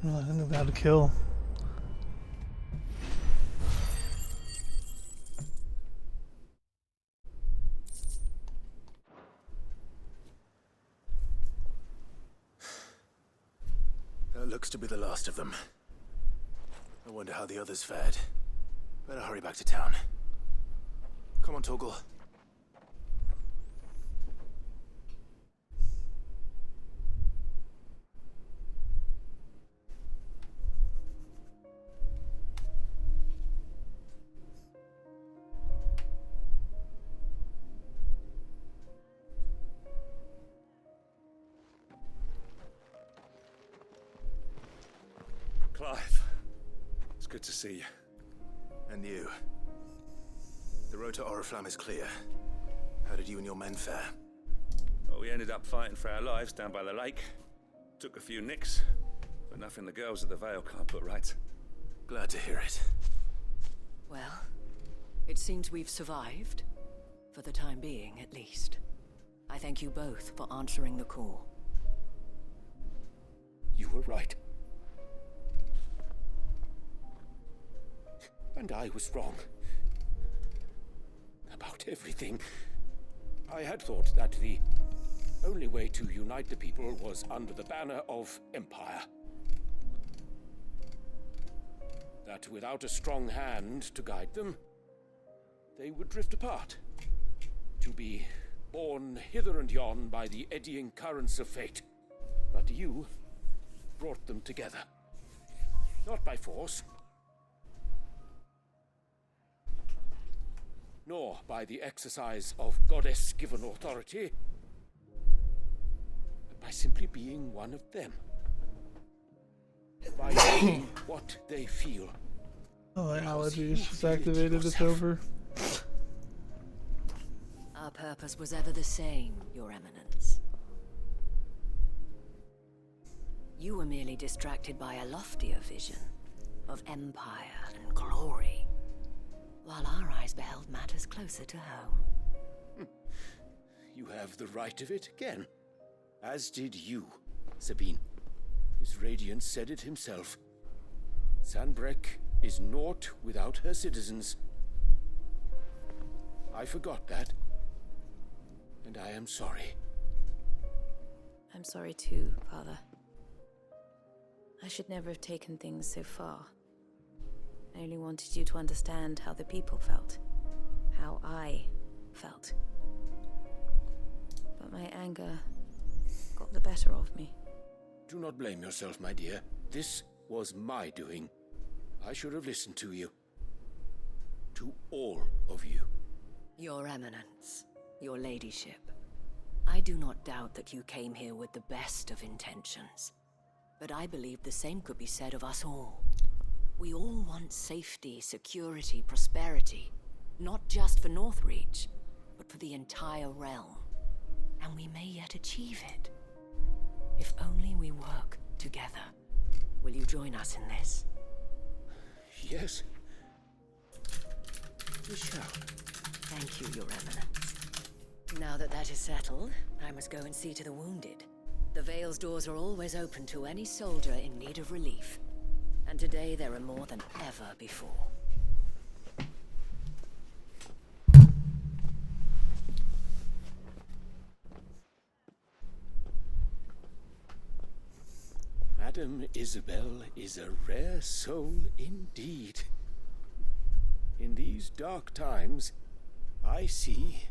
A: I think that'd kill.
I: That looks to be the last of them. I wonder how the others fared. Better hurry back to town. Come on, Torgal.
C: Clive. It's good to see you.
I: And you. The road to Oriflamme is clear. How did you and your men fare?
C: Well, we ended up fighting for our lives down by the lake. Took a few nicks, but nothing the girls of the Vale can't put right.
I: Glad to hear it.
M: Well, it seems we've survived. For the time being, at least. I thank you both for answering the call.
I: You were right. And I was wrong.
L: about everything. I had thought that the only way to unite the people was under the banner of Empire. That without a strong hand to guide them, they would drift apart, to be borne hither and yon by the eddying currents of fate. But you brought them together. Not by force, nor by the exercise of goddess-given authority, but by simply being one of them. By doing what they feel.
A: Oh, my allergy is just activated. It's over.
H: Our purpose was ever the same, Your Eminence. You were merely distracted by a loftier vision of empire and glory, while our eyes beheld matters closer to home.
L: You have the right of it again. As did you, Sabine. His radiance said it himself. Sanbreque is naught without her citizens. I forgot that. And I am sorry.
O: I'm sorry too, Father. I should never have taken things so far. I only wanted you to understand how the people felt. How I felt. But my anger got the better of me.
L: Do not blame yourself, my dear. This was my doing. I should have listened to you. To all of you.
H: Your Eminence, your Ladyship, I do not doubt that you came here with the best of intentions. But I believe the same could be said of us all. We all want safety, security, prosperity. Not just for Northreach, but for the entire realm. And we may yet achieve it. If only we work together. Will you join us in this?
L: Yes. We shall.
H: Thank you, Your Eminence. Now that that is settled, I must go and see to the wounded. The Vale's doors are always open to any soldier in need of relief. And today there are more than ever before.
L: Madame Isabel is a rare soul indeed. In these dark times, I see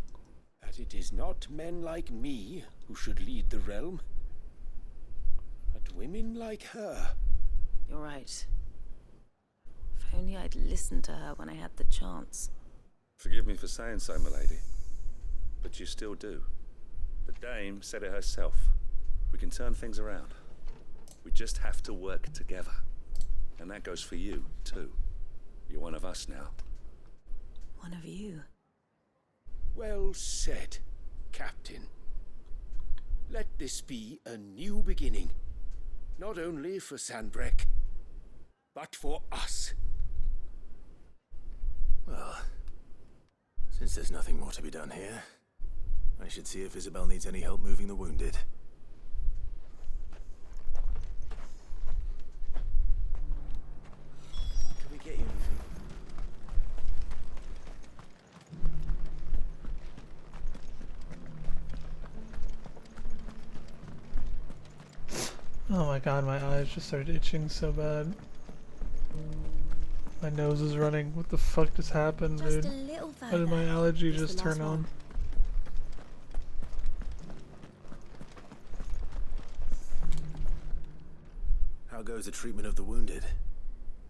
L: that it is not men like me who should lead the realm, but women like her.
O: You're right. If only I'd listened to her when I had the chance.
N: Forgive me for saying so, milady, but you still do. The dame said it herself. We can turn things around. We just have to work together. And that goes for you, too. You're one of us now.
O: One of you?
L: Well said, Captain. Let this be a new beginning. Not only for Sanbreque, but for us.
U: Well, since there's nothing more to be done here, I should see if Isabel needs any help moving the wounded. Can we get you anything?
A: Oh my god, my eyes just started itching so bad. My nose is running. What the fuck just happened, dude? Why did my allergy just turn on?
U: How goes the treatment of the wounded?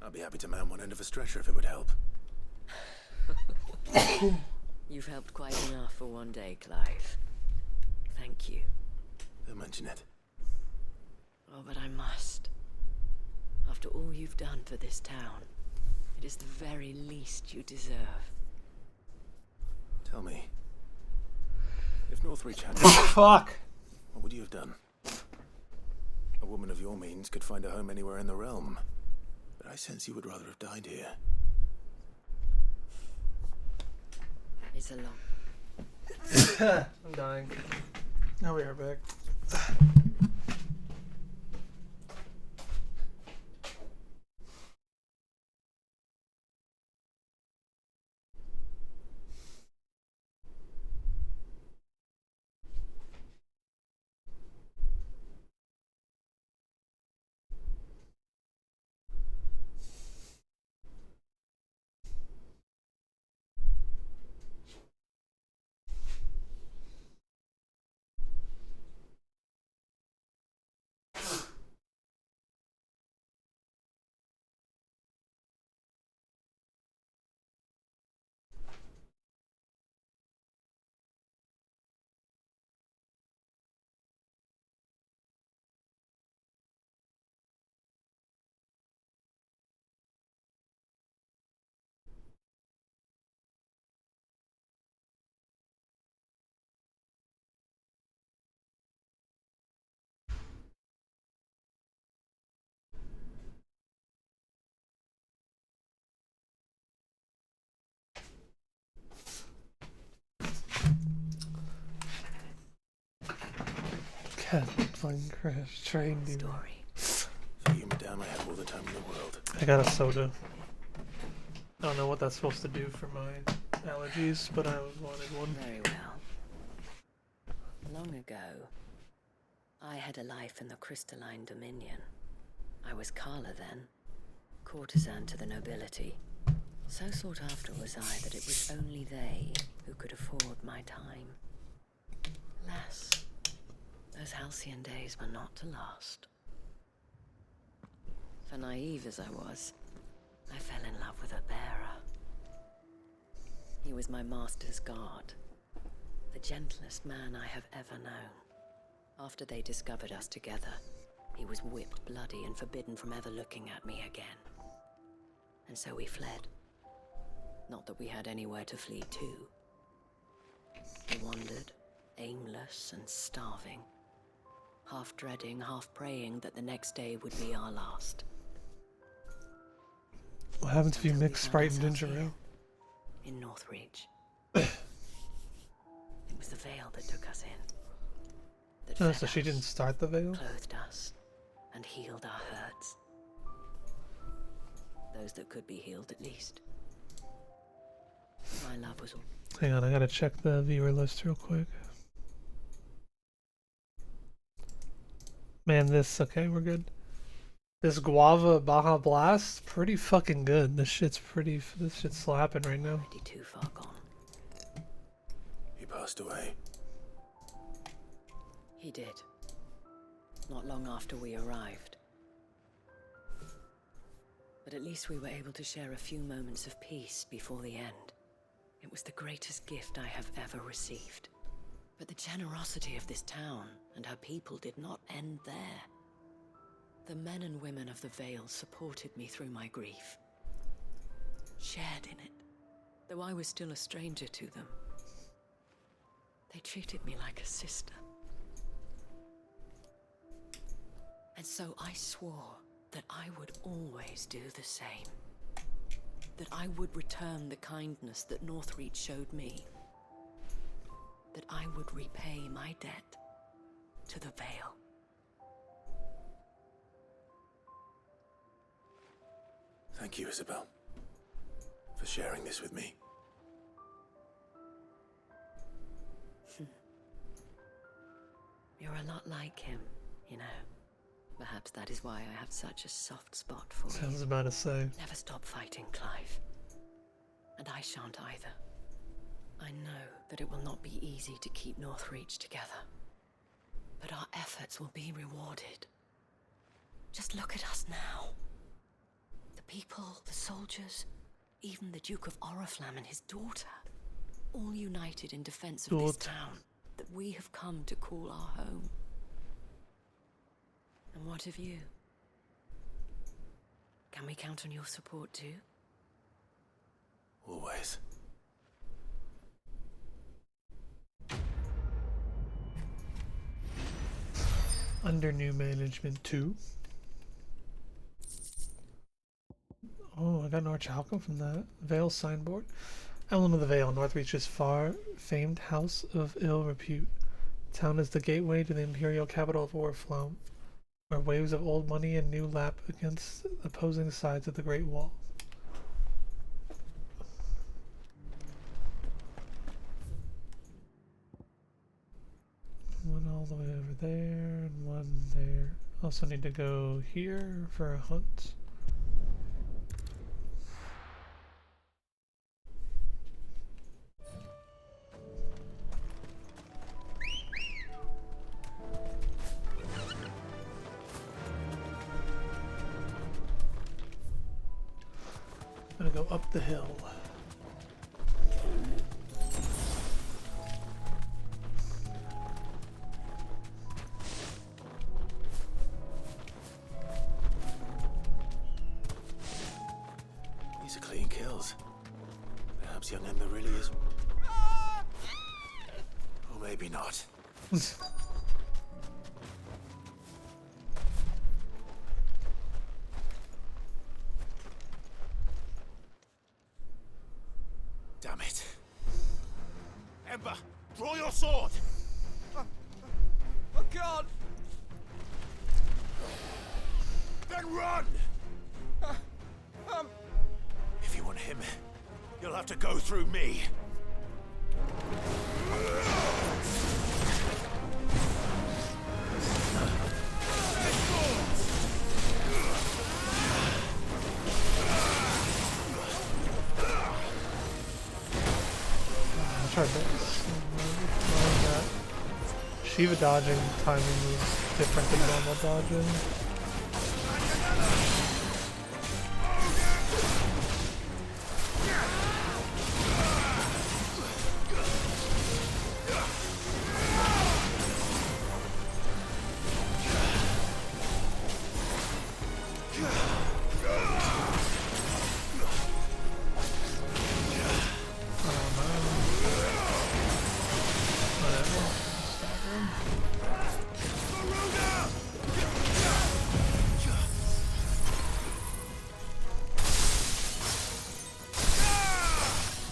U: I'd be happy to man one end of a stretcher if it would help.
H: You've helped quite enough for one day, Clive. Thank you.
U: Don't mention it.
H: Oh, but I must. After all you've done for this town, it is the very least you deserve.
U: Tell me, if Northreach had...
A: Fuck!
U: What would you have done? A woman of your means could find a home anywhere in the realm, but I sense you would rather have died here.
H: It's a long...
A: I'm dying. Now we are back. Cat fucking crash train dude.
C: So you, madame, I have all the time in the world.
A: I got a soda. I don't know what that's supposed to do for my allergies, but I wanted one.
P: Very well. Long ago, I had a life in the crystalline dominion. I was Carla then, courtesan to the nobility. So sought after was I that it was only they who could afford my time. Alas, those halcyon days were not to last. For naive as I was, I fell in love with a bearer. He was my master's guard, the gentlest man I have ever known. After they discovered us together, he was whipped bloody and forbidden from ever looking at me again. And so we fled. Not that we had anywhere to flee to. We wandered, aimless and starving, half dreading, half praying that the next day would be our last.
A: What happens if you mix Sprite and ginger ale?
P: In Northreach. It was the veil that took us in. That
A: Oh,
P: fed
A: so she
P: us,
A: didn't start the veil?
P: clothed us, and healed our hurts. Those that could be healed, at least. My love was all.
A: Hang on, I gotta check the viewer list real quick. Man, okay, we're good. This Guava Baja Blast, pretty fucking good. This shit's slapping right now.
P: Already too far gone.
C: He passed away.
P: He did. Not long after we arrived. But at least we were able to share a few moments of peace before the end. It was the greatest gift I have ever received. But the generosity of this town and her people did not end there. The men and women of the Vale supported me through my grief. Shared in it, though I was still a stranger to them. They treated me like a sister. And so I swore that I would always do the same. That I would return the kindness that Northreach showed me. That I would repay my debt to the Vale.
C: Thank you, Isabel, for sharing this with me.
P: You're a lot like him, you know. Perhaps that is why I have such a soft spot for you.
A: I was about to say.
P: Never stop fighting, Clive. And I shan't either. I know that it will not be easy to keep Northreach together. But our efforts will be rewarded. Just look at us now. The people, the soldiers, even the Duke of Oriflamme and his daughter. All united in defense of this town that we have come to call our home. And what of you? Can we count on your support too?
C: Always.
A: Under new management 2. Oh, I got an Orichalcum from that. Vale signboard. Emblem of the Vale, Northreach's far famed house of ill repute. The town is the gateway to the imperial capital of Oriflamme, where waves of old money and new lap against opposing sides of the Great Wall. One all the way over there, and one there. Also need to go here for a hunt. I'm gonna go up the hill.
C: These are clean kills. Perhaps young Ember really is... Or maybe not. Damn it. Ember, draw your sword!
I: I can't!
W: Then run! If you want him, you'll have to go through me.
A: I'll try this. Shiva dodging timing is different than normal dodging.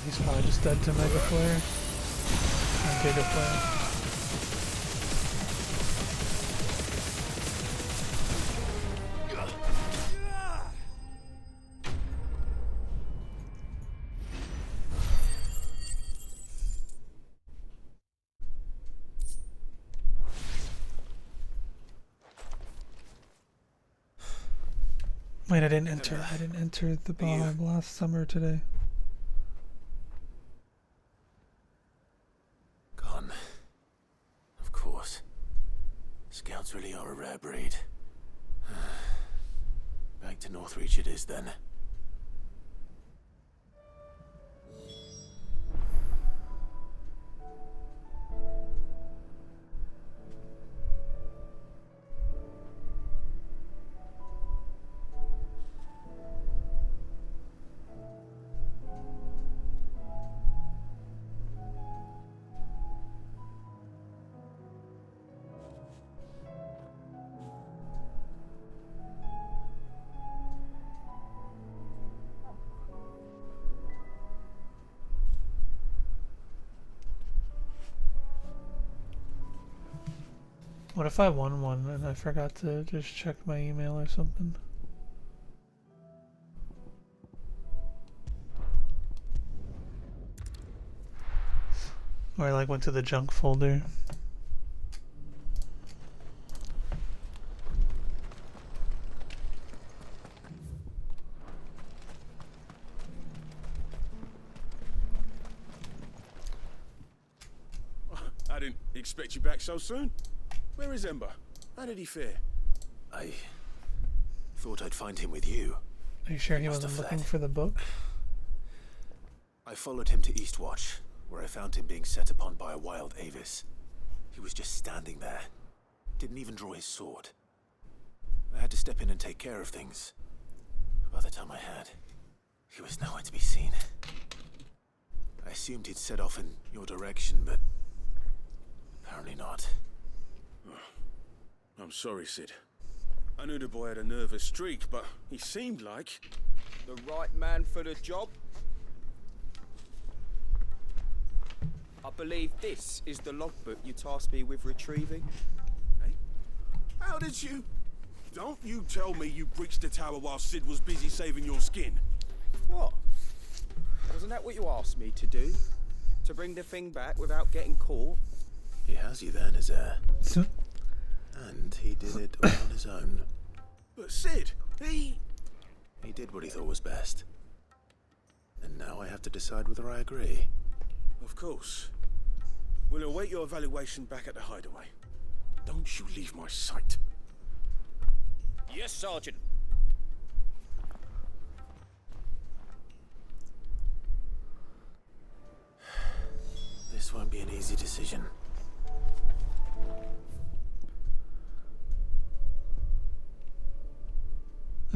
A: He's probably just dead to Mega Flare and Giga Flare. Wait, I didn't enter the Baja last summer today.
C: Gone. Of course. Scouts really are a rare breed. Back to Northreach it is then.
A: What if I won one and I forgot to just check my email or something? Or I like went to the junk folder.
L: I didn't expect you back so soon. Where is Ember? How did he fare?
C: I thought I'd find him with you.
A: Are you sure he wasn't looking for the book?
C: I followed him to Eastwatch, where I found him being set upon by a wild Avis. He was just standing there. Didn't even draw his sword. I had to step in and take care of things. But by the time I had, he was nowhere to be seen. I assumed he'd set off in your direction, but apparently not.
L: I'm sorry, Sid. I knew the boy had a nervous streak, but he seemed like...
I: The right man for the job? I believe this is the logbook you tasked me with retrieving.
L: Hey? How did you... Don't you tell me you breached the tower while Sid was busy saving your skin.
I: What? Wasn't that what you asked me to do? To bring the thing back without getting caught?
C: He has you then as heir. And he did it all on his own.
L: But Sid, he
C: did what he thought was best. And now I have to decide whether I agree.
L: Of course. We'll await your evaluation back at the hideaway. Don't you leave my sight.
F: Yes, Sergeant.
C: This won't be an easy decision.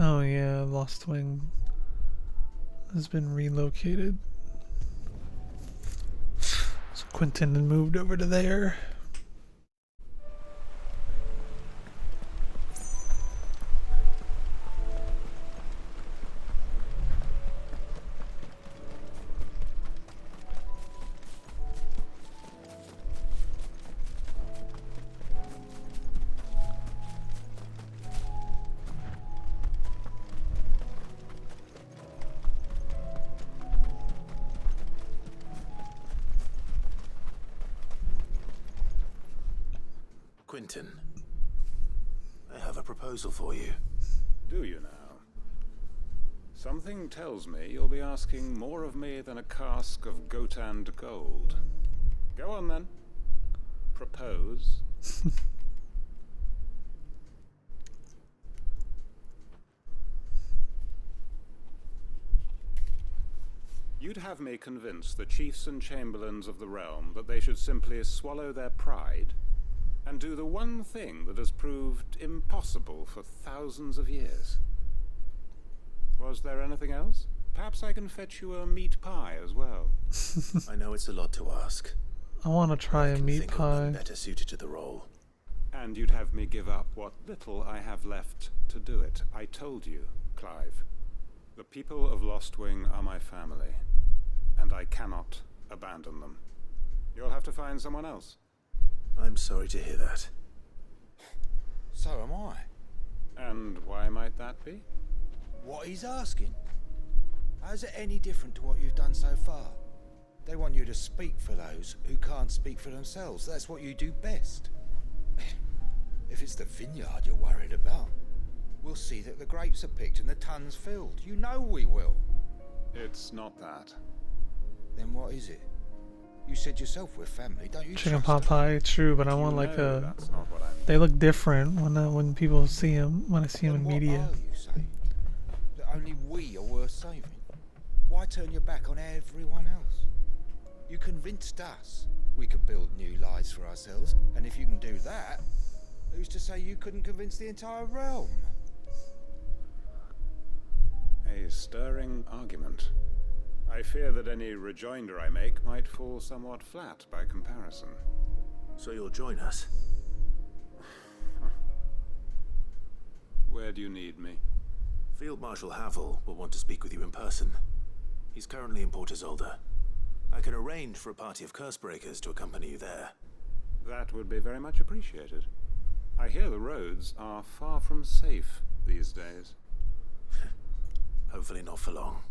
A: Oh yeah, Lost Wing has been relocated. So Quentin moved over to there.
U: Warrington. I have a proposal for you.
N: Do you now? Something tells me you'll be asking more of me than a cask of Gotand gold. Go on then. Propose. You'd have me convince the chiefs and chamberlains of the realm that they should simply swallow their pride and do the one thing that has proved impossible for thousands of years. Was there anything else? Perhaps I can fetch you a meat pie as well.
U: I know it's a lot to ask.
A: I want to try a meat
U: Think of none
A: pie.
U: better suited to the role.
N: And you'd have me give up what little I have left to do it. I told you, Clive. The people of Lostwing are my family, and I cannot abandon them. You'll have to find someone else.
U: I'm sorry to hear that.
K: So am I.
N: And why might that be?
K: What he's asking. How's it any different to what you've done so far? They want you to speak for those who can't speak for themselves. That's what you do best. If it's the vineyard you're worried about, we'll see that the grapes are picked and the tons filled. You know we will.
N: It's not that.
K: Then what is it? You said yourself we're family, don't you?
A: Chicken pot pie, true, but I want like a. They look different when people see them. When I see them in media.
K: What are you saying? That only we are worth saving? Why turn your back on everyone else? You convinced us we could build new lives for ourselves, and if you can do that, who's to say you couldn't convince the entire realm?
N: A stirring argument. I fear that any rejoinder I make might fall somewhat flat by comparison.
U: So you'll join us?
N: Where do you need me?
U: Field Marshal Havel will want to speak with you in person. He's currently in Port Isolde. I can arrange for a party of Cursebreakers to accompany you there.
N: That would be very much appreciated. I hear the roads are far from safe these days.
U: Hopefully not for long.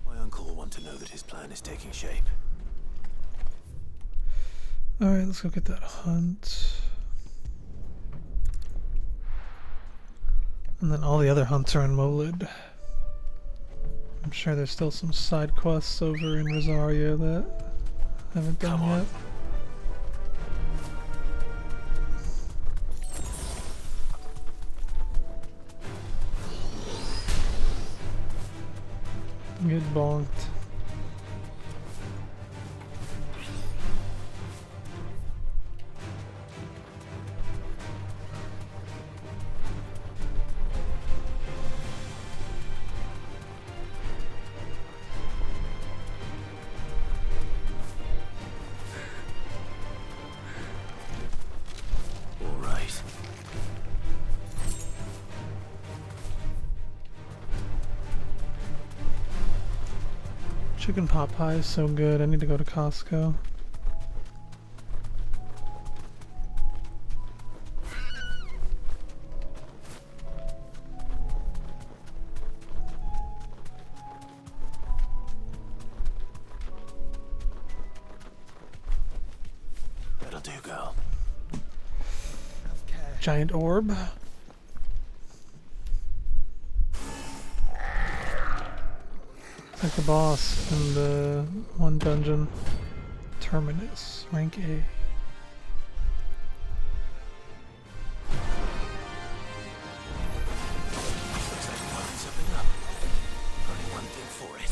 U: My uncle will want to know that his plan is taking shape.
A: Alright, let's go get that hunt. And then all the other hunts are in Molid. I'm sure there's still some side quests over in Rosaria that I haven't done yet. Get bonked.
U: All right.
A: Chicken pot pie is so good. I need to go to Costco.
U: That'll do, girl.
A: Giant orb. It's like the boss in the one dungeon. Terminus, rank A.
U: Looks like one's up and up. Only one thing for it.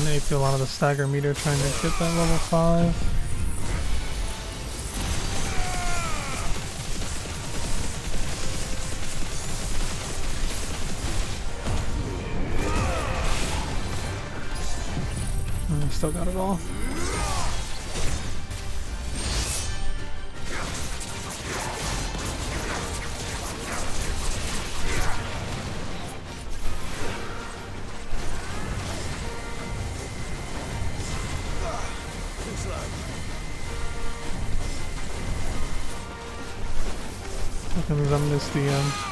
A: Ate through a lot of the stagger meter trying to get that level 5. Still got it all. Fucking Zemnis DM.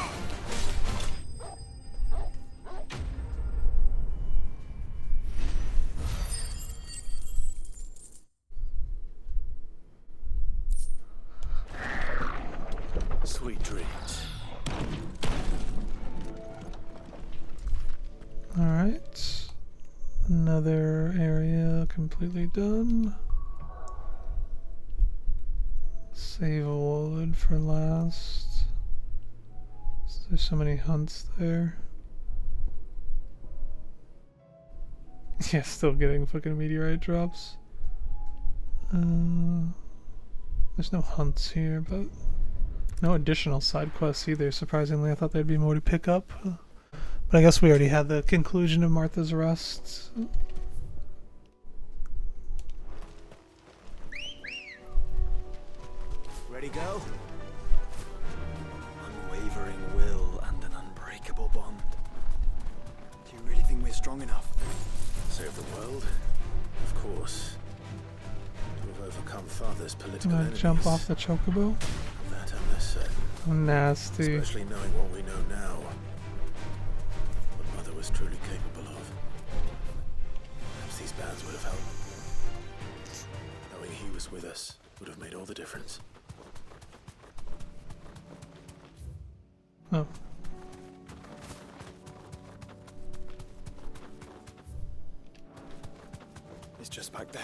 C: Sweet dreams.
A: Alright. Another area completely done. Save a wood for last. There's so many hunts there. Yeah, still getting fucking meteorite drops. There's no hunts here, but no additional side quests either. Surprisingly, I thought there'd be more to pick up. But I guess we already had the conclusion of Martha's Rest.
B: Ready, go? Unwavering will and an unbreakable bond. Do you really think we're strong enough?
C: Save the world? Of course. To have overcome Father's political
A: Gonna
C: enemies.
A: jump off the chocobo?
C: That I'm less certain.
A: Oh, nasty.
C: Especially knowing what we know now. What Mother was truly capable of. Perhaps these bands would have helped. Knowing he was with us would have made all the difference.
A: Oh.
B: It's just back there.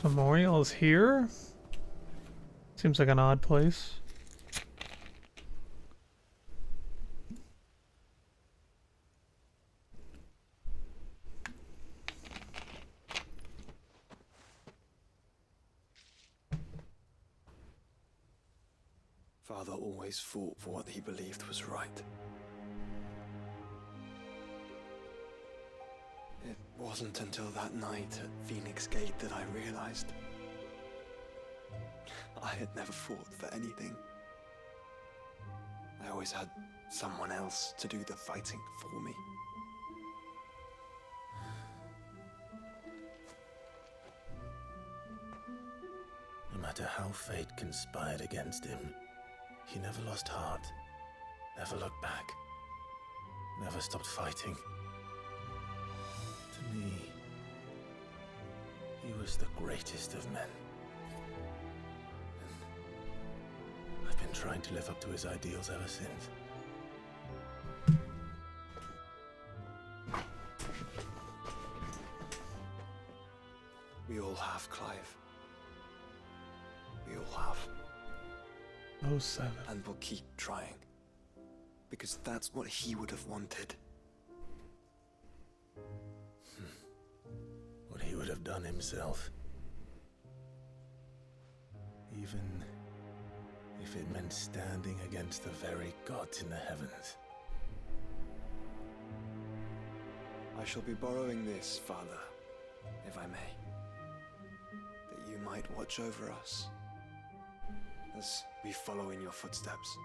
A: Memorial is here? Seems like an odd place.
B: Father always fought for what he believed was right. It wasn't until that night at Phoenix Gate that I realized I had never fought for anything. I always had someone else to do the fighting for me.
C: No matter how fate conspired against him, he never lost heart, never looked back, never stopped fighting. To me, he was the greatest of men. And I've been trying to live up to his ideals ever since.
B: We all have, Clive. We all have.
A: 07.
B: And we'll keep trying. Because that's what he would have wanted.
C: What he would have done himself. Even if it meant standing against the very gods in the heavens.
B: I shall be borrowing this, Father, if I may. That you might watch over us as we follow in your footsteps.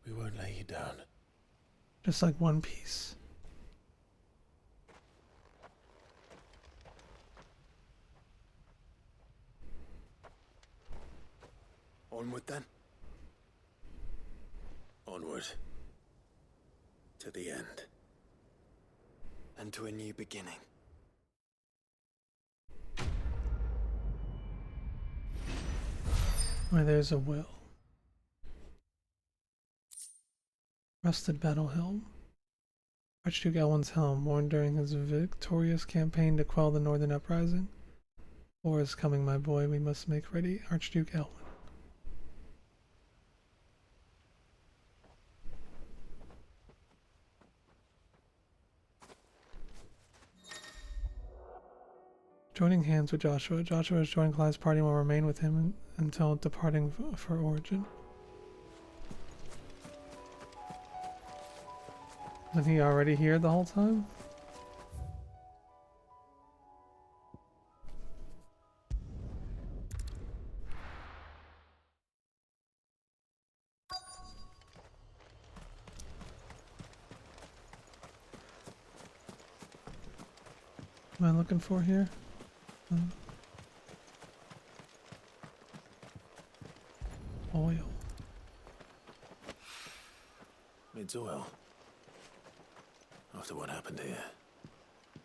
C: We won't lay you down.
A: Just like One Piece.
B: Onward then.
L: forward. To the end.
B: And to a new beginning.
A: Where there's a will. Rusted battle helm. Archduke Elwin's helm, worn during his victorious campaign to quell the Northern Uprising. War is coming, my boy. We must make ready. Archduke Elwin. Joining hands with Joshua. Joshua has joined Clive's party and will remain with him until departing for Origin. Wasn't he already here the whole time? What am I looking for here? Oil.
C: It's oil. After what happened here,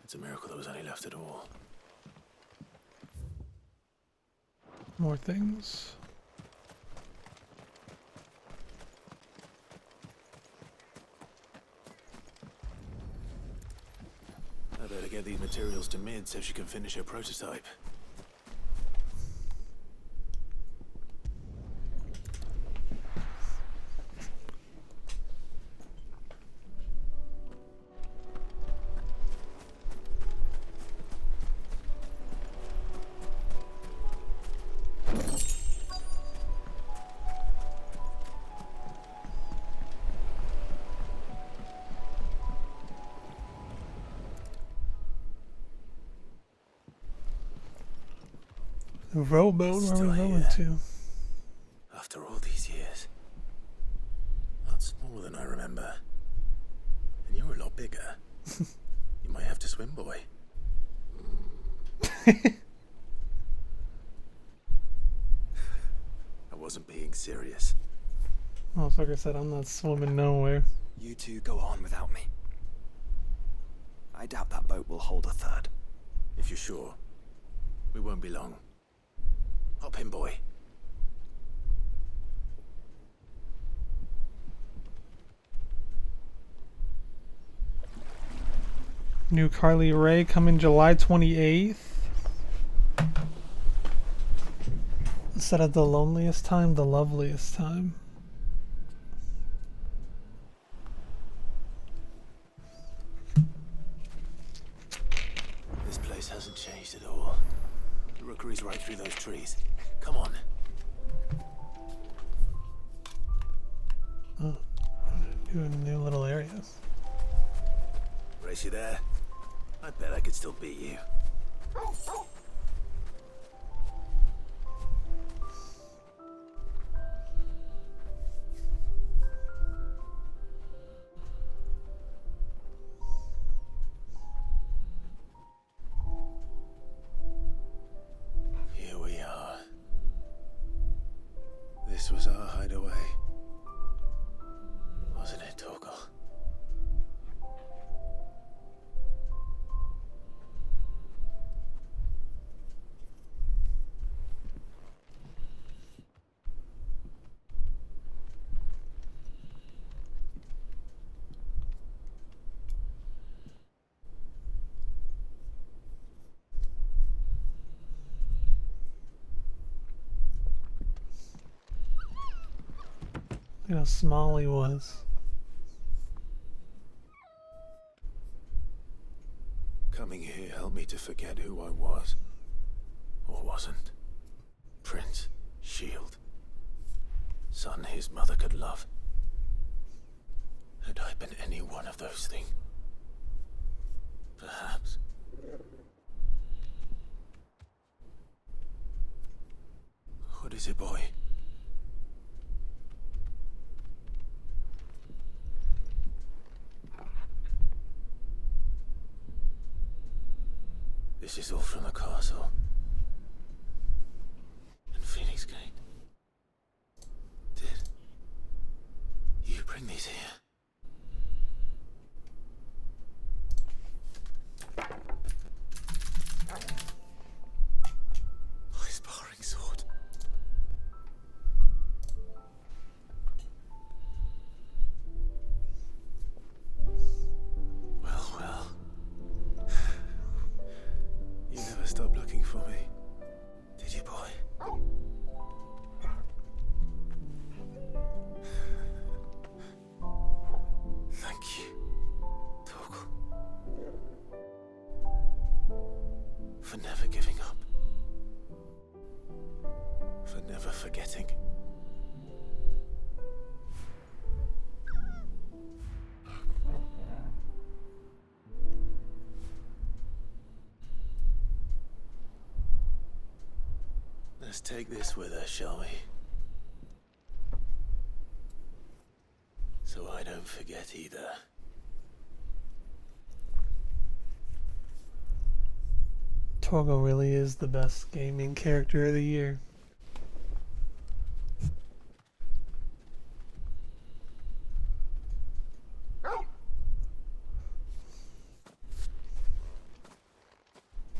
C: it's a miracle there was any left at all.
A: More things.
C: I better get these materials to Mid so she can finish her prototype.
A: The rowboat, where are we going to?
C: After all these years. Not smaller than I remember. And you're a lot bigger. You might have to swim, boy. I wasn't being serious.
A: Well, like I said, I'm not swimming nowhere.
B: You two go on without me. I doubt that boat will hold a third.
C: If you're sure, we won't be long. Hop in, boy.
A: New Carly Rae coming July 28th. Instead of the loneliest time, the loveliest time.
C: This place hasn't changed at all. The rookery's right through those trees. Come on.
A: Oh, doing new little areas.
C: Race you there? I bet I could still beat you. Here we are. This was our hideaway. Wasn't it, Torgal?
A: Look at how small he was.
C: Coming here helped me to forget who I was. Or wasn't. Prince, shield. Son his mother could love. Had I been any one of those things? Perhaps. What is it, boy? This is all from the castle. And Phoenix Gate. Did you bring these here? stop looking for me. Did you, boy? Thank you, Torgal. For never giving up. For never forgetting. Let's take this with us, shall we? So I don't forget either.
A: Torgal really is the best gaming character of the year.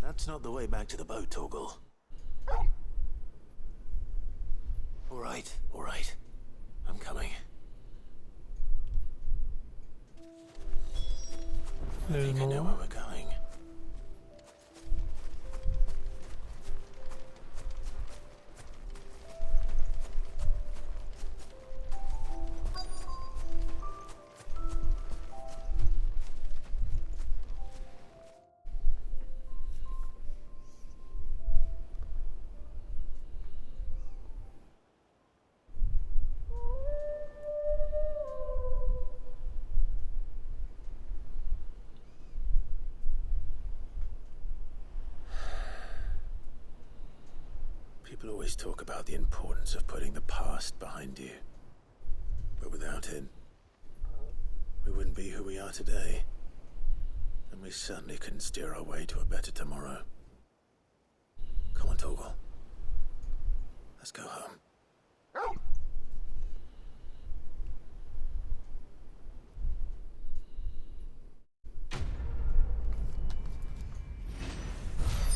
C: That's not the way back to the boat, Torgal. All right. I'm coming. I think I know where we're going. People always talk about the importance of putting the past behind you. But without it, we wouldn't be who we are today. And we certainly couldn't steer our way to a better tomorrow. Come on, Torgal. Let's go home.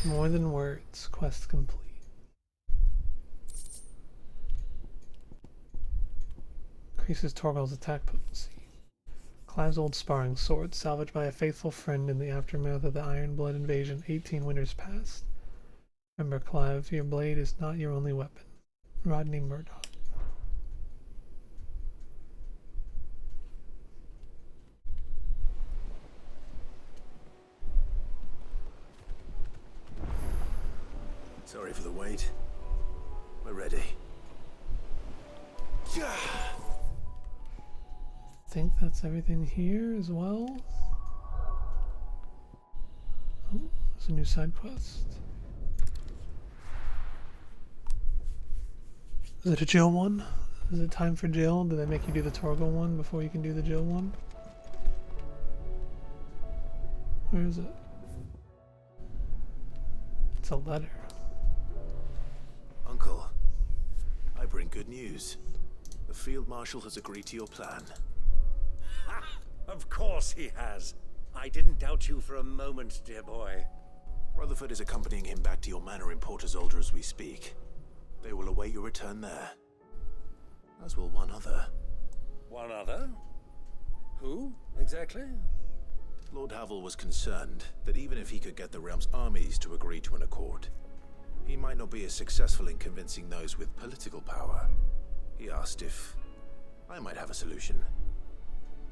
A: More than words, quest complete. Increases Torgal's attack potency. Clive's old sparring sword, salvaged by a faithful friend in the aftermath of the Iron Blood invasion 18 winters past. Remember, Clive, your blade is not your only weapon. Rodney Murdoch.
C: Sorry for the wait. We're ready.
A: I think that's everything here as well. Oh, there's a new side quest. Is it a Jill one? Is it time for Jill? Do they make you do the Torgal one before you can do the Jill one? Where is it? It's a letter.
C: Uncle, I bring good news. The Field Marshal has agreed to your plan.
Q: Ha! Of course he has. I didn't doubt you for a moment, dear boy.
C: Rutherford is accompanying him back to your manor in Port Isolde as we speak. They will await your return there. As will one other.
Q: One other? Who, exactly?
C: Lord Havel was concerned that even if he could get the realm's armies to agree to an accord, he might not be as successful in convincing those with political power. He asked if I might have a solution,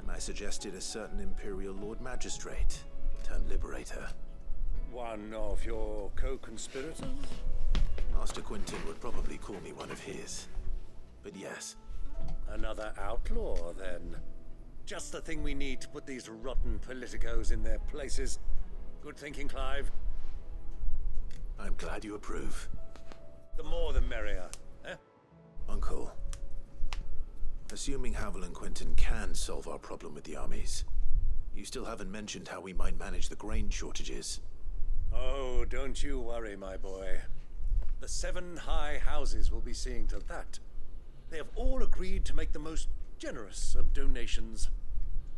C: and I suggested a certain Imperial Lord Magistrate turned liberator.
Q: One of your co-conspirators?
C: Master Quinton would probably call me one of his, but yes.
Q: Another outlaw, then. Just the thing we need to put these rotten politicos in their places. Good thinking, Clive.
C: I'm glad you approve.
Q: The more the merrier, eh?
C: Uncle, assuming Havel and Quinton can solve our problem with the armies, you still haven't mentioned how we might manage the grain shortages.
Q: Oh, don't you worry, my boy. The 7 high houses will be seeing to that. They have all agreed to make the most generous of donations.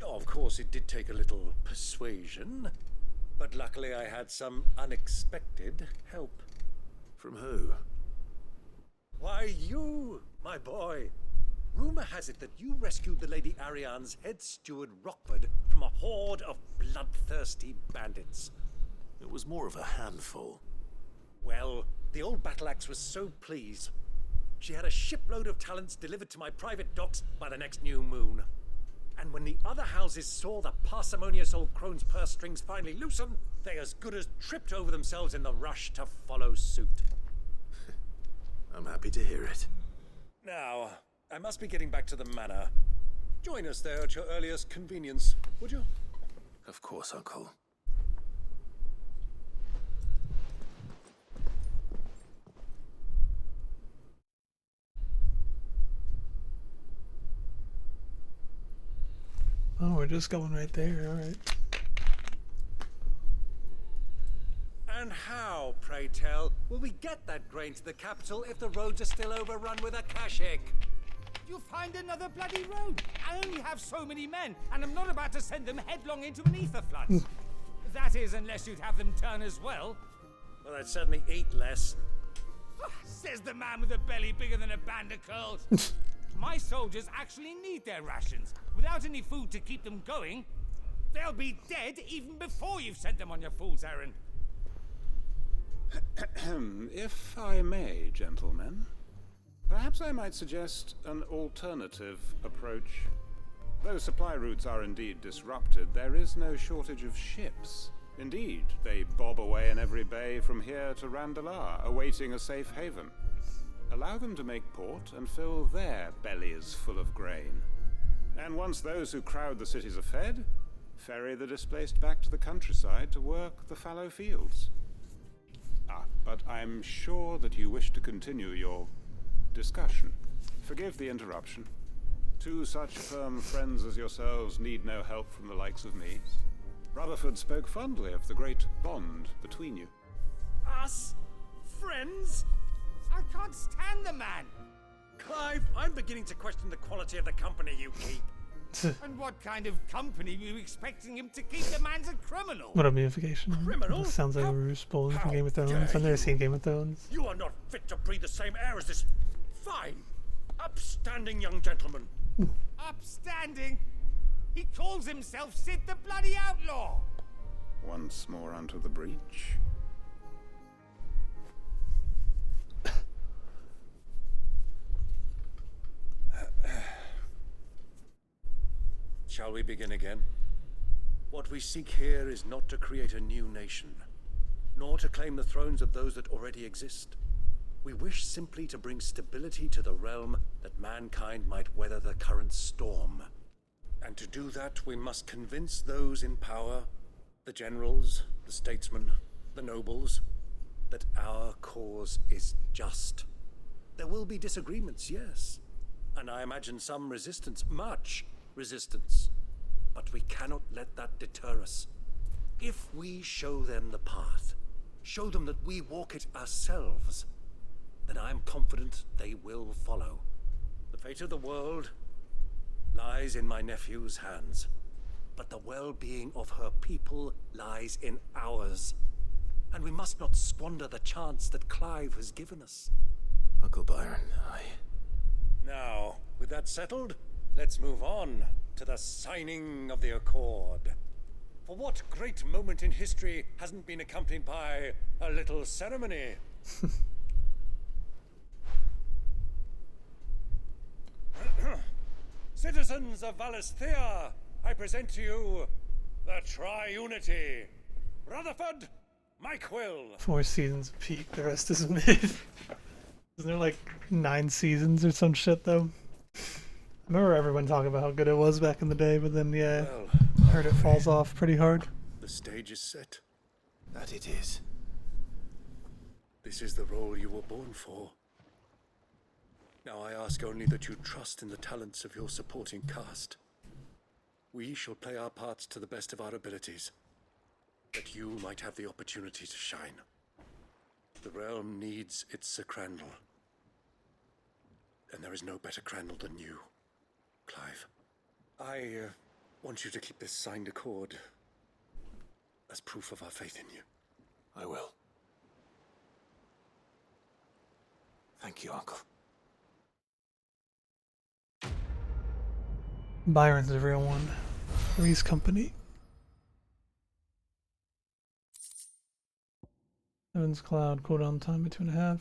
Q: Oh, of course, it did take a little persuasion, but luckily I had some unexpected help.
C: From who?
Q: Why, you, my boy. Rumor has it that you rescued the Lady Ariane's head steward Rockford from a horde of bloodthirsty bandits.
C: It was more of a handful.
Q: Well, the old battle axe was so pleased. She had a shipload of talents delivered to my private docks by the next new moon. And when the other houses saw the parsimonious old crone's purse strings finally loosen, they as good as tripped over themselves in the rush to follow suit.
C: I'm happy to hear it.
Q: Now, I must be getting back to the manor. Join us there at your earliest convenience, would you?
C: Of course, Uncle.
A: Oh, we're just going right there, alright.
Q: And how, pray tell, will we get that grain to the capital if the roads are still overrun with Akashic?
E: You'll find another bloody road. I only have so many men, and I'm not about to send them headlong into an ether flood. That is, unless you'd have them turn as well.
Q: Well, I'd certainly eat less.
E: Says the man with a belly bigger than a band of curls. My soldiers actually need their rations. Without any food to keep them going, they'll be dead even before you've sent them on your fool's errand.
N: If I may, gentlemen, perhaps I might suggest an alternative approach. Though supply routes are indeed disrupted, there is no shortage of ships. Indeed, they bob away in every bay from here to Randalar, awaiting a safe haven. Allow them to make port and fill their bellies full of grain. And once those who crowd the cities are fed, ferry the displaced back to the countryside to work the fallow fields. But I'm sure that you wish to continue your discussion. Forgive the interruption. Two such firm friends as yourselves need no help from the likes of me. Rutherford spoke fondly of the great bond between you.
Q: Us? Friends?
E: I can't stand the man.
Q: Clive, I'm beginning to question the quality of the company you keep.
E: And what kind of company were you expecting him to keep? The man's a criminal.
A: What a beautification.
Q: Criminal?
A: This sounds like a Ruse Bowling from Game of Thrones. I've never seen Game of Thrones.
Q: You are not fit to breathe the same air as this fine, upstanding young gentleman.
E: Upstanding? He calls himself Sid the Bloody Outlaw.
N: Once more onto the breach.
Q: Shall we begin again? What we seek here is not to create a new nation, nor to claim the thrones of those that already exist. We wish simply to bring stability to the realm that mankind might weather the current storm. And to do that, we must convince those in power, the generals, the statesmen, the nobles, that our cause is just. There will be disagreements, yes, and I imagine some resistance, much resistance. But we cannot let that deter us. If we show them the path, show them that we walk it ourselves, then I am confident they will follow. The fate of the world lies in my nephew's hands, but the well-being of her people lies in ours. And we must not squander the chance that Clive has given us.
C: Uncle Byron,
Q: Now, with that settled, let's move on to the signing of the Accord. For what great moment in history hasn't been accompanied by a little ceremony? Citizens of Valisthea, I present to you the Triunity. Rutherford, Mike Will.
A: 4 seasons of peak, the rest is mid. Isn't there like 9 seasons or some shit though? I remember everyone talking about how good it was back in the day, but then yeah, I heard it falls off pretty hard.
Q: The stage is set.
C: That it is.
Q: This is the role you were born for. Now I ask only that you trust in the talents of your supporting cast. We shall play our parts to the best of our abilities, that you might have the opportunity to shine. The realm needs its Sir Crandall, and there is no better Crandall than you, Clive. I want you to keep this signed accord as proof of our faith in you.
C: I will. Thank you, Uncle.
A: Byron's a real one. Three's Company. Heaven's Cloud, cooldown time of 2.5.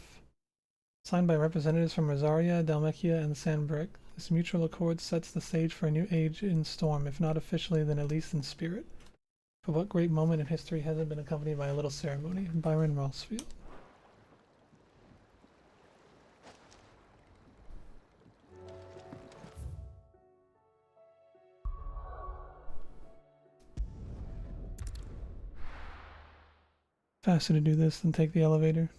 A: Signed by representatives from Rosaria, Dalmekia, and Sandbrick. This mutual accord sets the stage for a new age in Storm, if not officially, then at least in spirit. For what great moment in history hasn't been accompanied by a little ceremony? Byron Rossfield. Faster to do this than take the elevator.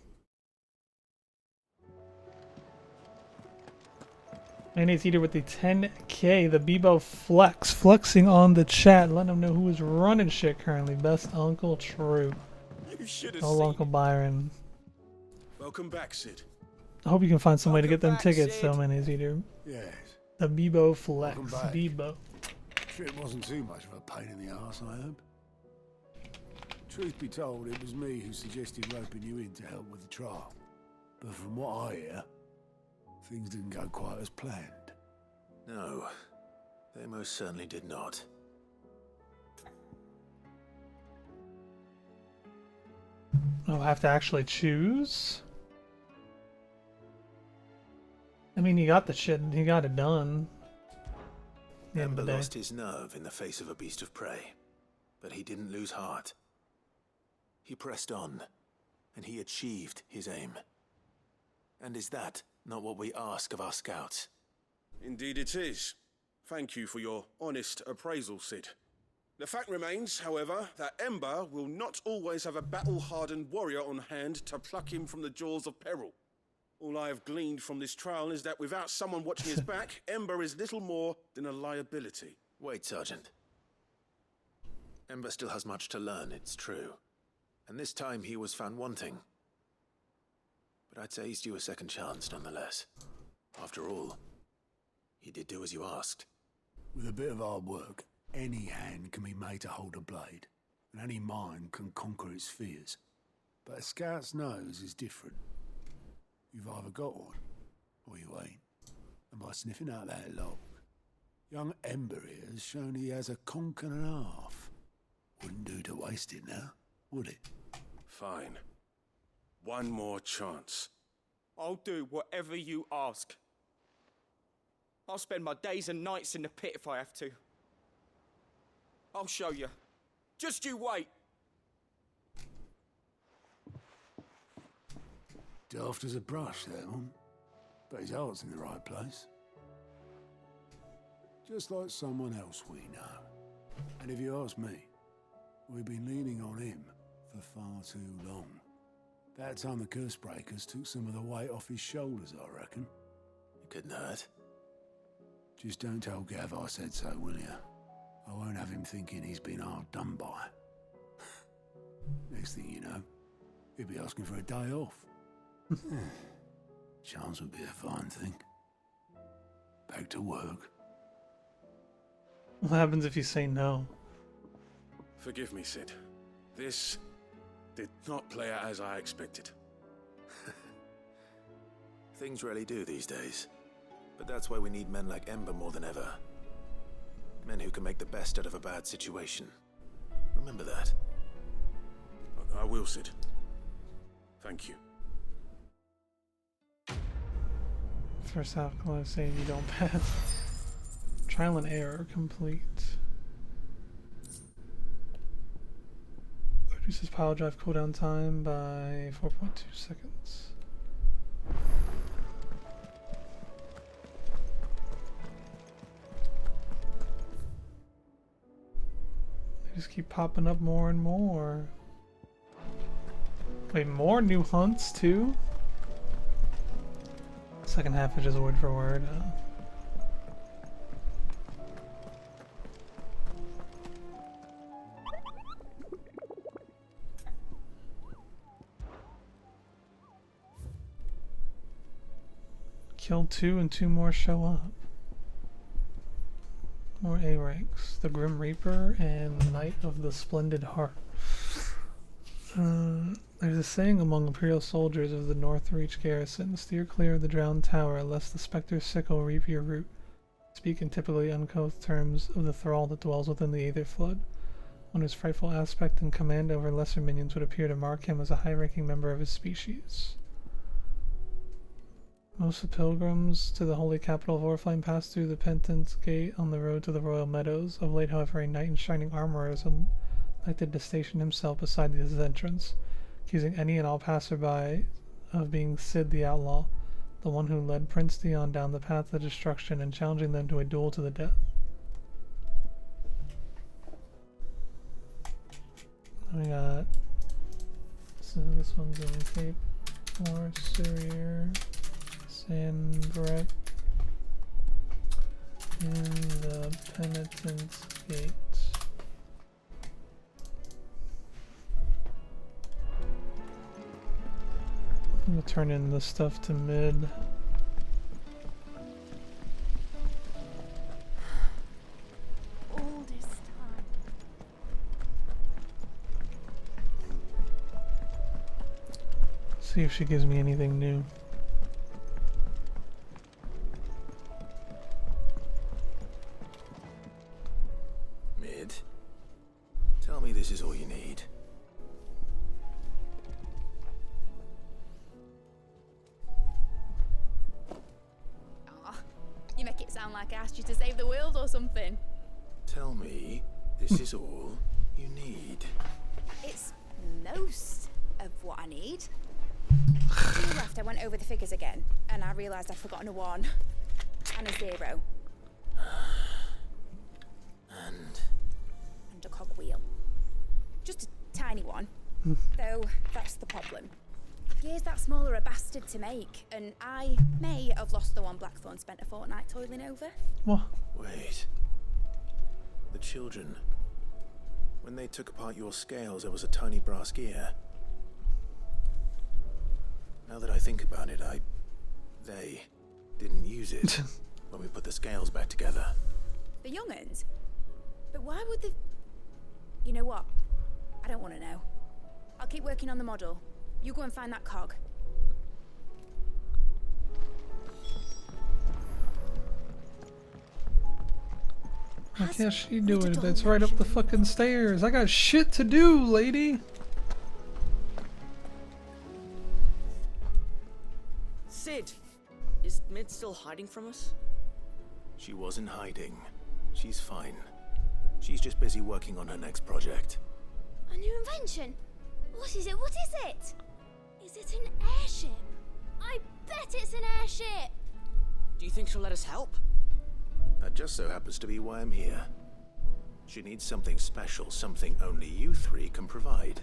A: Mayonnaise Eater with the 10K, the Bebo Flex, flexing on the chat, letting them know who is running shit currently. Best Uncle True.
L: You should have
A: Oh,
L: seen
A: Uncle Byron.
L: Welcome back, Sid.
A: I hope you can find some way to get them
L: back,
A: tickets,
L: Sid.
A: though, Mayonnaise Eater.
D: Yes.
A: The Bebo Flex.
D: Welcome back.
A: Bebo.
D: Trip wasn't too much of a pain in the arse, I hope. Truth be told, it was me who suggested roping you in to help with the trial. But from what I hear, things didn't go quite as planned.
C: No, they most certainly did not.
A: Oh, I have to actually choose? I mean, he got the shit, he got it done.
C: Ember lost his nerve in the face of a beast of prey, but he didn't lose heart. He pressed on, and he achieved his aim. And is that not what we ask of our scouts?
L: Indeed it is. Thank you for your honest appraisal, Sid. The fact remains, however, that Ember will not always have a battle-hardened warrior on hand to pluck him from the jaws of peril. All I have gleaned from this trial is that without someone watching his back, Ember is little more than a liability.
C: Wait, Sergeant. Ember still has much to learn, it's true. And this time he was found wanting. But I'd say he's due a second chance, nonetheless. After all, he did do as you asked.
D: With a bit of hard work, any hand can be made to hold a blade, and any mind can conquer its fears. But a scout's nose is different. You've either got one, or you ain't. And by sniffing out that lock, young Ember here has shown he has a conk and a half. Wouldn't do to waste it now, would it?
L: Fine. One more chance.
I: I'll do whatever you ask. I'll spend my days and nights in the pit if I have to. I'll show you. Just you wait.
D: Daft as a brush, that one. But his heart's in the right place. Just like someone else we know. And if you ask me, we've been leaning on him for far too long. That time the curse breakers took some of the weight off his shoulders, I reckon.
C: It couldn't hurt.
D: Just don't tell Gav I said so, will you? I won't have him thinking he's been hard done by. Next thing you know, he'll be asking for a day off. Chance would be a fine thing. Back to work.
A: What happens if you say no?
L: Forgive me, Sid. This did not play out as I expected.
C: Things really do these days. But that's why we need men like Ember more than ever. Men who can make the best out of a bad situation. Remember that.
L: I will, Sid. Thank you.
A: First half, Clive saying you don't pass. Trial and error complete. Reduces pile drive cooldown time by 4.2 seconds. They just keep popping up more and more. Wait, more new hunts too? Second half is just word for word. Kill 2 and 2 more show up. More A ranks. The Grim Reaper and Knight of the Splendid Heart. There's a saying among Imperial soldiers of the Northreach garrison: steer clear of the drowned tower, lest the spectre's sickle reap your root. Speak in typically uncouth terms of the thrall that dwells within the Aether Flood. one whose frightful aspect and command over lesser minions would appear to mark him as a high-ranking member of his species. Most of the pilgrims to the holy capital of Oriflame pass through the Penance Gate on the road to the Royal Meadows. Of late, however, a knight in shining armor has elected to station himself beside this entrance, accusing any and all passerby of being Sid the Outlaw, the one who led Prince Dion down the path of destruction, and challenging them to a duel to the death. We got... So this one's in Cape or Surrier, Sanbreck, in the Penitence Gate. I'm gonna turn in the stuff to mid.
M: All this time.
A: See if she gives me anything new.
C: Mid, tell me this is all you need.
R: You make it sound like I asked you to save the world or something.
C: Tell me this is all you need.
R: It's most of what I need. After you left, I went over the figures again, and I realised I'd forgotten a 1 and a 0.
C: And
R: a cogwheel. Just a tiny one. Though that's the problem. Gears that small are a bastard to make, and I may have lost the one Blackthorn spent a fortnight toiling over.
A: What?
C: Wait. The children. When they took apart your scales, there was a tiny brass gear. Now that I think about it, they didn't use it when we put the scales back together.
R: The young'uns? But why would they... You know what? I don't want to know. I'll keep working on the model. You go and find that cog.
A: What can she do it? It's right up the fucking stairs. I got shit to do, lady.
S: Sid, is Mid still hiding from us?
C: She wasn't hiding. She's fine. She's just busy working on her next project.
V: A new invention? What is it? What is it? Is it an airship? I bet it's an airship!
S: Do you think she'll let us help?
C: That just so happens to be why I'm here. She needs something special, something only you three can provide.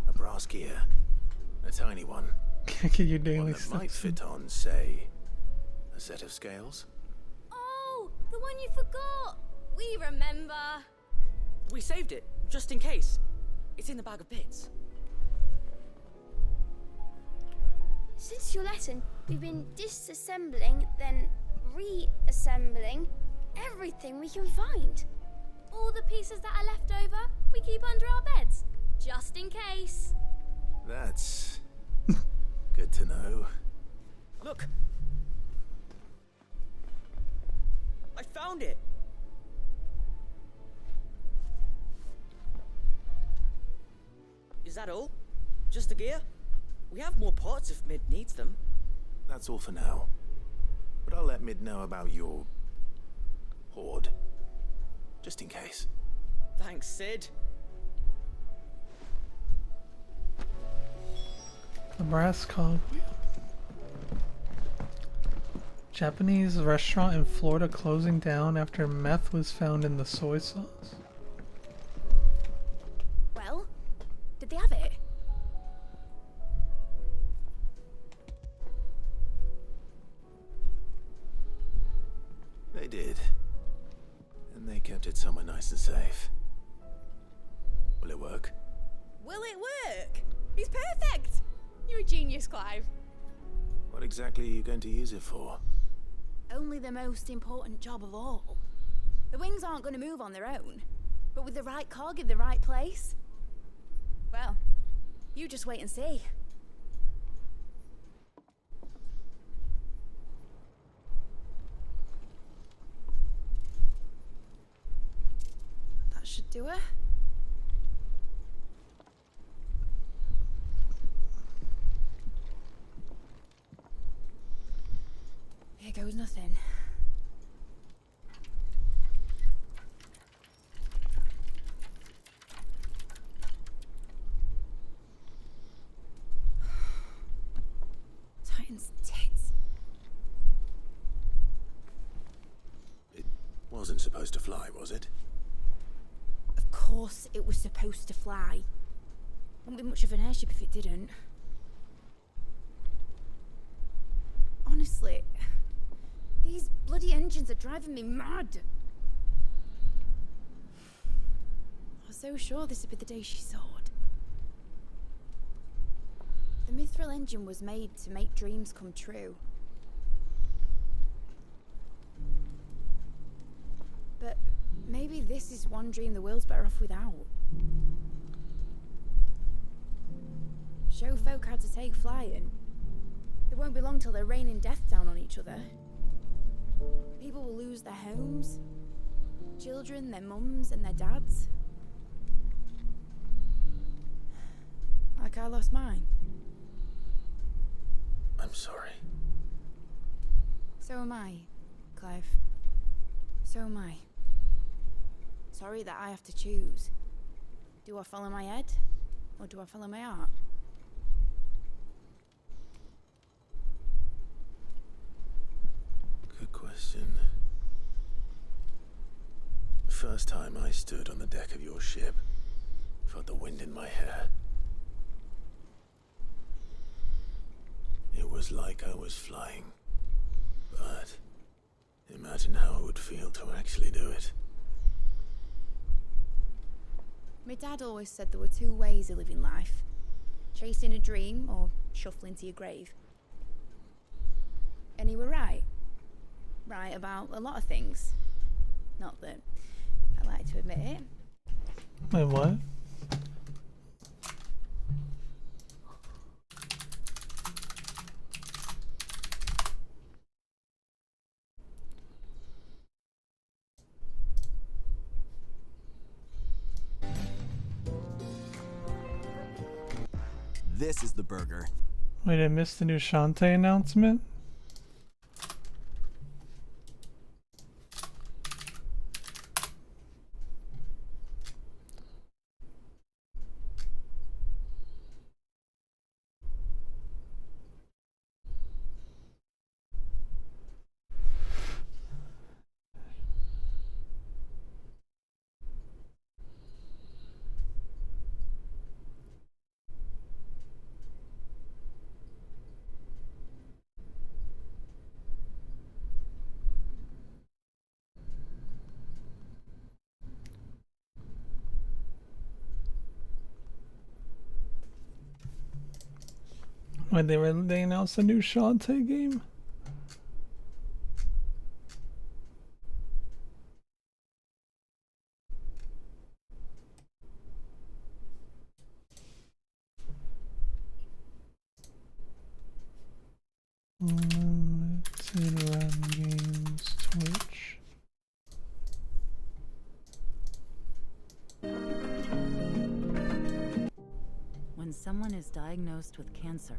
C: A brass gear. A tiny one.
A: Get your daily
C: one that
A: stuff.
C: might fit on, say, a set of scales.
V: Oh, the one you forgot! We remember!
S: We saved it, just in case. It's in the bag of bits.
V: Since your lesson, we've been disassembling, then reassembling everything we can find. All the pieces that are left over, we keep under our beds, just in case.
C: That's good to know.
S: Look! I found it! Is that all? Just the gear? We have more parts if Mid needs them.
C: That's all for now. But I'll let Mid know about your hoard. Just in case.
S: Thanks, Sid.
A: The brass cogwheel. Japanese restaurant in Florida closing down after meth was found in the soy sauce.
R: Well, did they have it?
C: They did. And they kept it somewhere nice and safe. Will it work?
R: Will it work? He's perfect! You're a genius, Clive.
C: What exactly are you going to use it for?
R: Only the most important job of all. The wings aren't going to move on their own, but with the right cog in the right place, well, you just wait and see. That should do her. There goes nothing. Titan's tits.
C: It wasn't supposed to fly, was it?
R: Of course it was supposed to fly. Wouldn't be much of an airship if it didn't. Honestly, these bloody engines are driving me mad. I was so sure this would be the day she soared. The Mithril engine was made to make dreams come true. But maybe this is one dream the world's better off without. Show folk how to take flying. It won't be long till they're raining death down on each other. People will lose their homes, children, their mums and their dads. Like I lost mine.
C: I'm sorry.
R: So am I, Clive. So am I. Sorry that I have to choose. Do I follow my head, or do I follow my heart?
C: Good question. The first time I stood on the deck of your ship, felt the wind in my hair. It was like I was flying. But imagine how it would feel to actually do it.
R: My dad always said there were two ways of living life. Chasing a dream or shuffling to your grave. And he were right. Right about a lot of things. Not that I like to admit it.
A: Wait, what?
G: This is the burger.
A: Wait, I missed the new Shantae announcement? When they announced a new Shantae game? Limited Run Games Twitch.
J: When someone is diagnosed with cancer,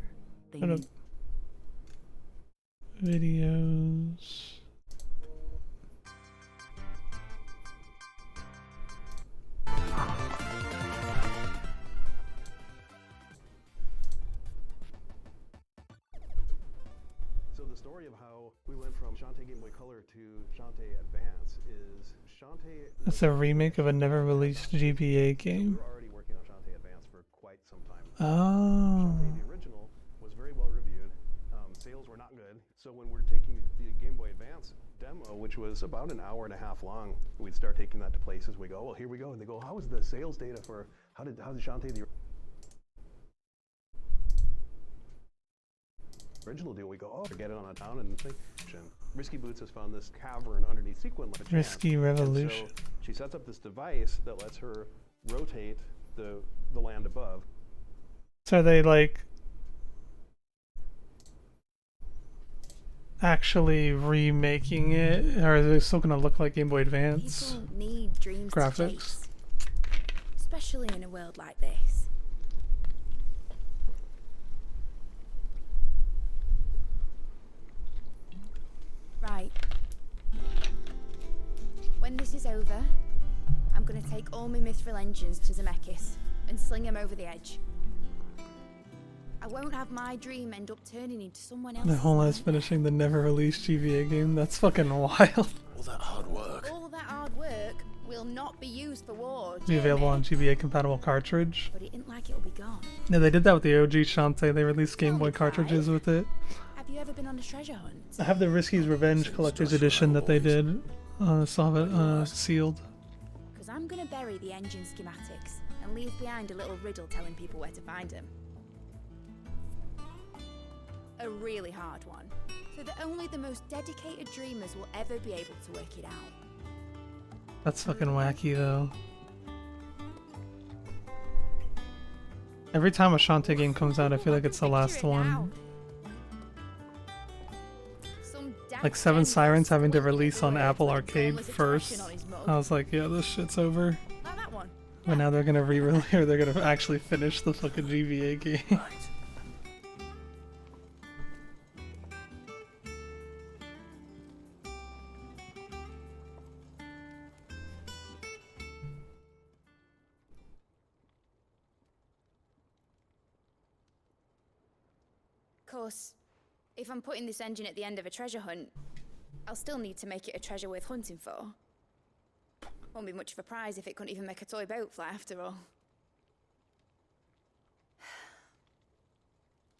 J: they
A: Shut up. Videos.
T: So the story of how we went from Shantae Game Boy Color to Shantae Advance is Shantae...
A: That's a remake of a never-released GBA game.
T: We were already working on Shantae Advance for quite some time.
A: Oh.
T: Shantae, the original, was very well reviewed. Sales were not good. So when we're taking the Game Boy Advance demo, which was about an hour and a half long, we'd start taking that to places. We go, well, here we go. And they go, how was the sales data for, how did Shantae the original deal? We go, oh, get it on a town and thing. Risky Boots has found this cavern underneath Sequin.
A: Risky Revolution.
T: So she sets up this device that lets her rotate the land above.
A: So are they like actually remaking it, or are they still gonna look like Game Boy Advance
R: People need dreams to
A: graphics?
R: chase, especially in a world like this. is over, I'm gonna take all my mithril engines to Zemeckis and sling them over the edge. I won't have my dream end up turning into someone else's.
A: The whole ass finishing the never released GVA game. That's fucking wild.
U: All that hard work.
R: All that hard work will not be used for war.
A: Be available on GBA compatible cartridge.
R: But it ain't like it'll be gone.
A: Yeah, they did that with the OG Shantae. They released Game Boy cartridges with it.
R: Have you ever been on a treasure hunt?
A: I have the Risky's Revenge Collector's Edition that they did. Saw it sealed.
R: Because I'm gonna bury the engine schematics and leave behind a little riddle telling people where to find them. A really hard one, so that only the most dedicated dreamers will ever be able to work it out.
A: That's fucking wacky though. Every time a Shantae game comes out, I feel like it's the last one. Like Seven Sirens having to release on Apple Arcade first. I was like, yeah, this shit's over. But now they're gonna re-release, or they're gonna actually finish the fucking GVA game.
R: Of course, if I'm putting this engine at the end of a treasure hunt, I'll still need to make it a treasure worth hunting for. Won't be much of a prize if it couldn't even make a toy boat fly after all.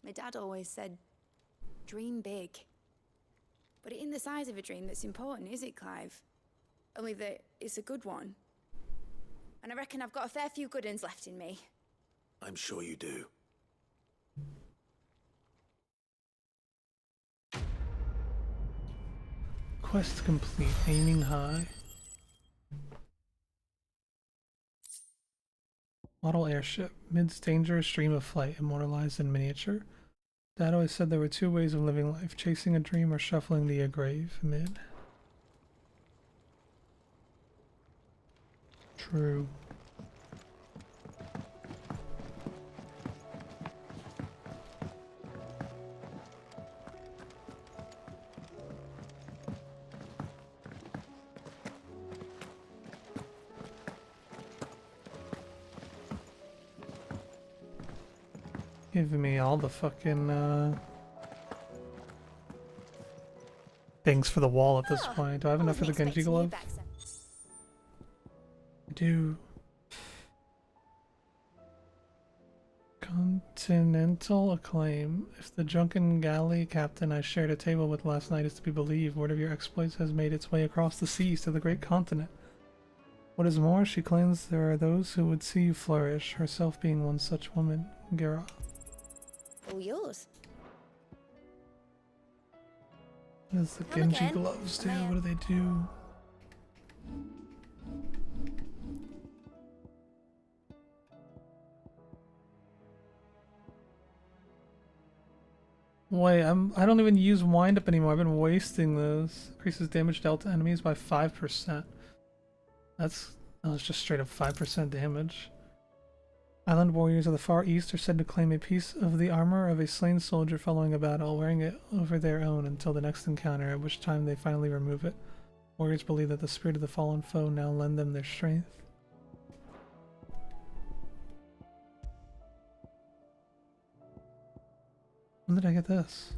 R: My dad always said, dream big. But it ain't the size of a dream that's important, is it, Clive? Only that it's a good one. And I reckon I've got a fair few good uns left in me.
U: I'm sure you do.
A: Quest complete. Aiming high. Model airship. Mid's dangerous stream of flight, immortalized in miniature. Dad always said there were two ways of living life, chasing a dream or shuffling the grave. Mid. True. Giving me all the fucking things for the wall at this point. Do I have enough for the Genji glove? I do. Continental acclaim. If the drunken galley captain I shared a table with last night is to be believed, word of your exploits has made its way across the seas to the great continent. What is more, she claims there are those who would see you flourish, herself being one such woman, Gara.
R: All yours.
A: What does the Genji gloves do? What do they do? Wait, I don't even use wind up anymore. I've been wasting those. Increases damage dealt to enemies by 5%. That's just straight up 5% damage. Island warriors of the Far East are said to claim a piece of the armor of a slain soldier following a battle, wearing it over their own until the next encounter, at which time they finally remove it. Warriors believe that the spirit of the fallen foe now lend them their strength. When did I get this?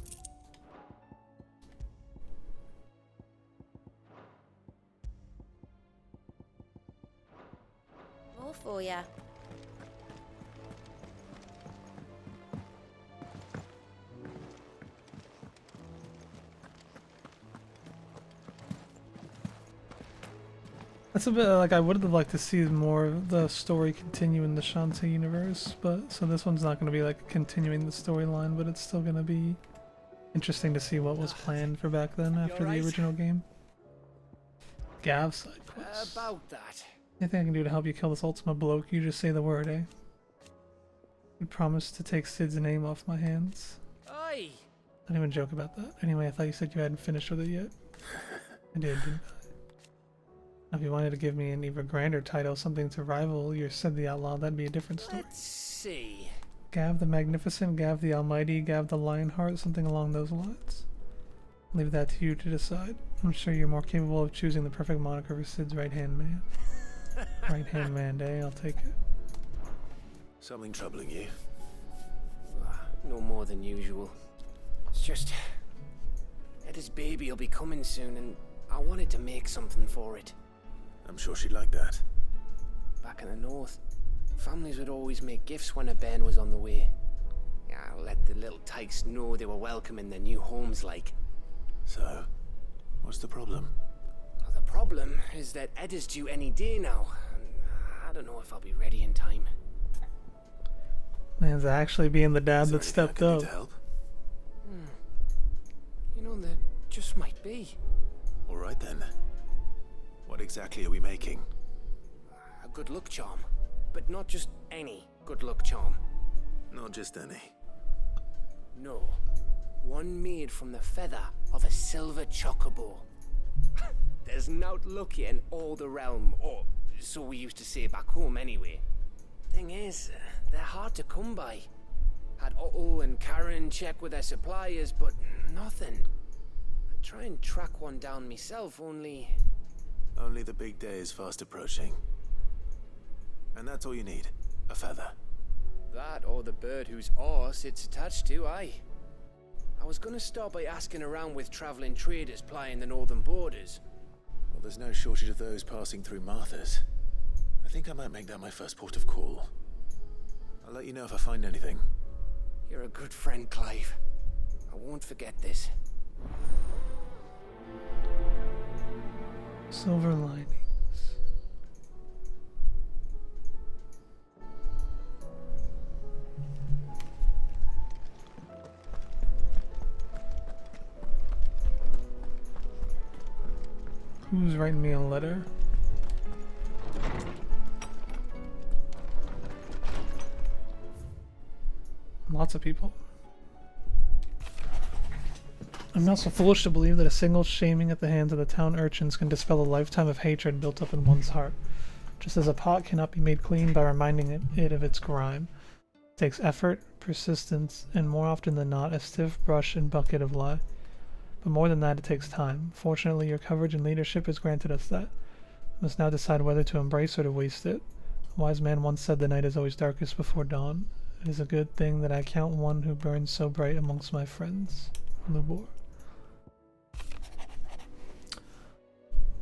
P: More for ya.
A: That's a bit like I would have liked to see more of the story continue in the Shantae universe, but so this one's not going to be like continuing the storyline, but it's still going to be interesting to see what was planned for back then after the original game. Gav side quest.
K: About that.
A: Anything I can do to help you kill this Ultima bloke, you just say the word, eh? You promised to take Sid's name off my hands.
K: Oi!
A: Don't even joke about that. Anyway, I thought you said you hadn't finished with it yet. I did, didn't I? If you wanted to give me an even grander title, something to rival your Sid the Outlaw, that'd be a different story.
K: Let's see.
A: Gav the Magnificent, Gav the Almighty, Gav the Lionheart, something along those lines. Leave that to you to decide. I'm sure you're more capable of choosing the perfect moniker for Sid's right-hand man. Right-hand man, eh? I'll take it.
C: Something troubling you?
G: No more than usual. It's just... Eda's baby will be coming soon, and I wanted to make something for it.
C: I'm sure she'd like that.
G: Back in the north, families would always make gifts when a bairn was on the way. Yeah, let the little tykes know they were welcome in their new homes, like.
C: So, what's the problem?
G: Well, the problem is that Eda's due any day now, and I don't know if I'll be ready in time.
A: Man's actually being the dad that stepped up.
G: You know, there just might be.
C: Alright then. What exactly are we making?
G: A good luck charm. But not just any good luck charm.
C: Not just any.
G: No. One made from the feather of a silver chocobo. There's naught lucky in all the realm, or so we used to say back home anyway. Thing is, they're hard to come by. Had Otto and Karen check with their suppliers, but nothing. I'd try and track one down myself, only...
C: Only the big day is fast approaching. And that's all you need, a feather.
G: That or the bird whose horse it's attached to, aye. I was gonna start by asking around with traveling traders plying the northern borders.
C: Well, there's no shortage of those passing through Martha's. I think I might make that my first port of call. I'll let you know if I find anything.
G: You're a good friend, Clive. I won't forget this.
A: Silver linings. Who's writing me a letter? Lots of people. I'm not so foolish to believe that a single shaming at the hands of the town urchins can dispel a lifetime of hatred built up in one's heart. Just as a pot cannot be made clean by reminding it of its grime. It takes effort, persistence, and more often than not, a stiff brush and bucket of lye. But more than that, it takes time. Fortunately, your coverage and leadership has granted us that. We must now decide whether to embrace or to waste it. A wise man once said the night is always darkest before dawn. It is a good thing that I count one who burns so bright amongst my friends. Lubor.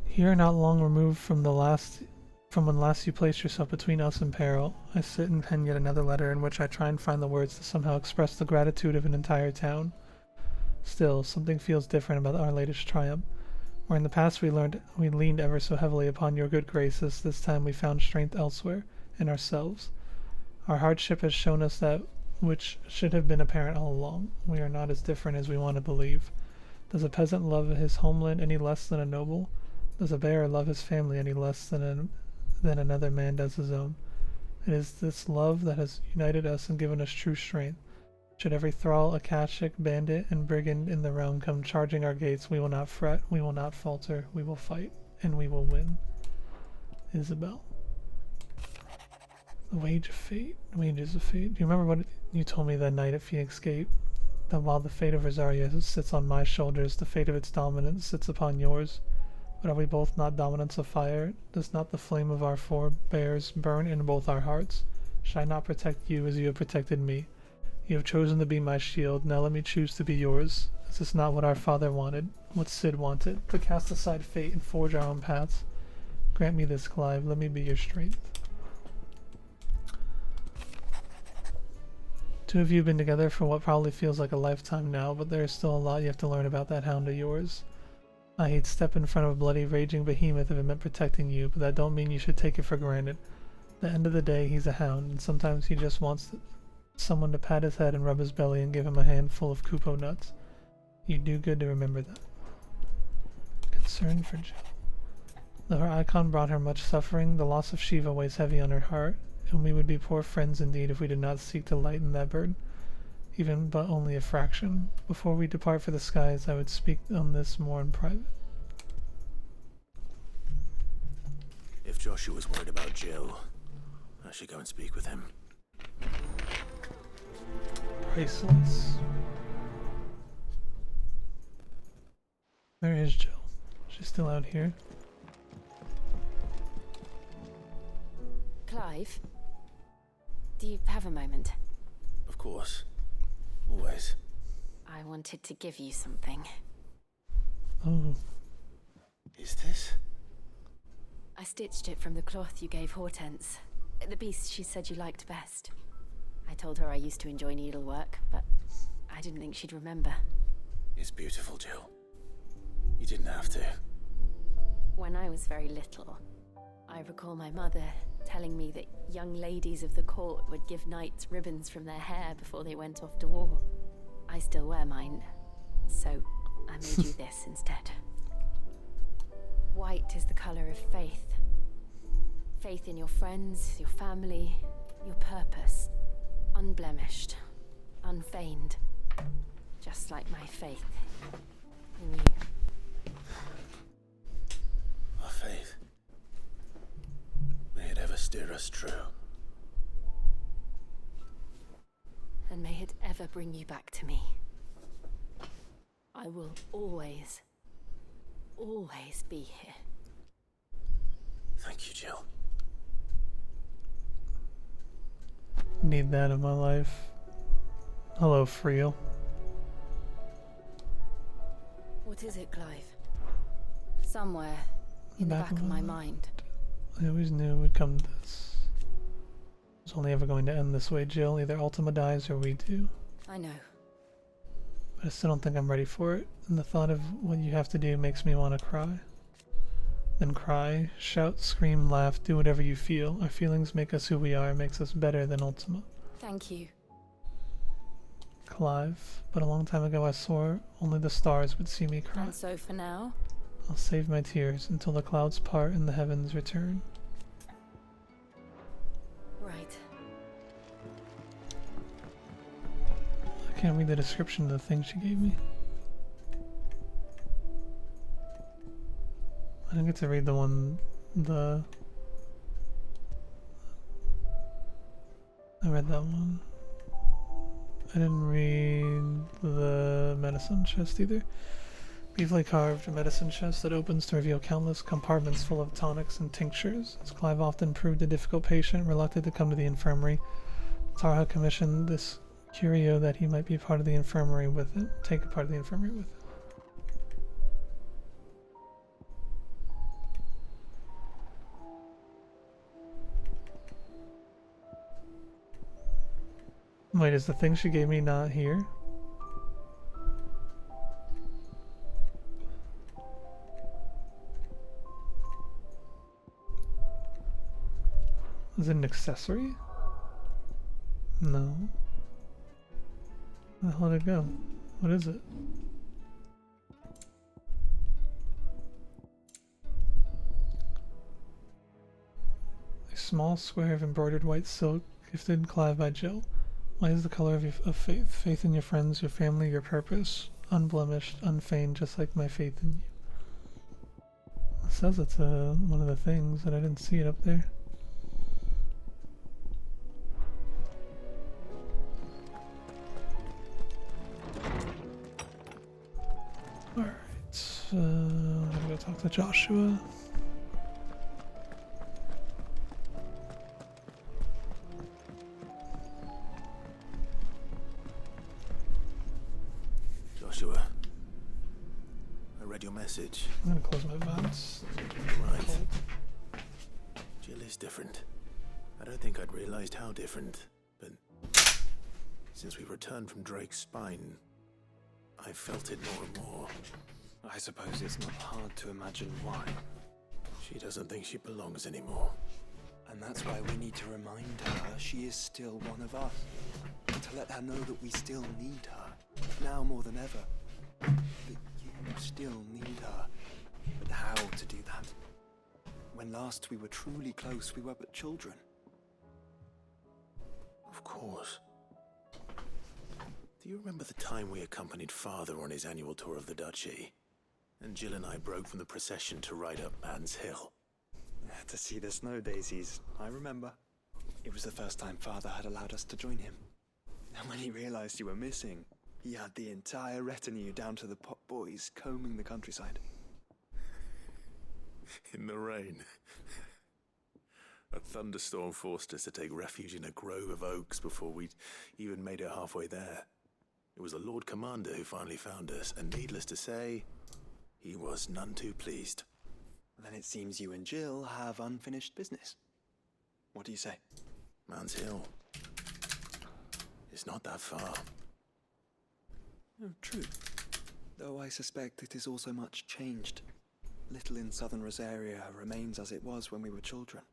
A: Here, not long removed from when last you placed yourself between us and peril, I sit and pen yet another letter in which I try and find the words to somehow express the gratitude of an entire town. Still, something feels different about our latest triumph. Where in the past we leaned ever so heavily upon your good graces, this time we found strength elsewhere, in ourselves. Our hardship has shown us that which should have been apparent all along. We are not as different as we want to believe. Does a peasant love his homeland any less than a noble? Does a bearer love his family any less than another man does his own? It is this love that has united us and given us true strength. Should every thrall, Akashic, bandit, and brigand in the realm come charging our gates, we will not fret, we will not falter, we will fight, and we will win. Isabel. The wage of fate. Wages of fate. Do you remember what you told me that night at Phoenix Gate? That while the fate of Rosaria sits on my shoulders, the fate of its dominance sits upon yours. But are we both not dominants of fire? Does not the flame of our forebears burn in both our hearts? Shall I not protect you as you have protected me? You have chosen to be my shield, now let me choose to be yours. Is this not what our father wanted? What Sid wanted? To cast aside fate and forge our own paths? Grant me this, Clive. Let me be your strength. Two of you have been together for what probably feels like a lifetime now, but there is still a lot you have to learn about that hound of yours. I hate step in front of a bloody, raging behemoth if it meant protecting you, but that don't mean you should take it for granted. At the end of the day, he's a hound, and sometimes he just wants someone to pat his head and rub his belly and give him a handful of Kupo nuts. You do good to remember that. Concern for Jill. Though her icon brought her much suffering, the loss of Shiva weighs heavy on her heart, and we would be poor friends indeed if we did not seek to lighten that burden, even but only a fraction. Before we depart for the skies, I would speak on this more in private.
C: If Joshua's worried about Jill, I should go and speak with him.
A: Priceless. Where is Jill? She's still out here.
J: Clive, do you have a moment?
C: Of course. Always.
J: I wanted to give you something.
A: Oh.
C: Is this?
J: I stitched it from the cloth you gave Hortense. The piece she said you liked best. I told her I used to enjoy needlework, but I didn't think she'd remember.
C: It's beautiful, Jill. You didn't have to.
J: When I was very little, I recall my mother telling me that young ladies of the court would give knights ribbons from their hair before they went off to war. I still wear mine, so I made you this instead. White is the color of faith. Faith in your friends, your family, your purpose. Unblemished, unfeigned. Just like my faith in you.
C: Our faith. May it ever steer us true.
J: And may it ever bring you back to me. I will always, always be here.
C: Thank you, Jill.
A: Need that in my life. Hello, Friel.
J: What is it, Clive? Somewhere in the back of my mind.
A: I always knew it would come to this. It's only ever going to end this way, Jill. Either Ultima dies or we do.
J: I know.
A: But I still don't think I'm ready for it. And the thought of what you have to do makes me want to cry. Then cry, shout, scream, laugh, do whatever you feel. Our feelings make us who we are, makes us better than Ultima.
J: Thank you.
A: Clive, but a long time ago I swore only the stars would see me cry.
J: And so for now?
A: I'll save my tears until the clouds part and the heavens return.
J: Right.
A: I can't read the description of the thing she gave me. I didn't get to read the one, I read that one. I didn't read the medicine chest either. Beautifully carved medicine chest that opens to reveal countless compartments full of tonics and tinctures. As Clive often proved a difficult patient, reluctant to come to the infirmary, Tarha commissioned this curio that he might be part of the infirmary with it. Take a part of the infirmary with it. Wait, is the thing she gave me not here? Is it an accessory? No. Where the hell did it go? What is it? A small square of embroidered white silk gifted Clive by Jill. Why is the color of faith? Faith in your friends, your family, your purpose. Unblemished, unfeigned, just like my faith in you. It says it's one of the things, and I didn't see it up there. Alright, I'm gonna go talk to Joshua.
C: Joshua, I read your message.
A: I'm gonna close my vents.
C: Right. Jill is different. I don't think I'd realized how different, but since we returned from Drake's spine, I felt it more and more.
B: I suppose it's not hard to imagine why.
C: She doesn't think she belongs anymore.
B: And that's why we need to remind her she is still one of us. And to let her know that we still need her, now more than ever. That you still need her. But how to do that? When last we were truly close, we were but children.
C: Of course. Do you remember the time we accompanied Father on his annual tour of the Duchy? And Jill and I broke from the procession to ride up Man's Hill.
B: To see the snow daisies, I remember. It was the first time Father had allowed us to join him. And when he realized you were missing, he had the entire retinue down to the pot boys combing the countryside.
C: In the rain. A thunderstorm forced us to take refuge in a grove of oaks before we'd even made it halfway there. It was the Lord Commander who finally found us, and needless to say, he was none too pleased.
B: Then it seems you and Jill have unfinished business. What do you say?
C: Man's Hill. It's not that far.
B: Oh, true. Though I suspect it is also much changed. Little in southern Rosaria remains as it was when we were children.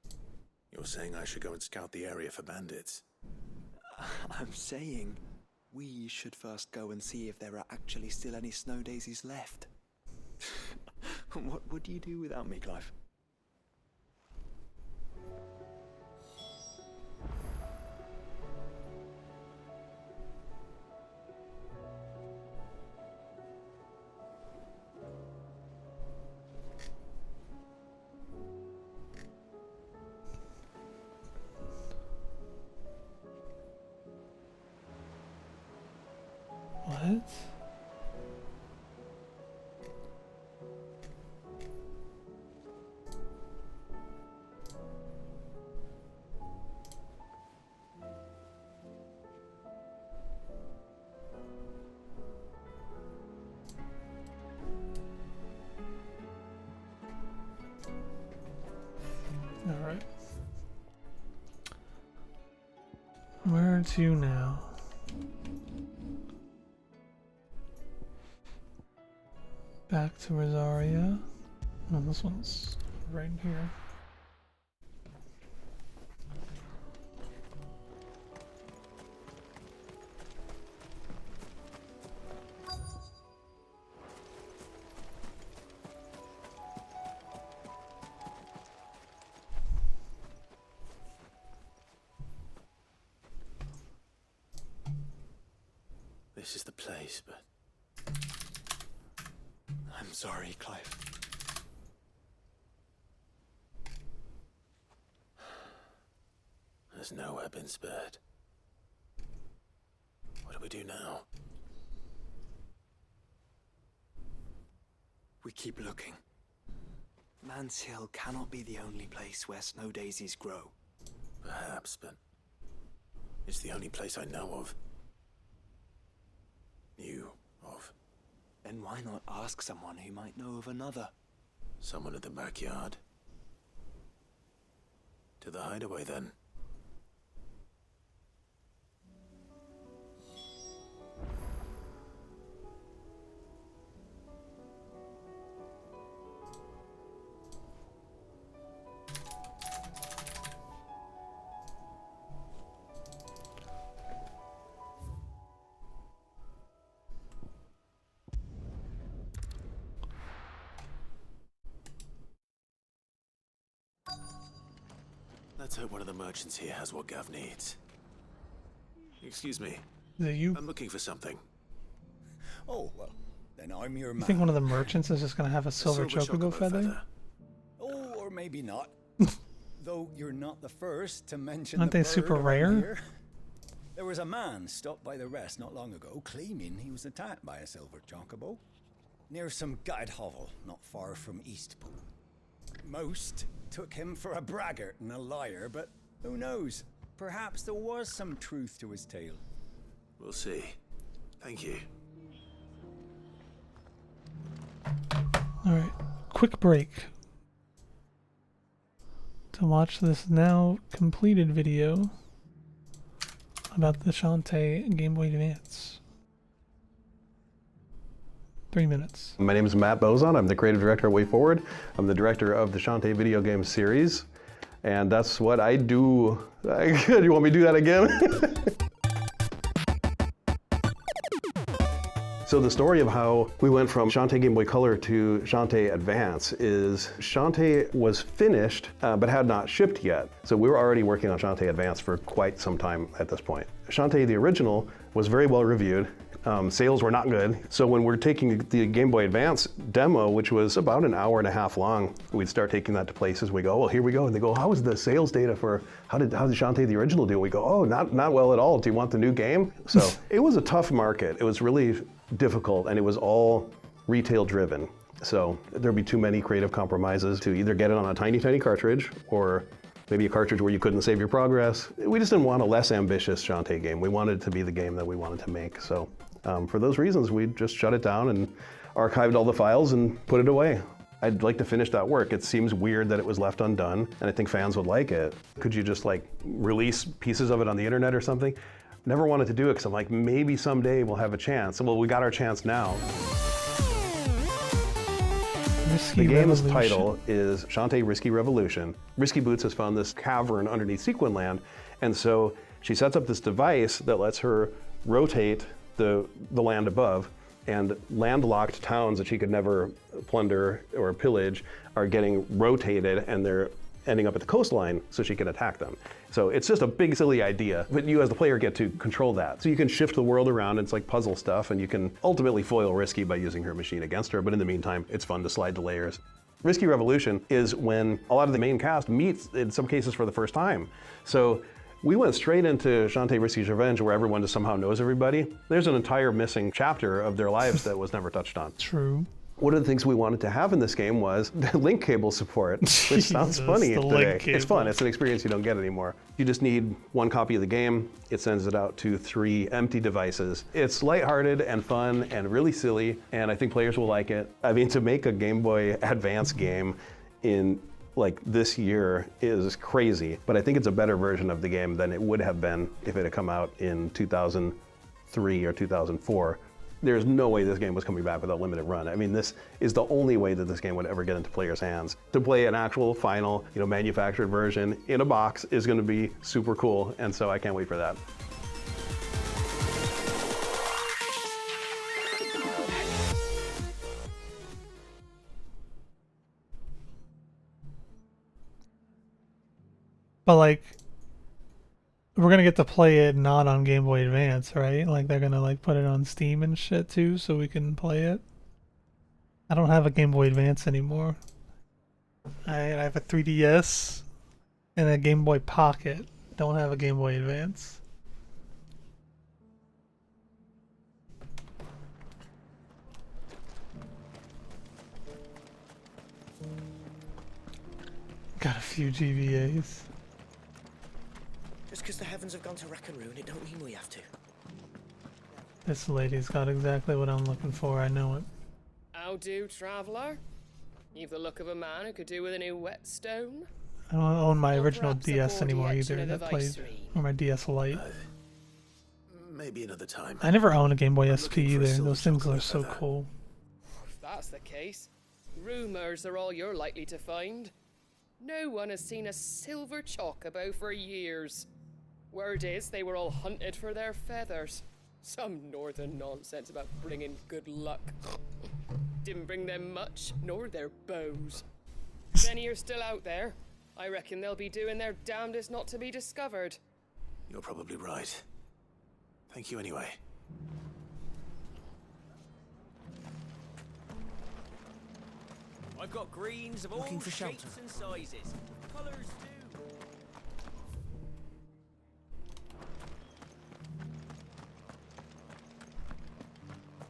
C: You're saying I should go and scout the area for bandits?
B: I'm saying we should first go and see if there are actually still any snow daisies left. What would you do without me, Clive?
A: What? All right. Where to now? Back to Rosaria. Oh, this one's right here.
C: This is the place, but
B: I'm sorry, Clive.
C: there's nowhere been spared. What do we do now?
B: We keep looking. Man's Hill cannot be the only place where snow daisies grow.
C: Perhaps, but it's the only place I know of. Knew of.
B: Then why not ask someone who might know of another?
C: Someone at the backyard. To the hideaway, then. Let's hope one of the merchants here has what Gav needs. Excuse me.
A: Is it you?
C: I'm looking for something.
H: Oh, well, then I'm your man.
A: You think one of the merchants is just gonna have a silver chocobo feather?
H: Oh, or maybe not. Though you're not the first to mention
A: Aren't
H: the
A: they
H: bird
A: super
H: around
A: rare?
H: here. There was a man stopped by the rest not long ago claiming he was attacked by a silver chocobo near some gutted hovel not far from Eastpool. Most took him for a braggart and a liar, but who knows? Perhaps there was some truth to his tale.
C: We'll see. Thank you.
A: Alright, quick break to watch this now completed video about the Shantae Game Boy Advance. 3 minutes.
T: My name is Matt Bozon. I'm the creative director at WayForward. I'm the director of the Shantae video game series, and that's what I do. You want me to do that again? So the story of how we went from Shantae Game Boy Color to Shantae Advance is Shantae was finished, but had not shipped yet. So we were already working on Shantae Advance for quite some time at this point. Shantae, the original, was very well reviewed. Sales were not good. So when we're taking the Game Boy Advance demo, which was about an hour and a half long, we'd start taking that to places. We go, well, here we go. And they go, how is the sales data for, how did Shantae the original do? And we go, oh, not well at all. Do you want the new game? So it was a tough market. It was really difficult, and it was all retail driven. So there'd be too many creative compromises to either get it on a tiny, tiny cartridge or maybe a cartridge where you couldn't save your progress. We just didn't want a less ambitious Shantae game. We wanted it to be the game that we wanted to make. So for those reasons, we just shut it down and archived all the files and put it away. I'd like to finish that work. It seems weird that it was left undone, and I think fans would like it. Could you just like release pieces of it on the internet or something? Never wanted to do it because I'm like, maybe someday we'll have a chance. Well, we got our chance now. The game's title is Shantae Risky Revolution. Risky Boots has found this cavern underneath Sequin Land, and so she sets up this device that lets her rotate the land above, and landlocked towns that she could never plunder or pillage are getting rotated, and they're ending up at the coastline so she can attack them. So it's just a big silly idea, but you as the player get to control that. So you can shift the world around, it's like puzzle stuff, and you can ultimately foil Risky by using her machine against her, but in the meantime, it's fun to slide the layers. Risky Revolution is when a lot of the main cast meets, in some cases for the first time. So we went straight into Shantae Risky's Revenge where everyone just somehow knows everybody. There's an entire missing chapter of their lives that was never touched on.
A: True.
T: One of the things we wanted to have in this game was the link cable support, which sounds funny today. It's fun, it's an experience you don't get anymore. You just need one copy of the game, it sends it out to 3 empty devices. It's lighthearted and fun and really silly, and I think players will like it. I mean, to make a Game Boy Advance game in like this year is crazy, but I think it's a better version of the game than it would have been if it had come out in 2003 or 2004. There's no way this game was coming back with a limited run. I mean, this is the only way that this game would ever get into players' hands. To play an actual final, manufactured version in a box is going to be super cool, and so I can't wait for that.
A: But like, we're gonna get to play it not on Game Boy Advance, right? Like they're gonna like put it on Steam and shit too, so we can play it. I don't have a Game Boy Advance anymore. I have a 3DS and a Game Boy Pocket. Don't have a Game Boy Advance. Got a few GBAs.
S: Just because the heavens have gone to rack and ruin, it don't mean we have to.
A: This lady's got exactly what I'm looking for, I know it.
F: How do, traveller? You've the look of a man who could do with a new whetstone.
A: I don't own my original
F: perhaps
A: DS
F: aboard the
A: anymore
F: engine
A: either,
F: of the
A: that played,
F: Viceroy.
A: or my DS Lite.
C: Maybe another time.
A: I never owned a Game Boy
C: I'm
A: SP
C: looking for a
A: either,
C: silver
A: those things
C: chocolate
A: are so
C: feather.
A: cool.
F: If that's the case, rumours are all you're likely to find. No one has seen a silver chocobo for years. Word is they were all hunted for their feathers. Some northern nonsense about bringing good luck. Didn't bring them much, nor their bows. If any are still out there, I reckon they'll be doing their damnedest not to be discovered.
C: You're probably right. Thank you anyway.
I: I've got greens of all
S: Looking for
I: shapes
S: shelter.
I: and sizes. Colours too.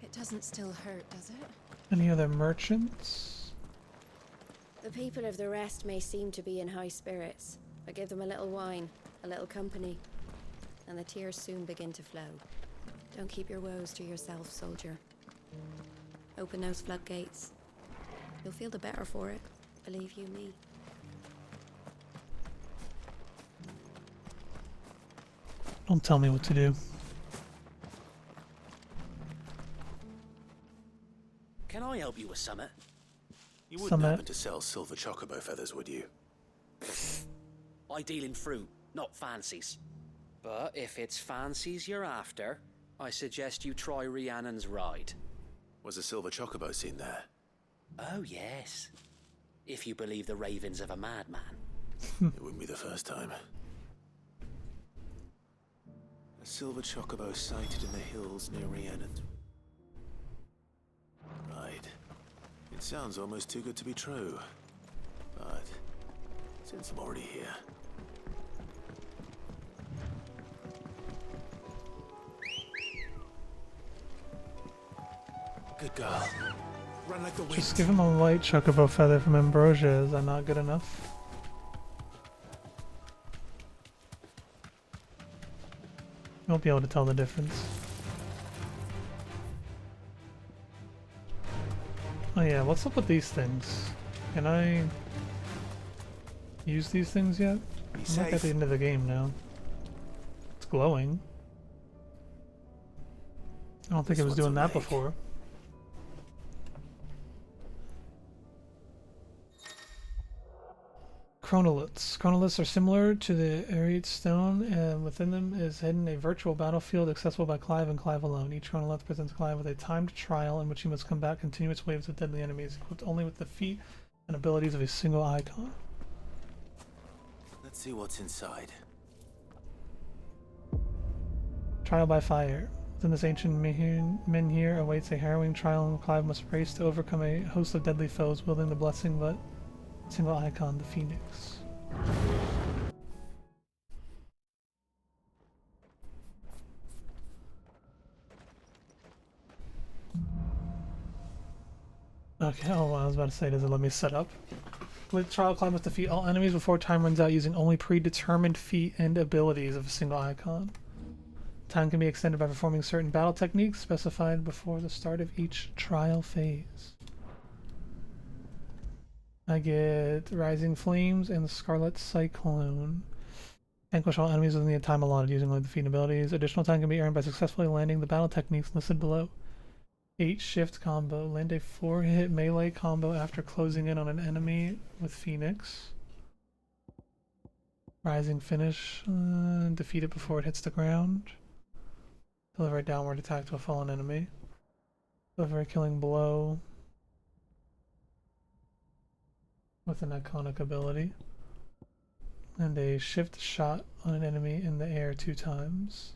M: It doesn't still hurt, does it?
A: Any other merchants?
J: The people of the rest may seem to be in high spirits, but give them a little wine, a little company, and the tears soon begin to flow. Don't keep your woes to yourself, soldier. Open those floodgates. You'll feel the better for it, believe you me.
A: Don't tell me what to do.
S: Can I help you with something?
C: You wouldn't
A: Summit.
C: happen to sell silver chocobo feathers, would you?
S: I deal in fruit, not fancies. But if it's fancies you're after, I suggest you try Rhiannon's ride.
C: Was a silver chocobo seen there?
S: Oh, yes. If you believe the ravings of a madman.
C: It wouldn't be the first time. A silver chocobo sighted in the hills near Rhiannon. Right. It sounds almost too good to be true. But since I'm already here... Good girl.
I: Run like the wind.
A: Just give him a white chocobo feather from Ambrosia. Is that not good enough? You won't be able to tell the difference. Oh yeah, what's up with these things? Can I use these things yet? I'm like at the end of the game now. It's glowing. I don't think it was doing that before. Chronoliths. Chronoliths are similar to the Aerite Stone, and within them is hidden a virtual battlefield accessible by Clive and Clive alone. Each chronolith presents Clive with a timed trial in which he must combat continuous waves of deadly enemies, equipped only with the feat and abilities of a single icon.
U: Let's see what's inside.
A: Trial by fire. Within this ancient menhir awaits a harrowing trial, and Clive must race to overcome a host of deadly foes, wielding the blessing but single icon, the Phoenix. Okay, oh, I was about to say, does it let me set up? With trial, Clive must defeat all enemies before time runs out using only predetermined feat and abilities of a single icon. Time can be extended by performing certain battle techniques specified before the start of each trial phase. I get Rising Flames and Scarlet Cyclone. Vanquish all enemies within the time allotted using only the feat abilities. Additional time can be earned by successfully landing the battle techniques listed below. 8 shift combo. Land a 4-hit melee combo after closing in on an enemy with Phoenix. Rising finish. Defeat it before it hits the ground. Deliver a downward attack to a fallen enemy. Deliver a killing blow with an iconic ability. And a shift shot on an enemy in the air 2 times.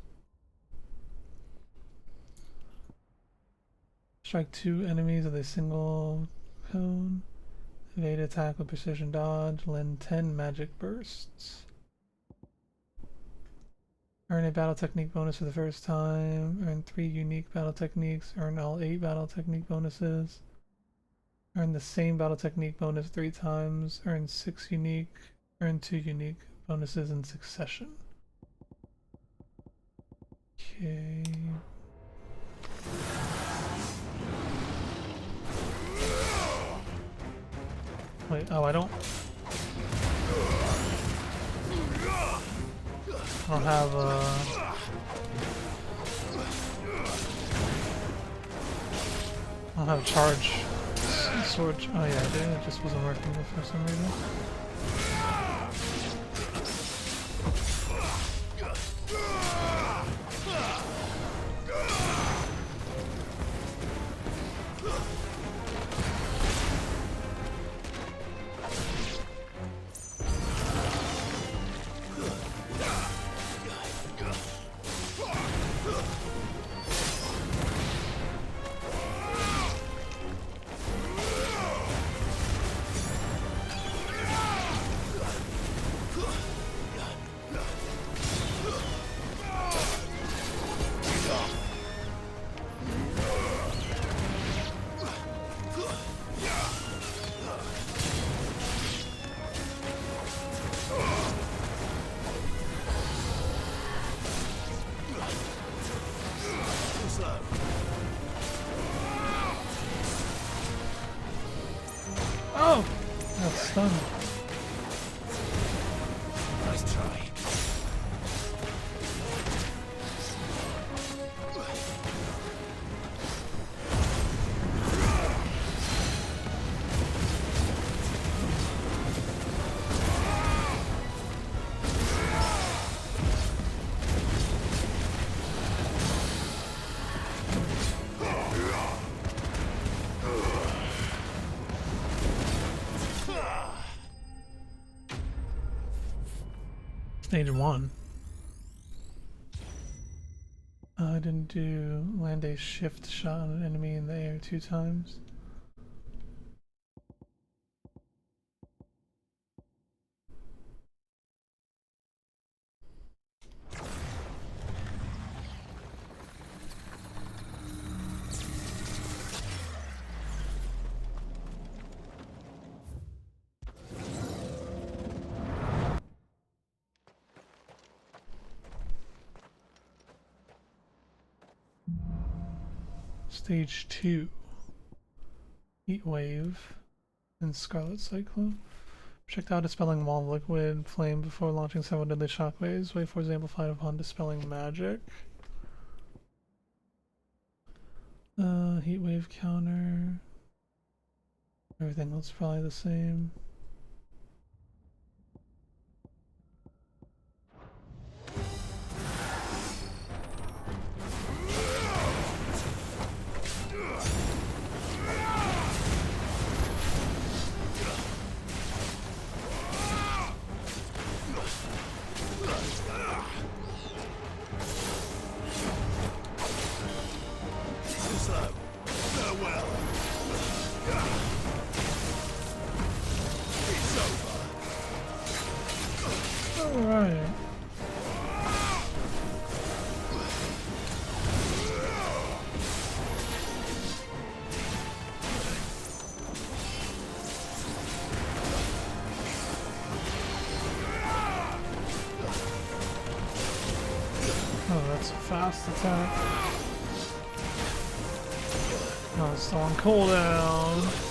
A: Strike 2 enemies with a single cone. Evade attack with precision dodge. Lend 10 magic bursts. Earn a battle technique bonus for the first time. Earn 3 unique battle techniques. Earn all 8 battle technique bonuses. Earn the same battle technique bonus 3 times. Earn 6 unique. Earn 2 unique bonuses in succession. Okay. Wait, oh, I don't have I don't have charge sword. Oh yeah, I did. It just wasn't working for some reason. Oh! That's stunned.
I: Nice try.
A: Stage 1. I didn't do land a shift shot on an enemy in the air 2 times. Stage 2. Heat Wave and Scarlet Cyclone. Projectile out dispelling wall of liquid flame before launching several deadly shockwaves. Wave force amplified upon dispelling magic. Heat wave counter. Everything else is probably the same. Fast attack. Oh, it's still on cooldown.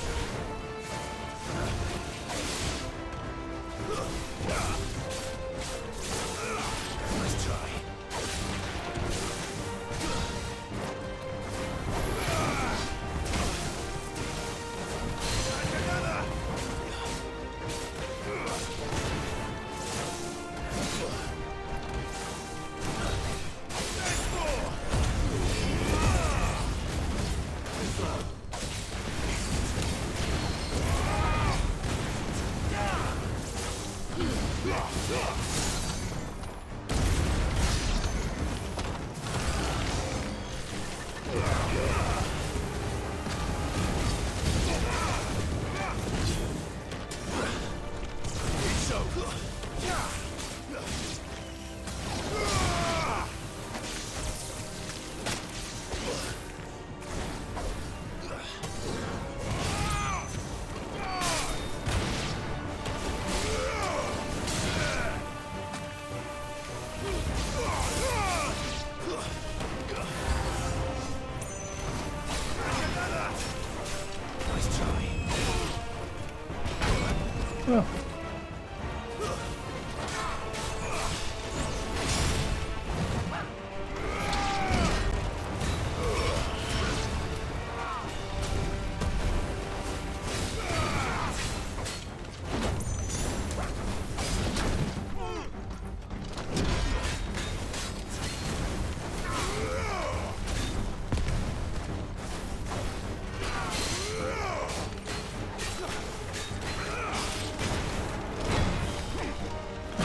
C: Nice try.
A: Oh.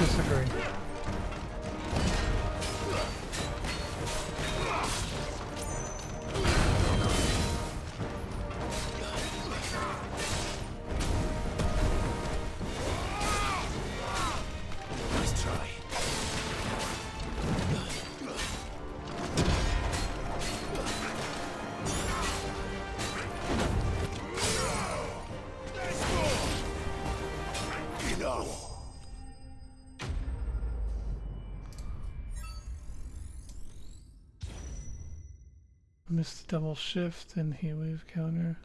A: Disagree.
C: Nice try. Enough.
A: Missed the double shift and heat wave counter.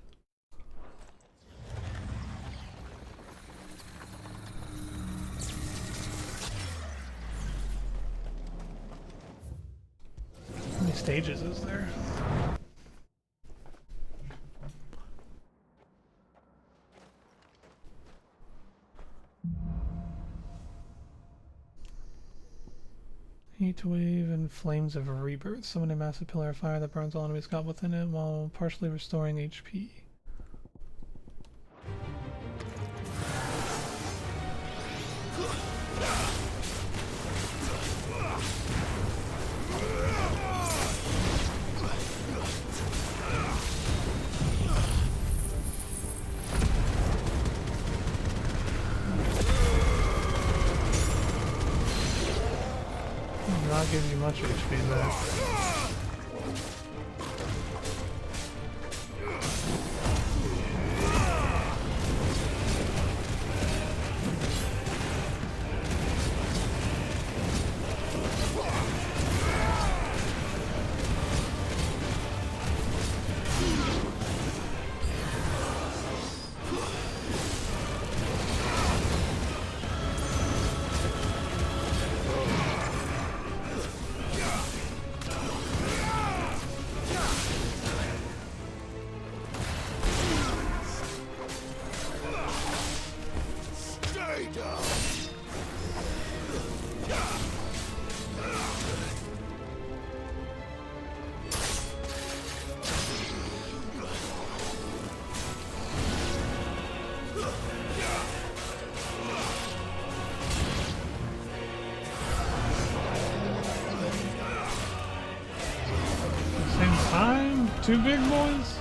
A: How many stages is there? Heat wave and flames of rebirth. Summon a massive pillar of fire that burns all enemies caught within it while partially restoring HP. Not give you much HP there. two big boys.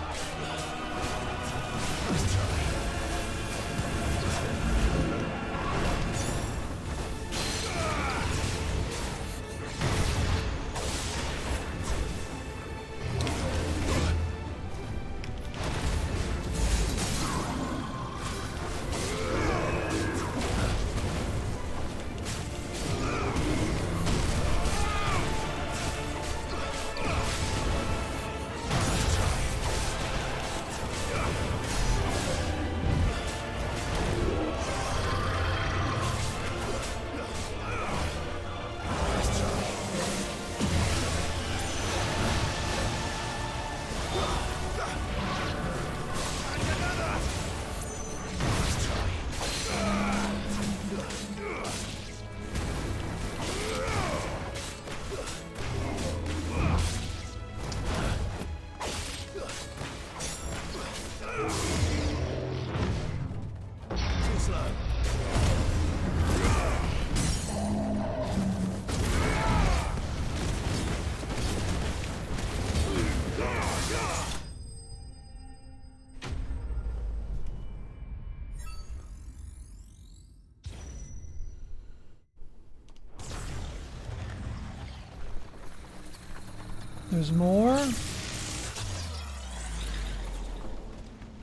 A: There's more?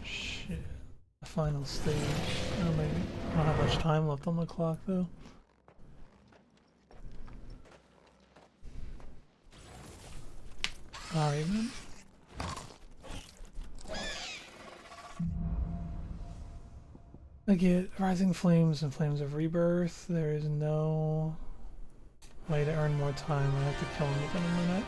A: Shit. The final stage. Oh, maybe. I don't have much time left on the clock, though. Alright, man. I get Rising Flames and Flames of Rebirth. There is no way to earn more time. I have to kill him within a minute.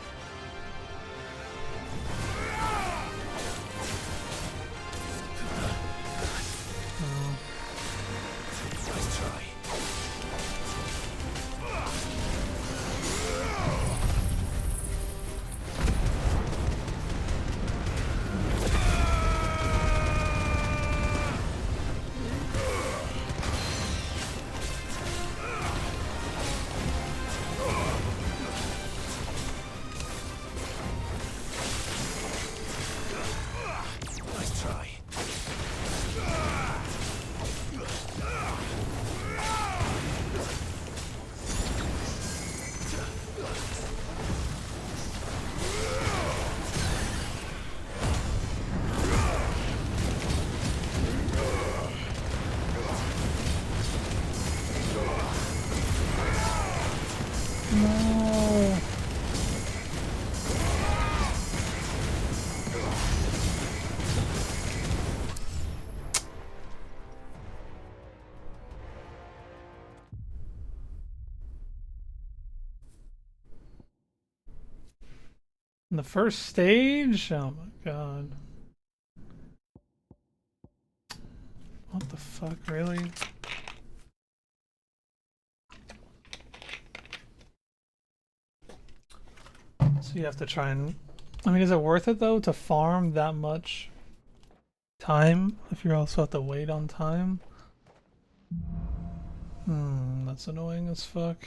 A: The first stage? Oh my god. What the fuck, really? So you have to try and... I mean, is it worth it though to farm that much time if you also have to wait on time? That's annoying as fuck.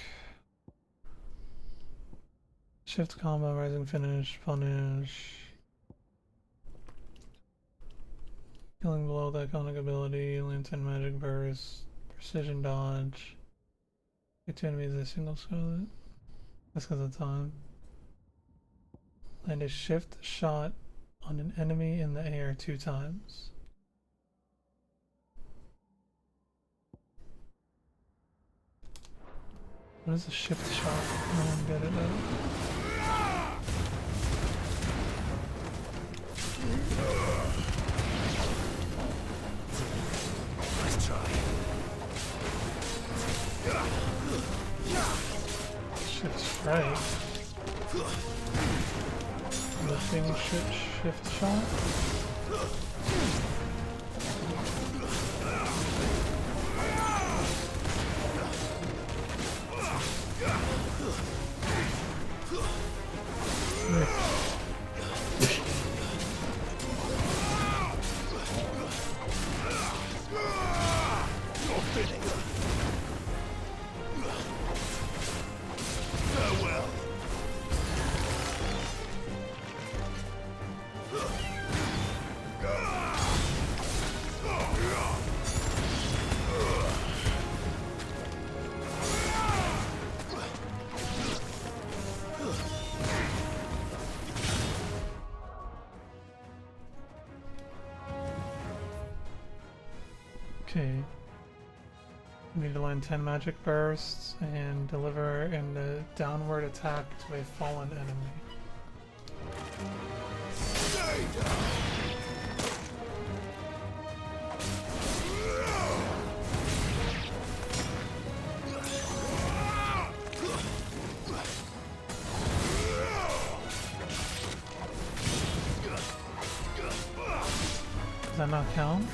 A: Shift combo, rising finish, punish. Killing below the iconic ability, lantern magic burst, precision dodge. Get two enemies in a single scarlet. That's because of time. Land a shift shot on an enemy in the air 2 times. What is a shift shot? I don't get it though.
C: Nice try.
A: Shift strike. Lifting shift shot. Okay. We need to land 10 magic bursts and deliver in the downward attack to a fallen enemy. Does that not count?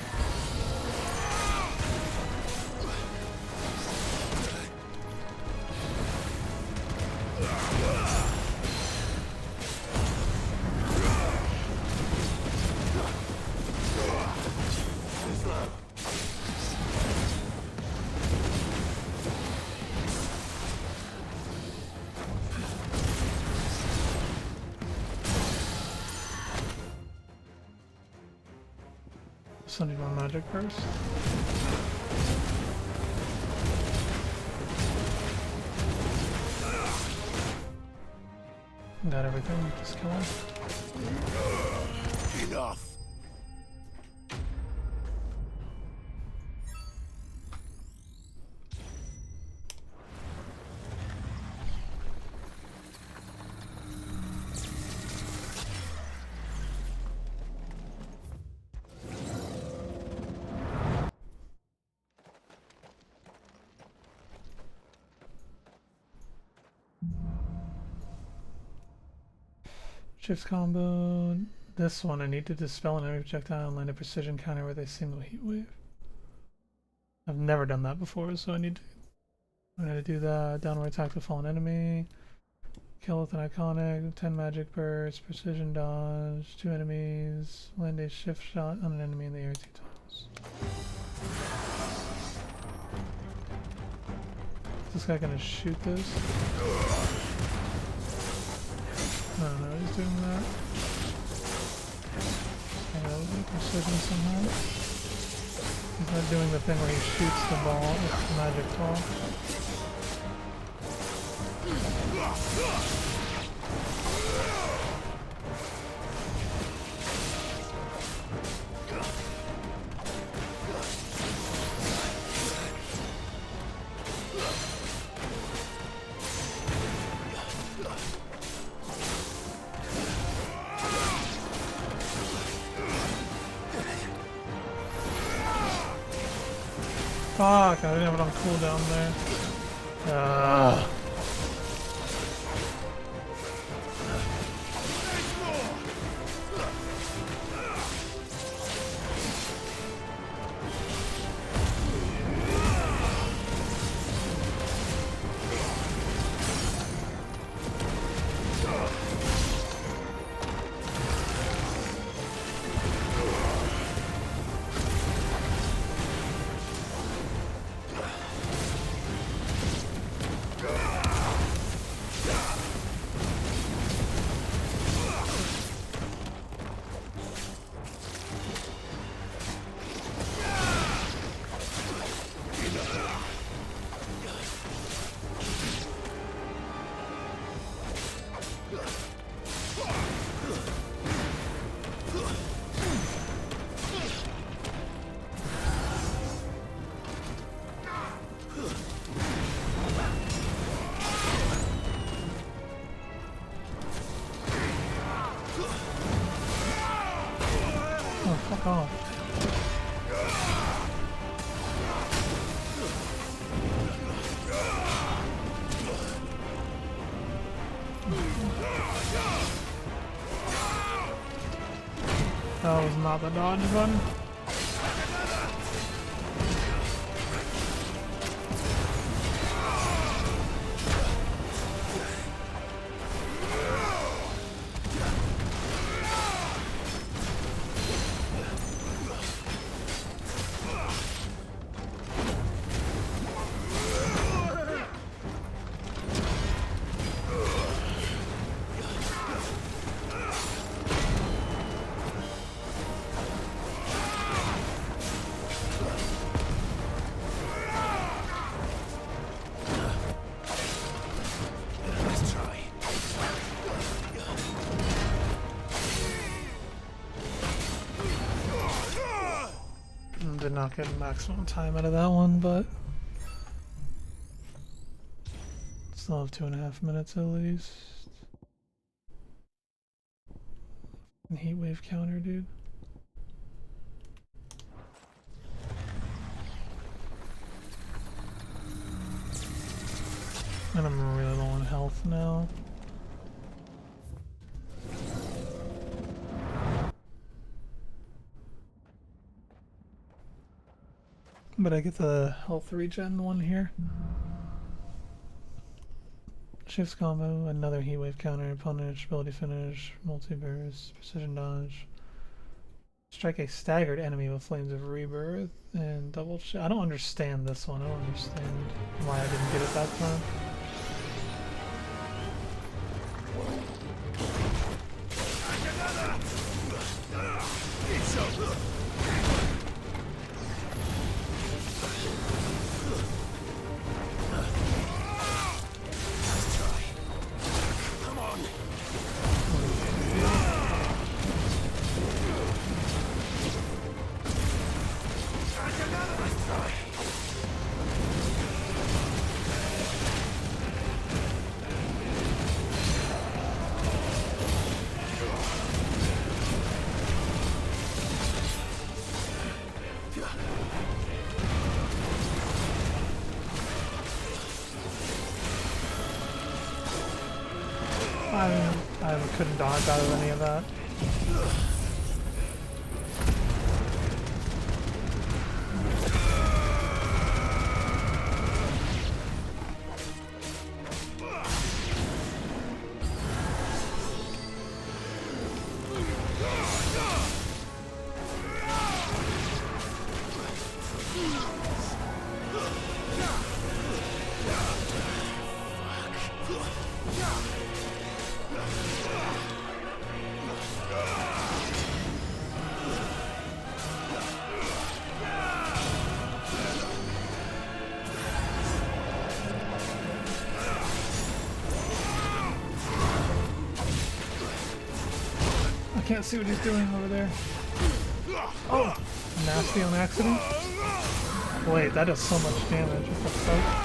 A: So I need one magic first. Got everything. Just kill him.
D: Enough.
A: Shift combo. This one, I need to dispel an enemy projectile and land a precision counter where they seem to heat wave. I've never done that before, so I need to do that. Downward attack to fallen enemy. Kill with an iconic. 10 magic burst. Precision dodge. 2 enemies. Land a shift shot on an enemy in the air 2 times. Is this guy gonna shoot this? I don't know, he's doing that. Hang on, with precision somehow. He's not doing the thing where he shoots the ball with the magic ball. Fuck, I didn't have it on cooldown there. Fuck off. That was not the dodge button. did not get maximum time out of that one, but still have 2.5 minutes at least. And heat wave counter, dude. And I'm really low on health now. But I get the health regen one here. Shifts combo, another heat wave counter, punish, ability finish, multi-burst, precision dodge. Strike a staggered enemy with flames of rebirth and double shot. I don't understand this one. I don't understand why I didn't get it that time. I couldn't dodge out of any of that. I can't see what he's doing over there. Oh! Nasty on accident? Wait, that does so much damage. What the fuck?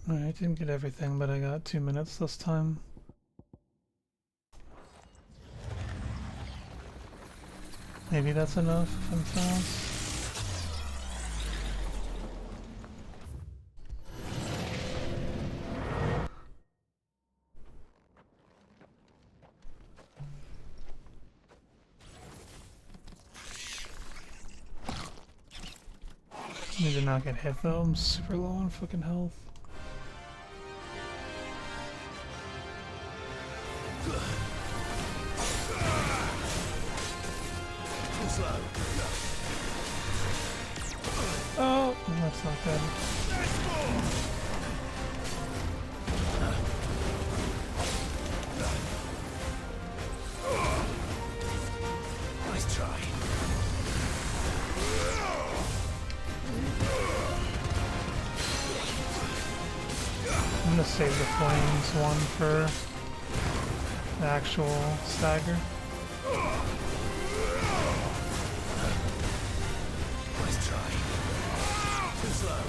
A: Alright, didn't get everything, but I got 2 minutes this time. Maybe that's enough if I'm fast. Need to not get hit though, I'm super low on fucking health. Oh, that's not good.
I: Nice try.
A: I'm gonna save the flames one for the actual stagger.
I: Nice try. Too slow.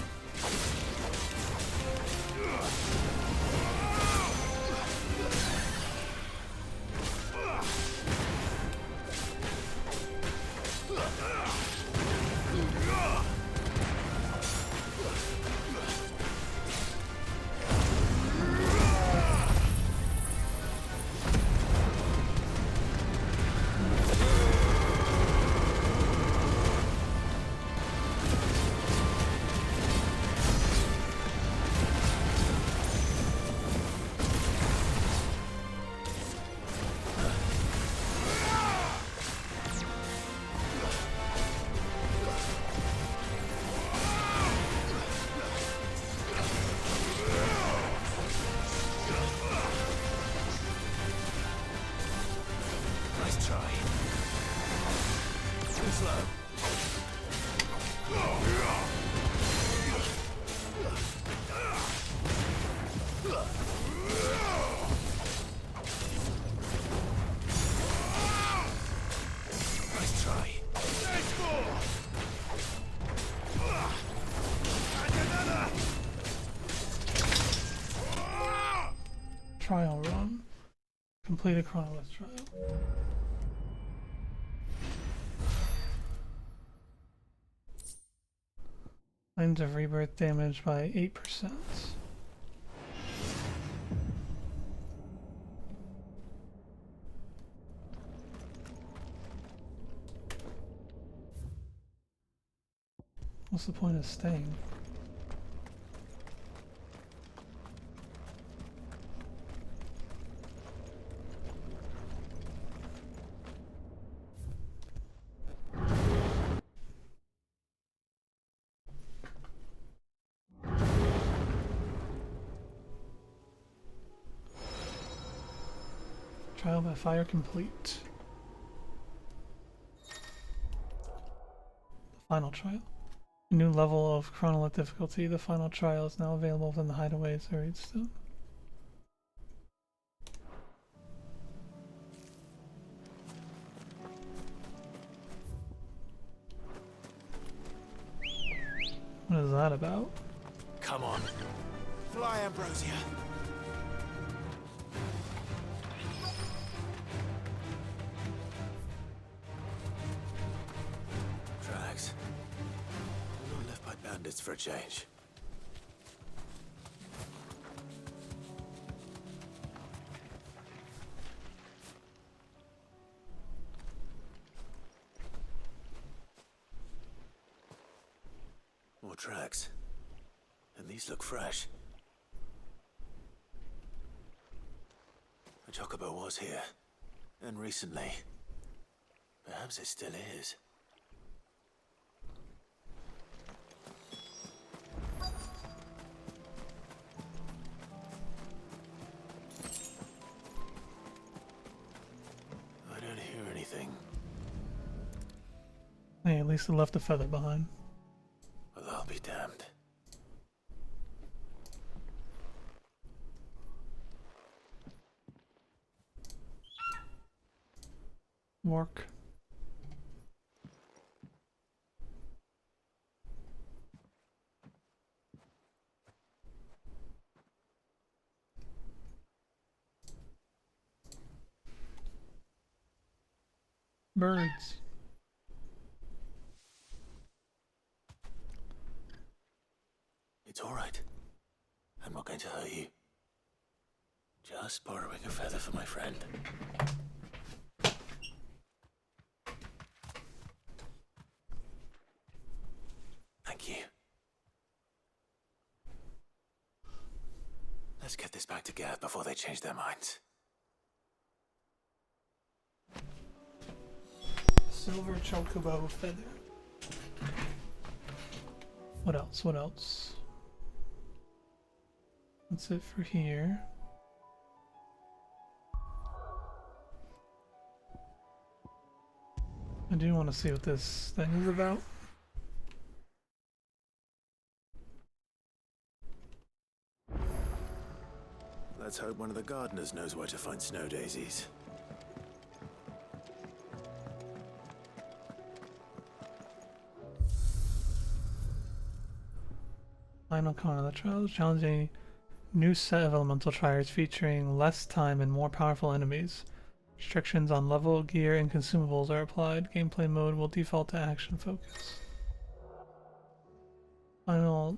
A: trial run. Complete a chronolith trial. Lines of rebirth damaged by 8%. What's the point of staying? Trial by fire complete. The final trial. A new level of chronolith difficulty. The final trial is now available within the hideaways of Redstone. What is that about?
U: Come on. Fly, Ambrosia. Drags. Not left by bandits for a change. More tracks. And these look fresh. A chocobo was here. And recently. Perhaps it still is. I don't hear anything.
A: Hey, at least it left a feather behind.
U: Well, I'll be damned.
A: Work. Birds.
U: It's all right. I'm not going to hurt you. Just borrowing a feather for my friend. Thank you. Let's get this back to Gav before they change their minds.
A: Silver chocobo feather. What else? What else? That's it for here. I do want to see what this thing is about.
U: Let's hope one of the gardeners knows where to find snow daisies.
A: Final corner of the trials challenging new set of elemental triers featuring less time and more powerful enemies. Restrictions on level, gear, and consumables are applied. Gameplay mode will default to action focus. Final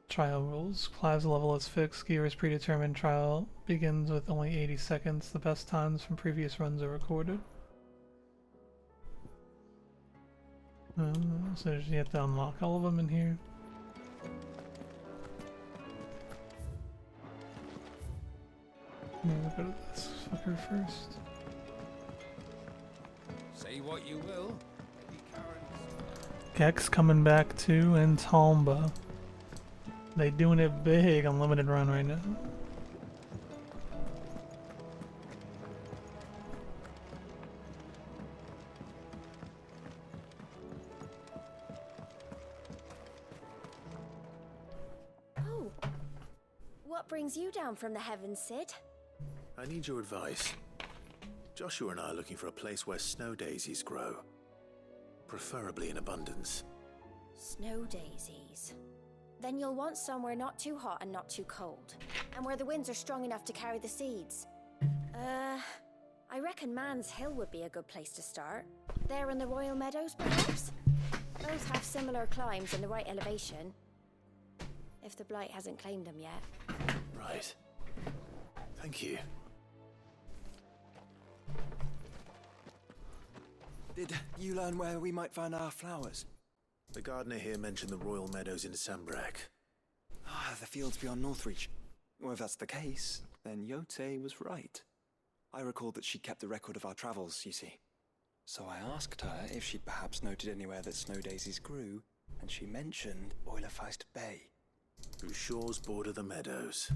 A: trial rules. Clive's level is fixed, gear is predetermined, trial begins with only 80 seconds. The best times from previous runs are recorded. So you have to unlock all of them in here. We'll go to this fucker first.
K: Say what you will.
A: Gex coming back too, and Tomba. They doing it big on limited run right now.
V: Oh, what brings you down from the heavens, Sid?
U: I need your advice. Joshua and I are looking for a place where snow daisies grow. Preferably in abundance.
V: Snow daisies.
E: then you'll want somewhere not too hot and not too cold, and where the winds are strong enough to carry the seeds. I reckon Man's Hill would be a good place to start. There in the Royal Meadows, perhaps? Both have similar climbs and the right elevation. If the Blight hasn't claimed them yet.
U: Right. Thank you.
B: Did you learn where we might find our flowers?
U: The gardener here mentioned the Royal Meadows in Sambrak.
B: Ah, the fields beyond Northreach. Well, if that's the case, then Yote was right. I recalled that she kept a record of our travels, you see. So I asked her if she'd perhaps noted anywhere that snow daisies grew, and she mentioned Oilerfeist Bay.
U: Whose shores border the meadows.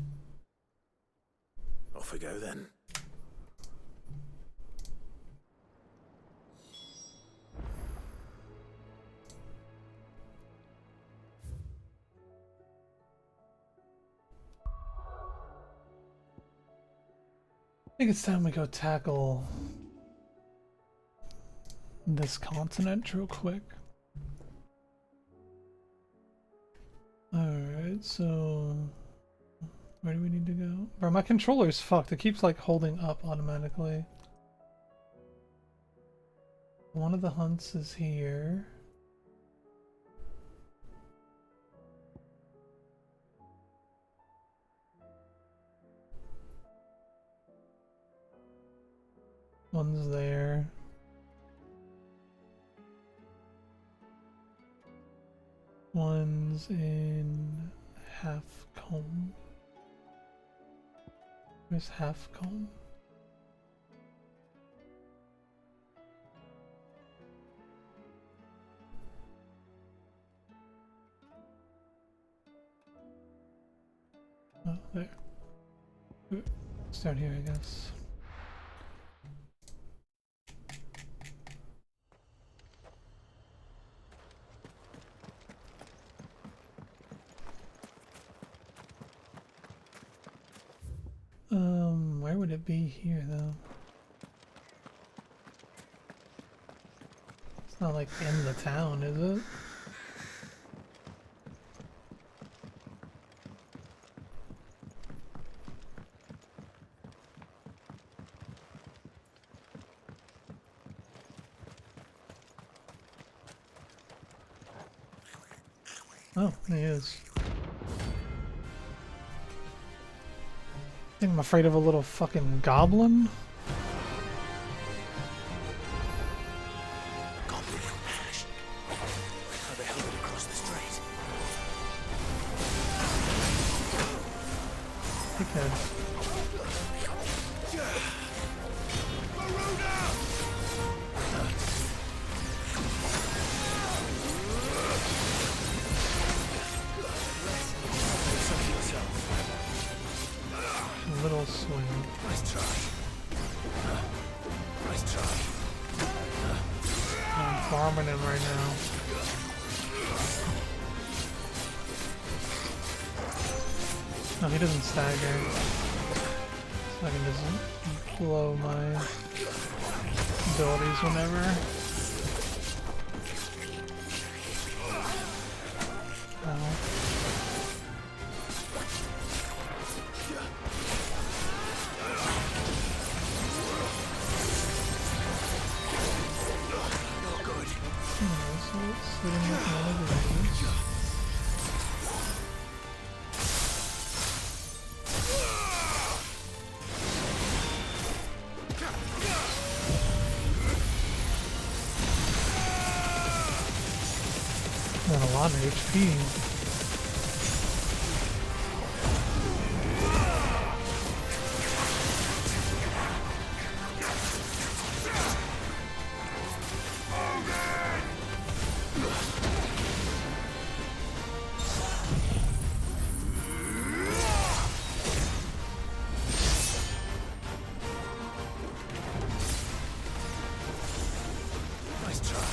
U: Off we go then.
A: I think it's time we go tackle this continent real quick. Alright, so where do we need to go? Bro, my controller's fucked. It keeps like holding up automatically. One of the hunts is here. One's there. One's in Halfcombe. Where's Halfcombe? Oh, there. Start here, I guess. Where would it be here though? It's not like in the town, is it? Oh, he is. I think I'm afraid of a little fucking goblin.
U: Goblin flash. How the hell did it cross the strait?
A: Dickhead. Little swing.
U: Nice try. Nice try.
A: I'm farming him right now. No, he doesn't stagger. So I can just blow my abilities whenever. Ow. Got a lot of HP.
U: Nice try.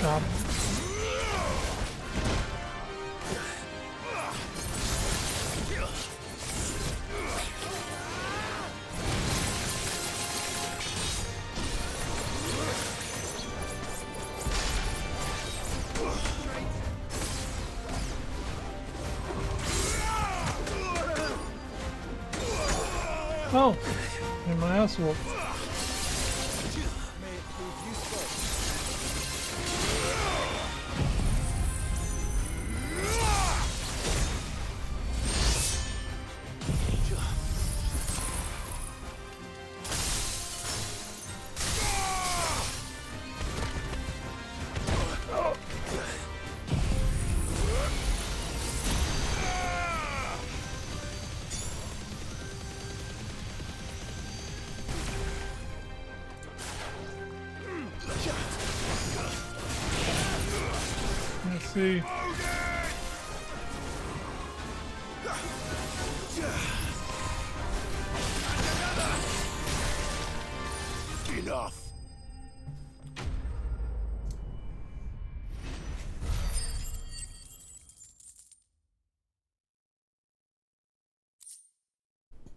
A: God. Oh, and my ass whooped. Let's see.
D: Enough.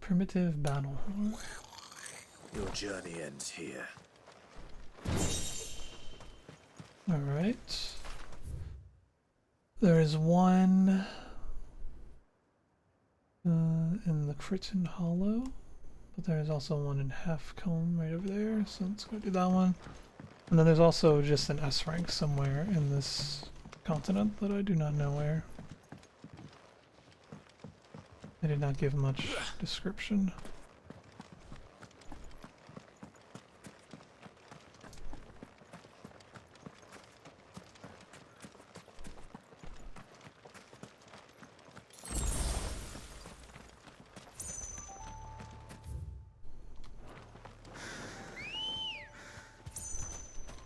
A: Primitive battle.
U: Your journey ends here.
A: Alright. There is one in the Crichton Hollow, but there is also one in Halfcombe right over there, so let's go do that one. And then there's also just an S rank somewhere in this continent that I do not know where. They did not give much description.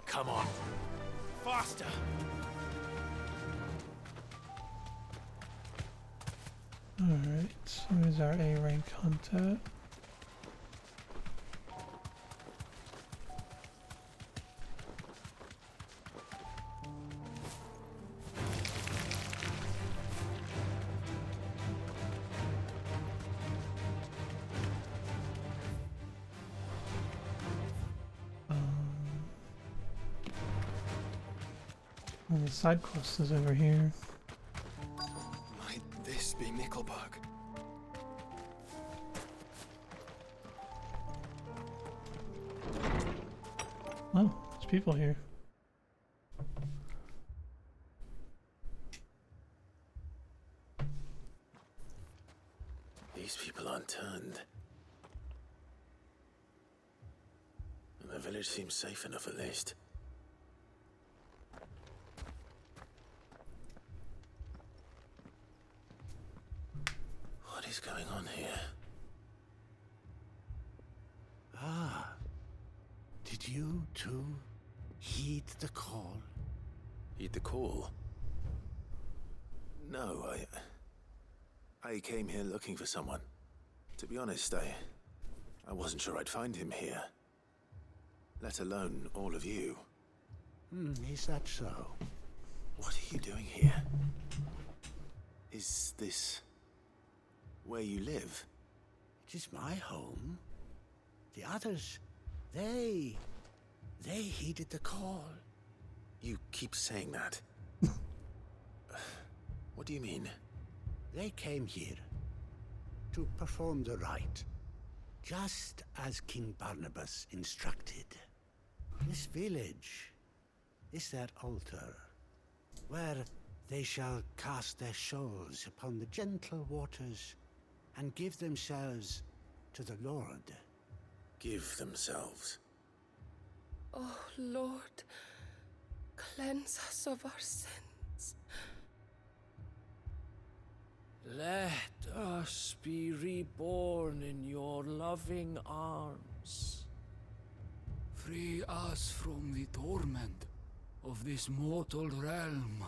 C: Come on. Faster!
A: Alright, here's our A rank hunter. And the side quest is over here.
B: Might this be Nickelberg?
A: Oh, there's people here.
U: These people aren't turned. And the village seems safe enough at least. What is going on here?
D: Ah, did you too heed the call?
U: Heed the call? No, I came here looking for someone. To be honest, I wasn't sure I'd find him here. Let alone all of you.
D: Is that so?
U: What are you doing here? Is this where you live?
D: It is my home. The others, they heeded the call.
U: You keep saying that. What do you mean?
D: They came here to perform the rite, just as King Barnabas instructed. This village is their altar, where they shall cast their souls upon the gentle waters and give themselves to the Lord.
U: Give themselves?
F: Oh, Lord, cleanse us of our sins.
N: Let us be reborn in your loving arms.
O: Free us from the torment of this mortal realm.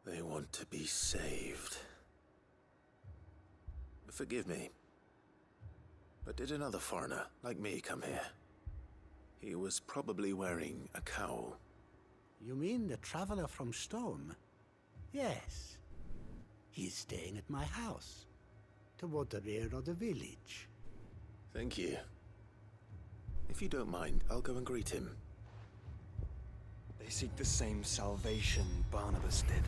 U: They want to be saved. Forgive me, but did another foreigner like me come here?
C: He was probably wearing a cowl.
L: You mean the traveler from Storm? Yes. He's staying at my house, toward the rear of the village.
C: Thank you. If you don't mind, I'll go and greet him.
B: They seek the same salvation Barnabas did.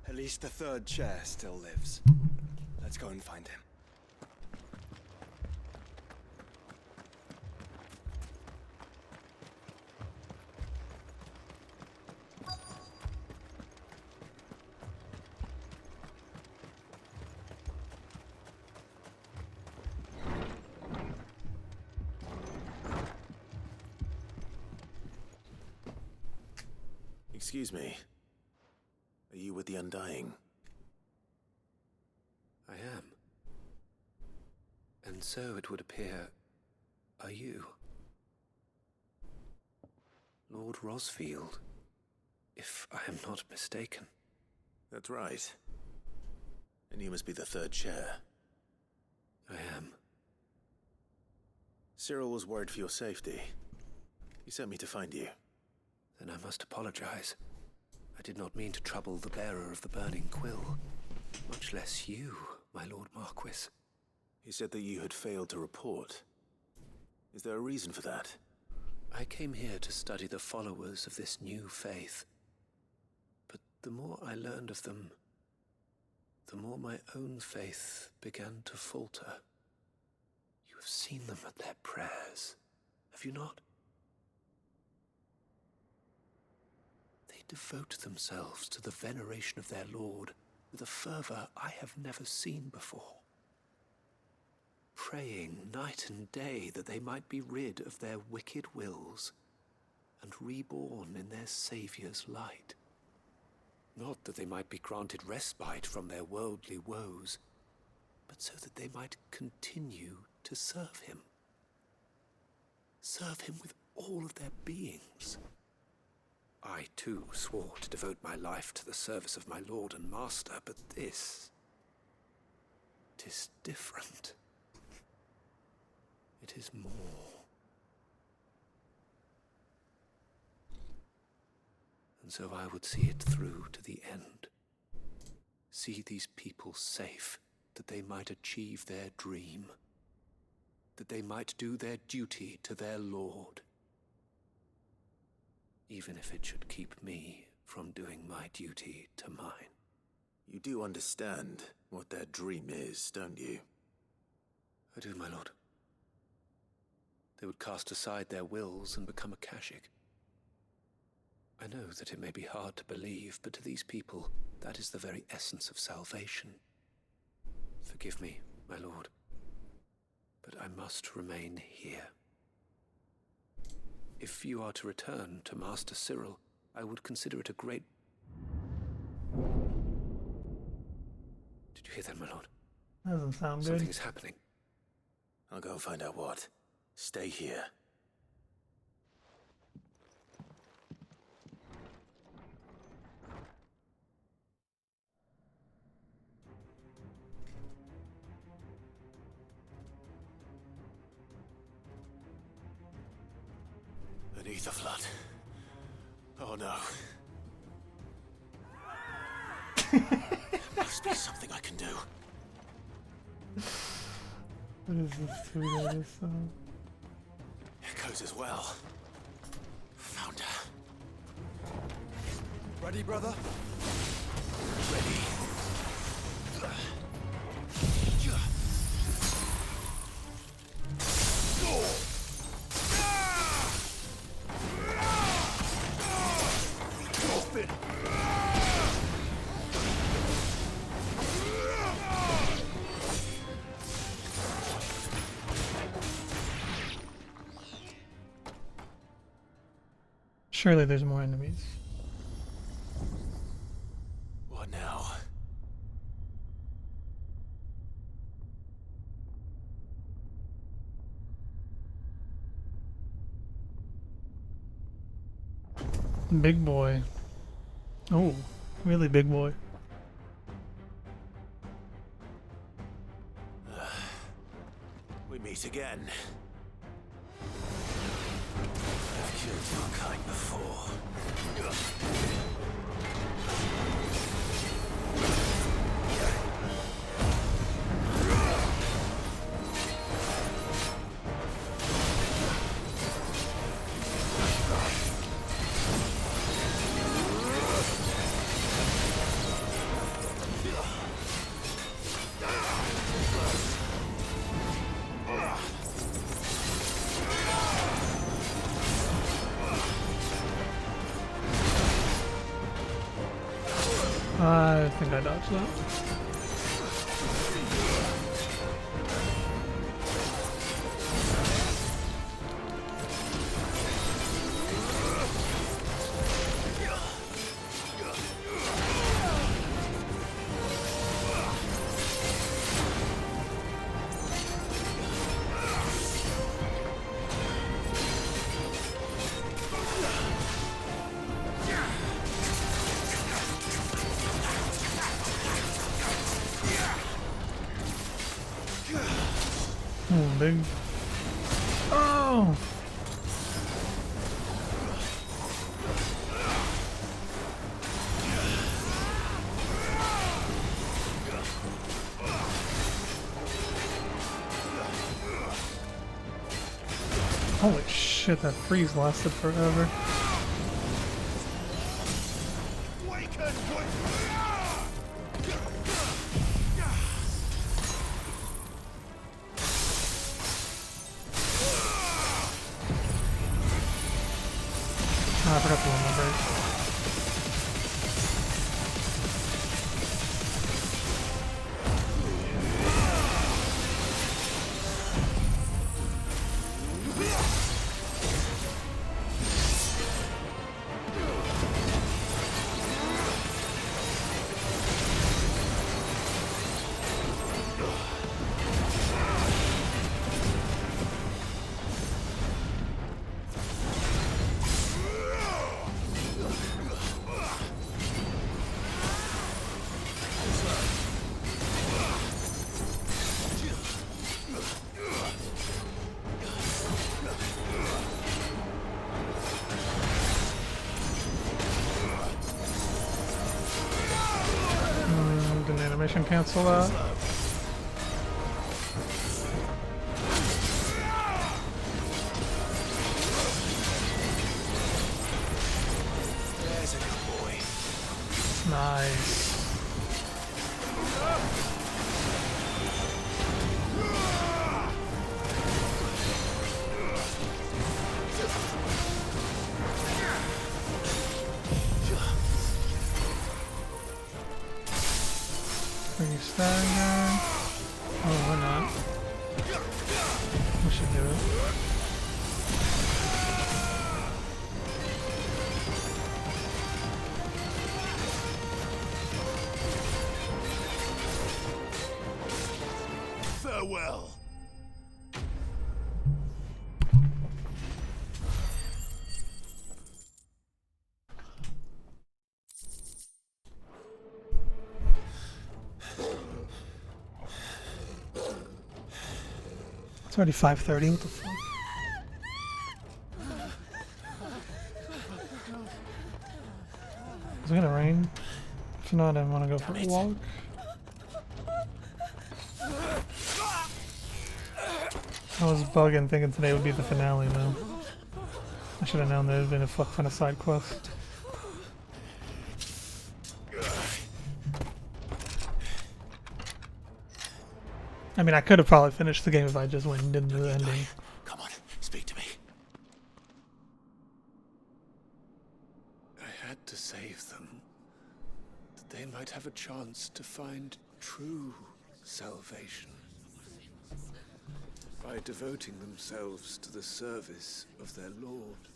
B: At least the third chair still lives. Let's go and find him.
C: Excuse me. Are you with the Undying?
Q: I am. And so it would appear, are you? Lord Rosfield, if I am not mistaken.
C: That's right. And you must be the third chair.
Q: I am.
C: Cyril was worried for your safety. He sent me to find you.
Q: Then I must apologize. I did not mean to trouble the bearer of the burning quill, much less you, my Lord Marquis.
C: He said that you had failed to report. Is there a reason for that?
Q: I came here to study the followers of this new faith. But the more I learned of them, the more my own faith began to falter. You have seen them at their prayers, have you not? They devote themselves to the veneration of their Lord with a fervor I have never seen before. Praying night and day that they might be rid of their wicked wills and reborn in their Saviour's light. Not that they might be granted respite from their worldly woes, but so that they might continue to serve him. Serve him with all of their beings. I too swore to devote my life to the service of my Lord and Master, but this... 'tis different. It is more. And so I would see it through to the end. See these people safe, that they might achieve their dream. That they might do their duty to their Lord. Even if it should keep me from doing my duty to mine.
C: You do understand what their dream is, don't you?
Q: I do, my lord. They would cast aside their wills and become Akashic. I know that it may be hard to believe, but to these people, that is the very essence of salvation. Forgive me, my lord, but I must remain here. If you are to return to Master Cyril, I would consider it a great... Did you hear that, my lord?
A: Doesn't sound good.
Q: Something is happening.
C: I'll go and find out what. Stay here. Beneath the flood. Oh no. There must be something I can do.
A: What is this tweet I just saw?
C: Echoes as well. Found her.
B: Ready, brother?
C: Ready.
A: Surely there's more enemies.
C: What now?
A: Big boy. Oh, really big boy.
C: We meet again. killed your kind before.
A: I think I dodged that. Big. Oh! Holy shit, that freeze lasted forever. I forgot to run my break. Didn't animation cancel that?
C: There's a good boy.
A: Nice. Stagger. Oh, why not? We should do it.
C: Farewell.
A: It's already 5:30. What the fuck? Is it gonna rain? If not, I want to go for a walk. I was bugging thinking today would be the finale though. I should have known there had been a fuck ton of side quests. I mean, I could have probably finished the game if I just went and did the ending.
C: Come on, speak to me. I had to save them, that they might have a chance to find true salvation. By devoting themselves to the service of their Lord.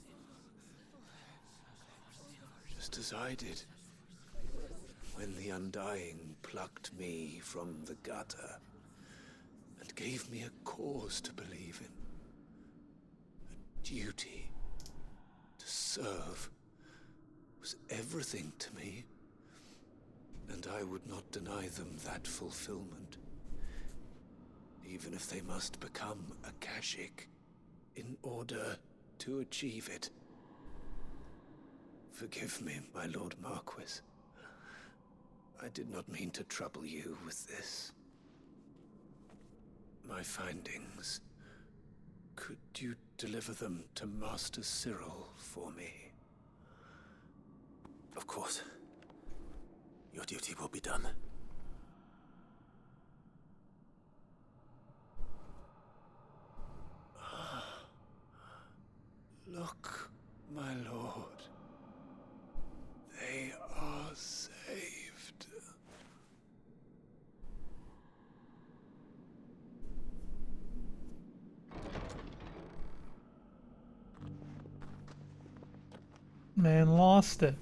C: Just as I did, when the Undying plucked me from the gutter and gave me a cause to believe in. A duty to serve was everything to me, and I would not deny them that fulfillment, even if they must become a Kashik in order to achieve it.
Q: Forgive me, my Lord Marquis. I did not mean to trouble you with this. My findings. Could you deliver them to Master Cyril for me?
U: Of course. Your duty will be done.
Q: Look, my lord. They are saved.
A: Man lost it.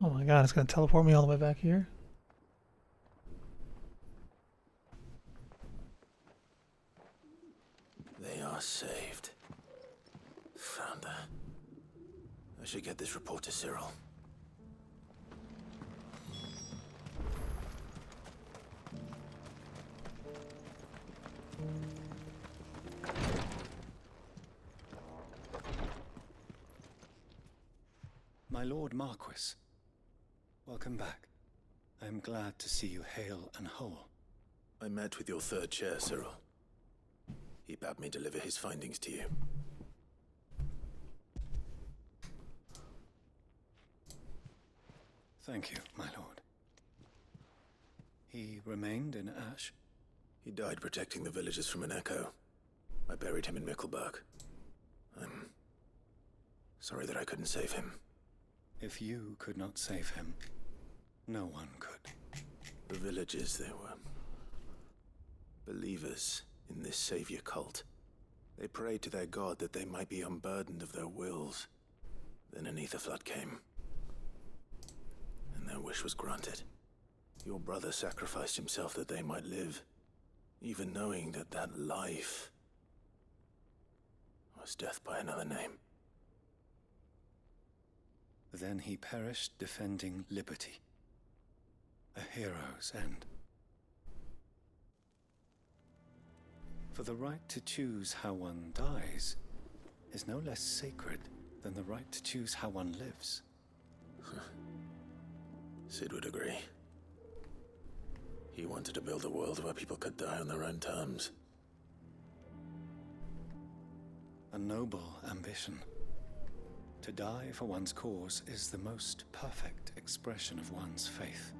A: Oh my god, it's gonna teleport me all the way back here.
U: They are saved. Found her. I should get this report to Cyril.
H: My Lord Marquis, welcome back. I am glad to see you hale and whole.
U: I met with your third chair, Cyril. He bade me deliver his findings to you.
H: Thank you, my lord. He remained in Ash?
U: He died protecting the villagers from an echo. I buried him in Mickelberg. I'm sorry that I couldn't save him.
H: If you could not save him, no one could.
U: The villagers, they were believers in this savior cult. They prayed to their god that they might be unburdened of their wills. Then an ether flood came, and their wish was granted. Your brother sacrificed himself that they might live, even knowing that that life was death by another name.
H: Then he perished defending liberty. A hero's end. For the right to choose how one dies is no less sacred than the right to choose how one lives.
U: Sid would agree. He wanted to build a world where people could die on their own terms.
H: A noble ambition. To die for one's cause is the most perfect expression of one's faith.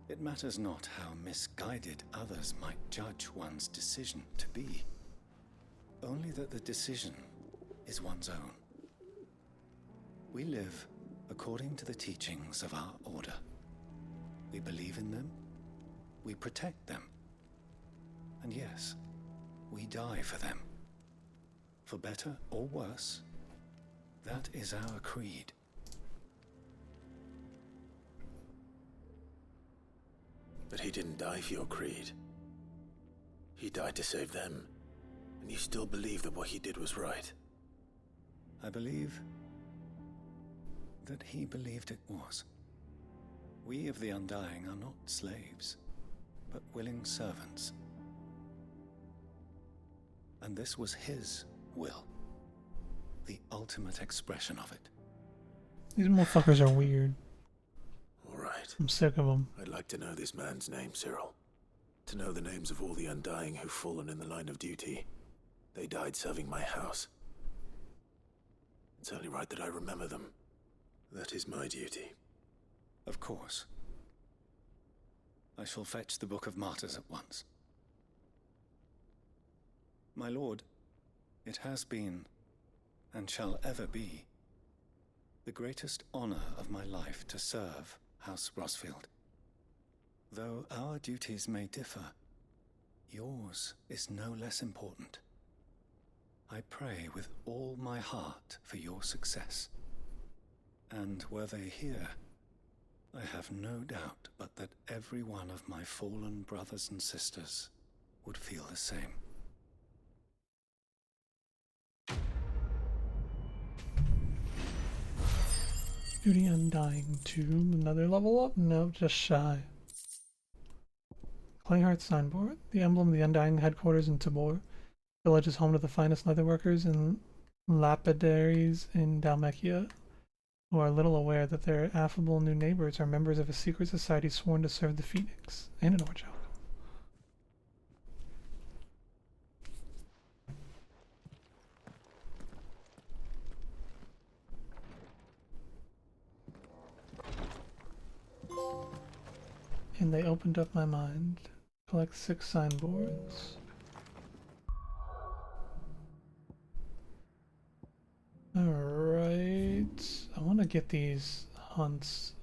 H: It matters not how misguided others might judge one's decision to be. Only that the decision is one's own. We live according to the teachings of our order. We believe in them, we protect them, and yes, we die for them. For better or worse, that is our creed.
U: But he didn't die for your creed. He died to save them, and you still believe that what he did was right.
H: I believe that he believed it was. We of the Undying are not slaves, but willing servants. And this was his will, the ultimate expression of it.
A: These motherfuckers are weird.
U: All right.
A: I'm sick of them.
U: I'd like to know this man's name, Cyril. To know the names of all the Undying who've fallen in the line of duty. They died serving my house. It's only right that I remember them. That is my duty.
H: Of course. I shall fetch the Book of Martyrs at once. My lord, it has been, and shall ever be, the greatest honor of my life to serve House Rosfield. Though our duties may differ, yours is no less important. I pray with all my heart for your success. And were they here, I have no doubt but that every one of my fallen brothers and sisters would feel the same.
A: Beauty Undying Tomb, another level up? No, just shy. Clayheart Signboard, the emblem of the Undying headquarters in Tabor. Village is home to the finest leatherworkers and lapidaries in Dalmatia, who are little aware that their affable new neighbors are members of a secret society sworn to serve the Phoenix, and an orange outcome. And they opened up my mind. Collect 6 signboards. Alright. I want to get these hunts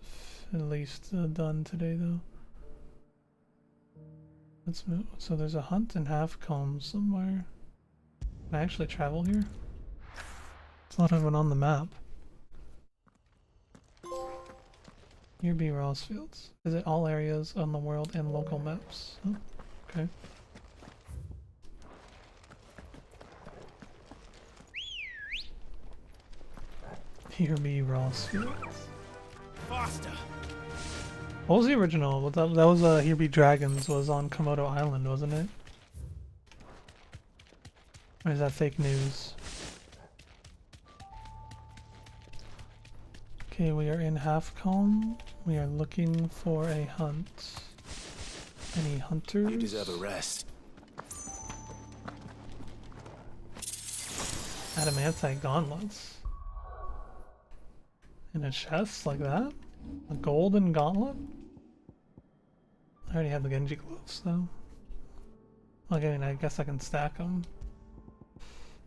A: at least done today, though. Let's move. So there's a hunt in Halfcombe somewhere. Can I actually travel here? It's not even on the map. Here be Rossfields. Visit all areas on the world and local maps. Oh, okay. Here be Rossfields.
C: Faster!
A: What was the original? That was Here Be Dragons was on Komodo Island, wasn't it? Or is that fake news? Okay, we are in Halfcombe. We are looking for a hunt. Any hunters?
C: You deserve a rest.
A: Adamantite gauntlets. In a chest like that? A golden gauntlet? I already have the Genji gloves though. Okay, I guess I can stack them.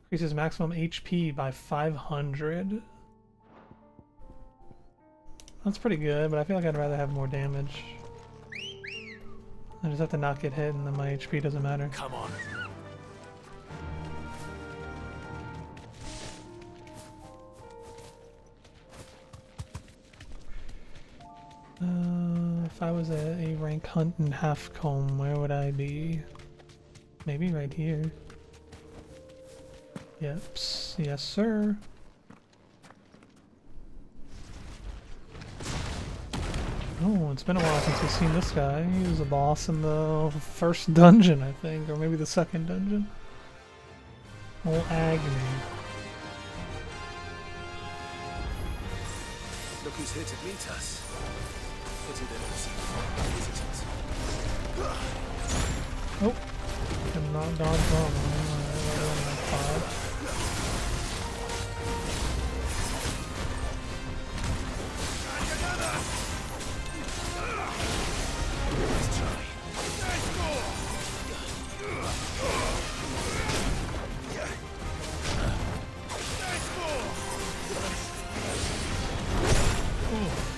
A: Increases maximum HP by 500. That's pretty good, but I feel like I'd rather have more damage. I just have to not get hit and then my HP doesn't matter.
C: Come on.
A: If I was a rank hunt in Halfcombe, where would I be? Maybe right here. Yep, yes sir. Oh, it's been a while since we've seen this guy. He was a boss in the first dungeon, I think, or maybe the second dungeon. Old Agony.
C: Look who's here to meet us. Pity they don't see visitors.
A: Oh, I'm not dodge wrong.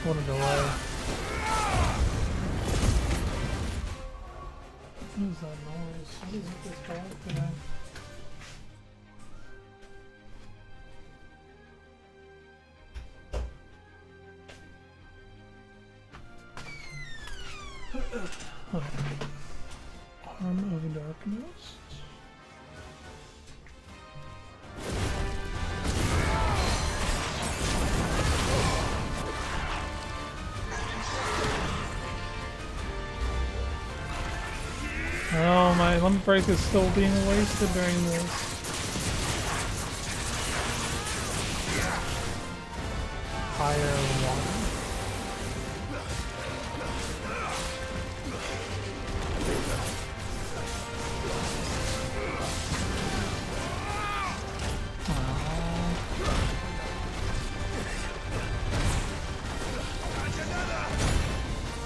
A: What a delay. What is that noise? What is it this dog today? Arm of Darkness. Oh, my lump break is still being wasted during this. Fire water.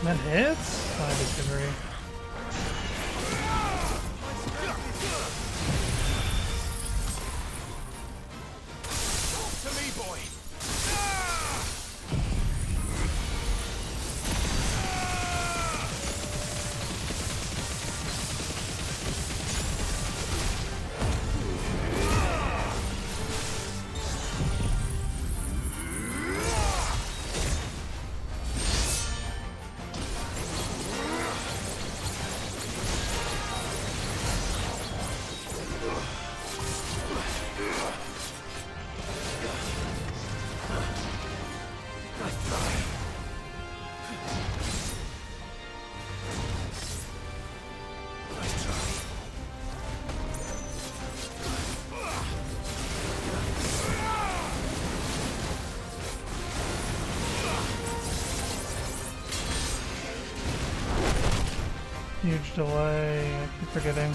A: That hits? I disagree. Huge delay. I keep forgetting.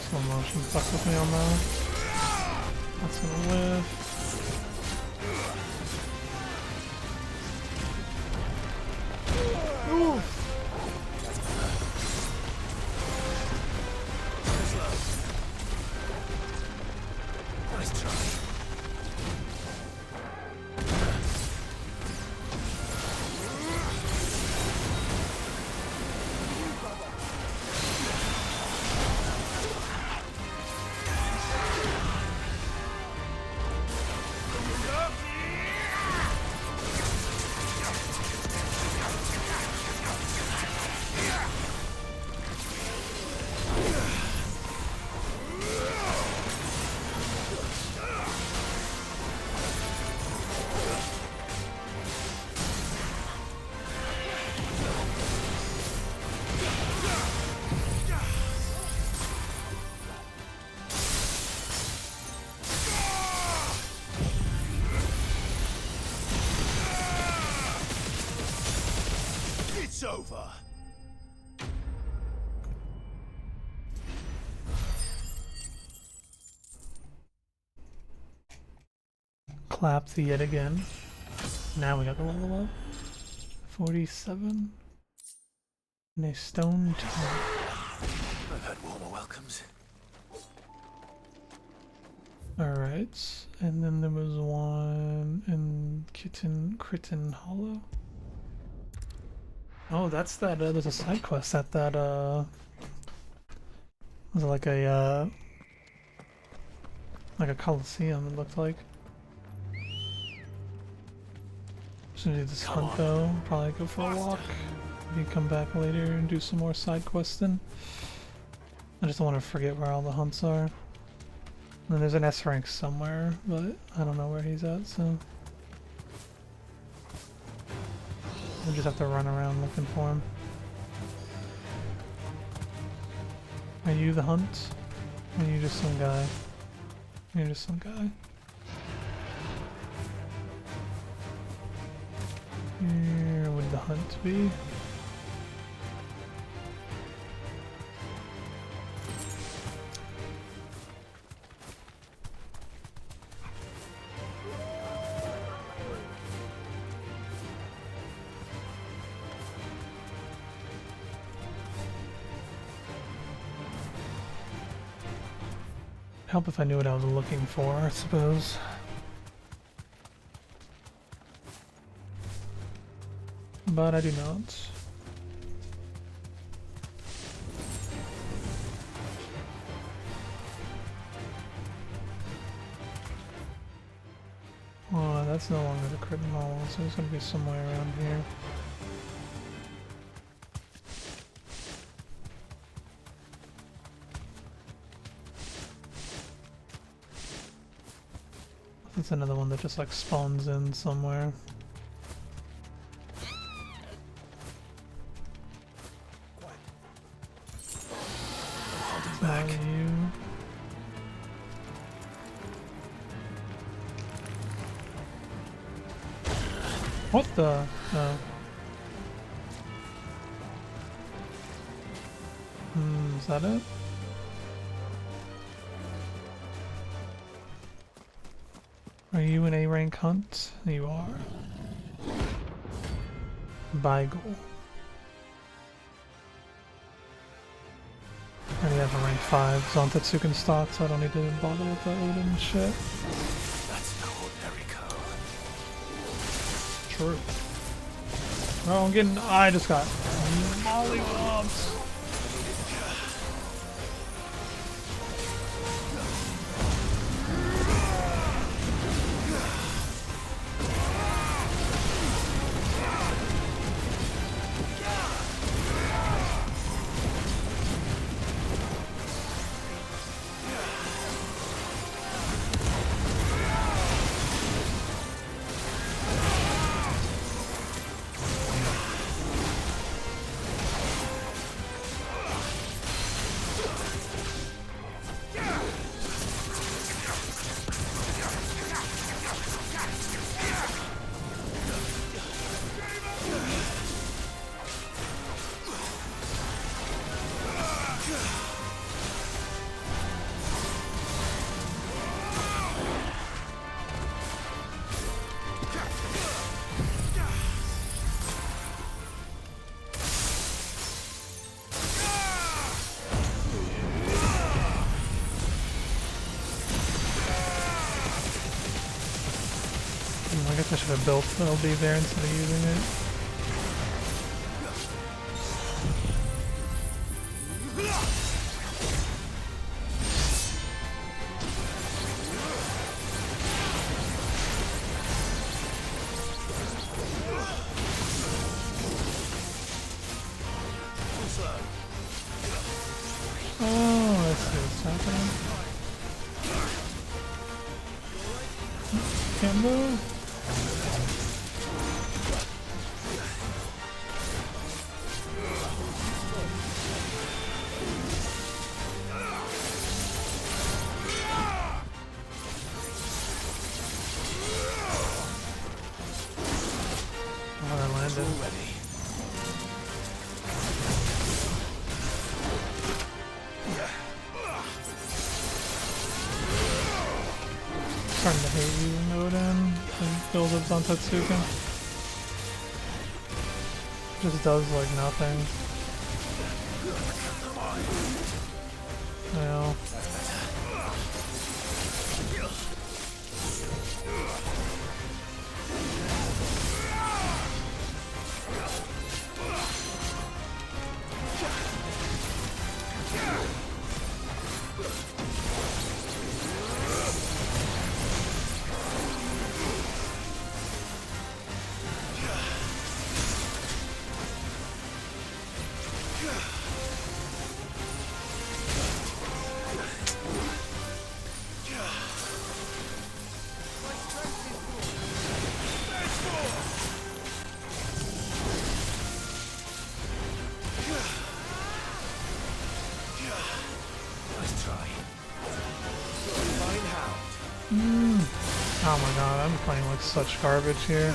A: Slow motion fucked with me on that. That's gonna whiff. Ooh.
C: Nice try. It's over.
A: Clapped yet again. Now we got the level up. 47. And a stone tome.
C: I've had warmer welcomes.
A: Alright. And then there was one in Crichton Hollow. Oh, that's that, there's a side quest at that, was it like a coliseum, it looked like. Should do this hunt though, probably go for a walk. Maybe come back later and do some more side questing. I just don't want to forget where all the hunts are. And then there's an S rank somewhere, but I don't know where he's at, so we just have to run around looking for him. Are you the hunt? Or are you just some guy? You're just some guy. Where would the hunt be? Help if I knew what I was looking for, I suppose. But I do not. Oh, that's no longer the Crichton Hollow, so it's gonna be somewhere around here. That's another one that just like spawns in somewhere.
C: Back.
A: You. What the? Oh. Is that it? Are you an A-rank hunt? You are. Beigel. I already have a rank 5 Zontetsuken stock, so I don't need to bother with the Odin shit.
C: That's no ordinary cow.
A: True. Oh, I'm getting. I just got mollywops. I should have built LB there instead of using it. Oh, let's see what's happening. Can't move. Oh, that landed. Starting to hate using Odin and build-ups on Tetsuken. Just does like nothing. Well. Oh my god, I'm playing like such garbage here.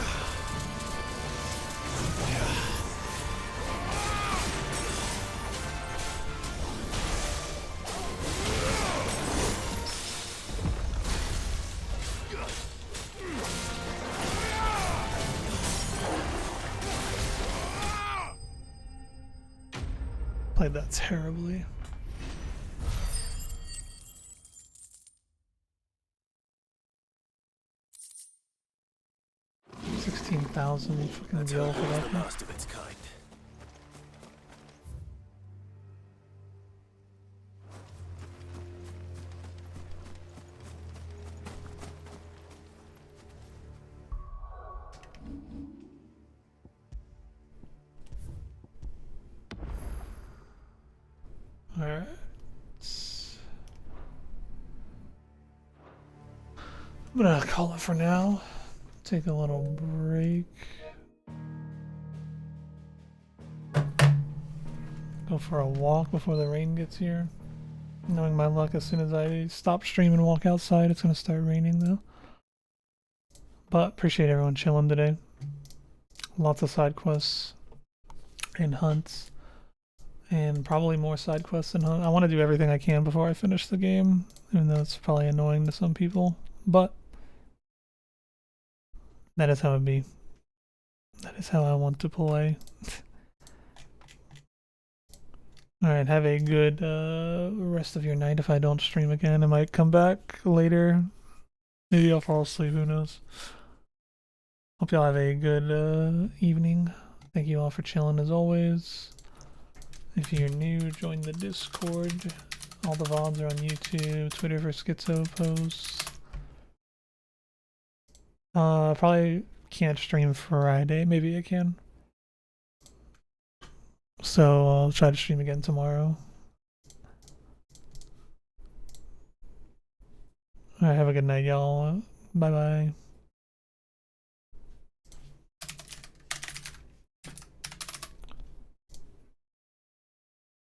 A: Played that terribly. $16,000 fucking deal for that.
C: The last of its kind.
A: Alright. I'm gonna call it for now. Take a little break. Go for a walk before the rain gets here. Knowing my luck, as soon as I stop streaming and walk outside, it's gonna start raining though. But appreciate everyone chilling today. Lots of side quests and hunts. And probably more side quests and hunts. I want to do everything I can before I finish the game, even though it's probably annoying to some people. But that is how it be. That is how I want to play. Alright, have a good rest of your night. If I don't stream again, I might come back later. Maybe I'll fall asleep, who knows. Hope y'all have a good evening. Thank you all for chilling as always. If you're new, join the Discord. All the VODs are on YouTube, Twitter for Schizo posts. Probably can't stream Friday. Maybe I can. So I'll try to stream again tomorrow. Alright, have a good night, y'all. Bye bye.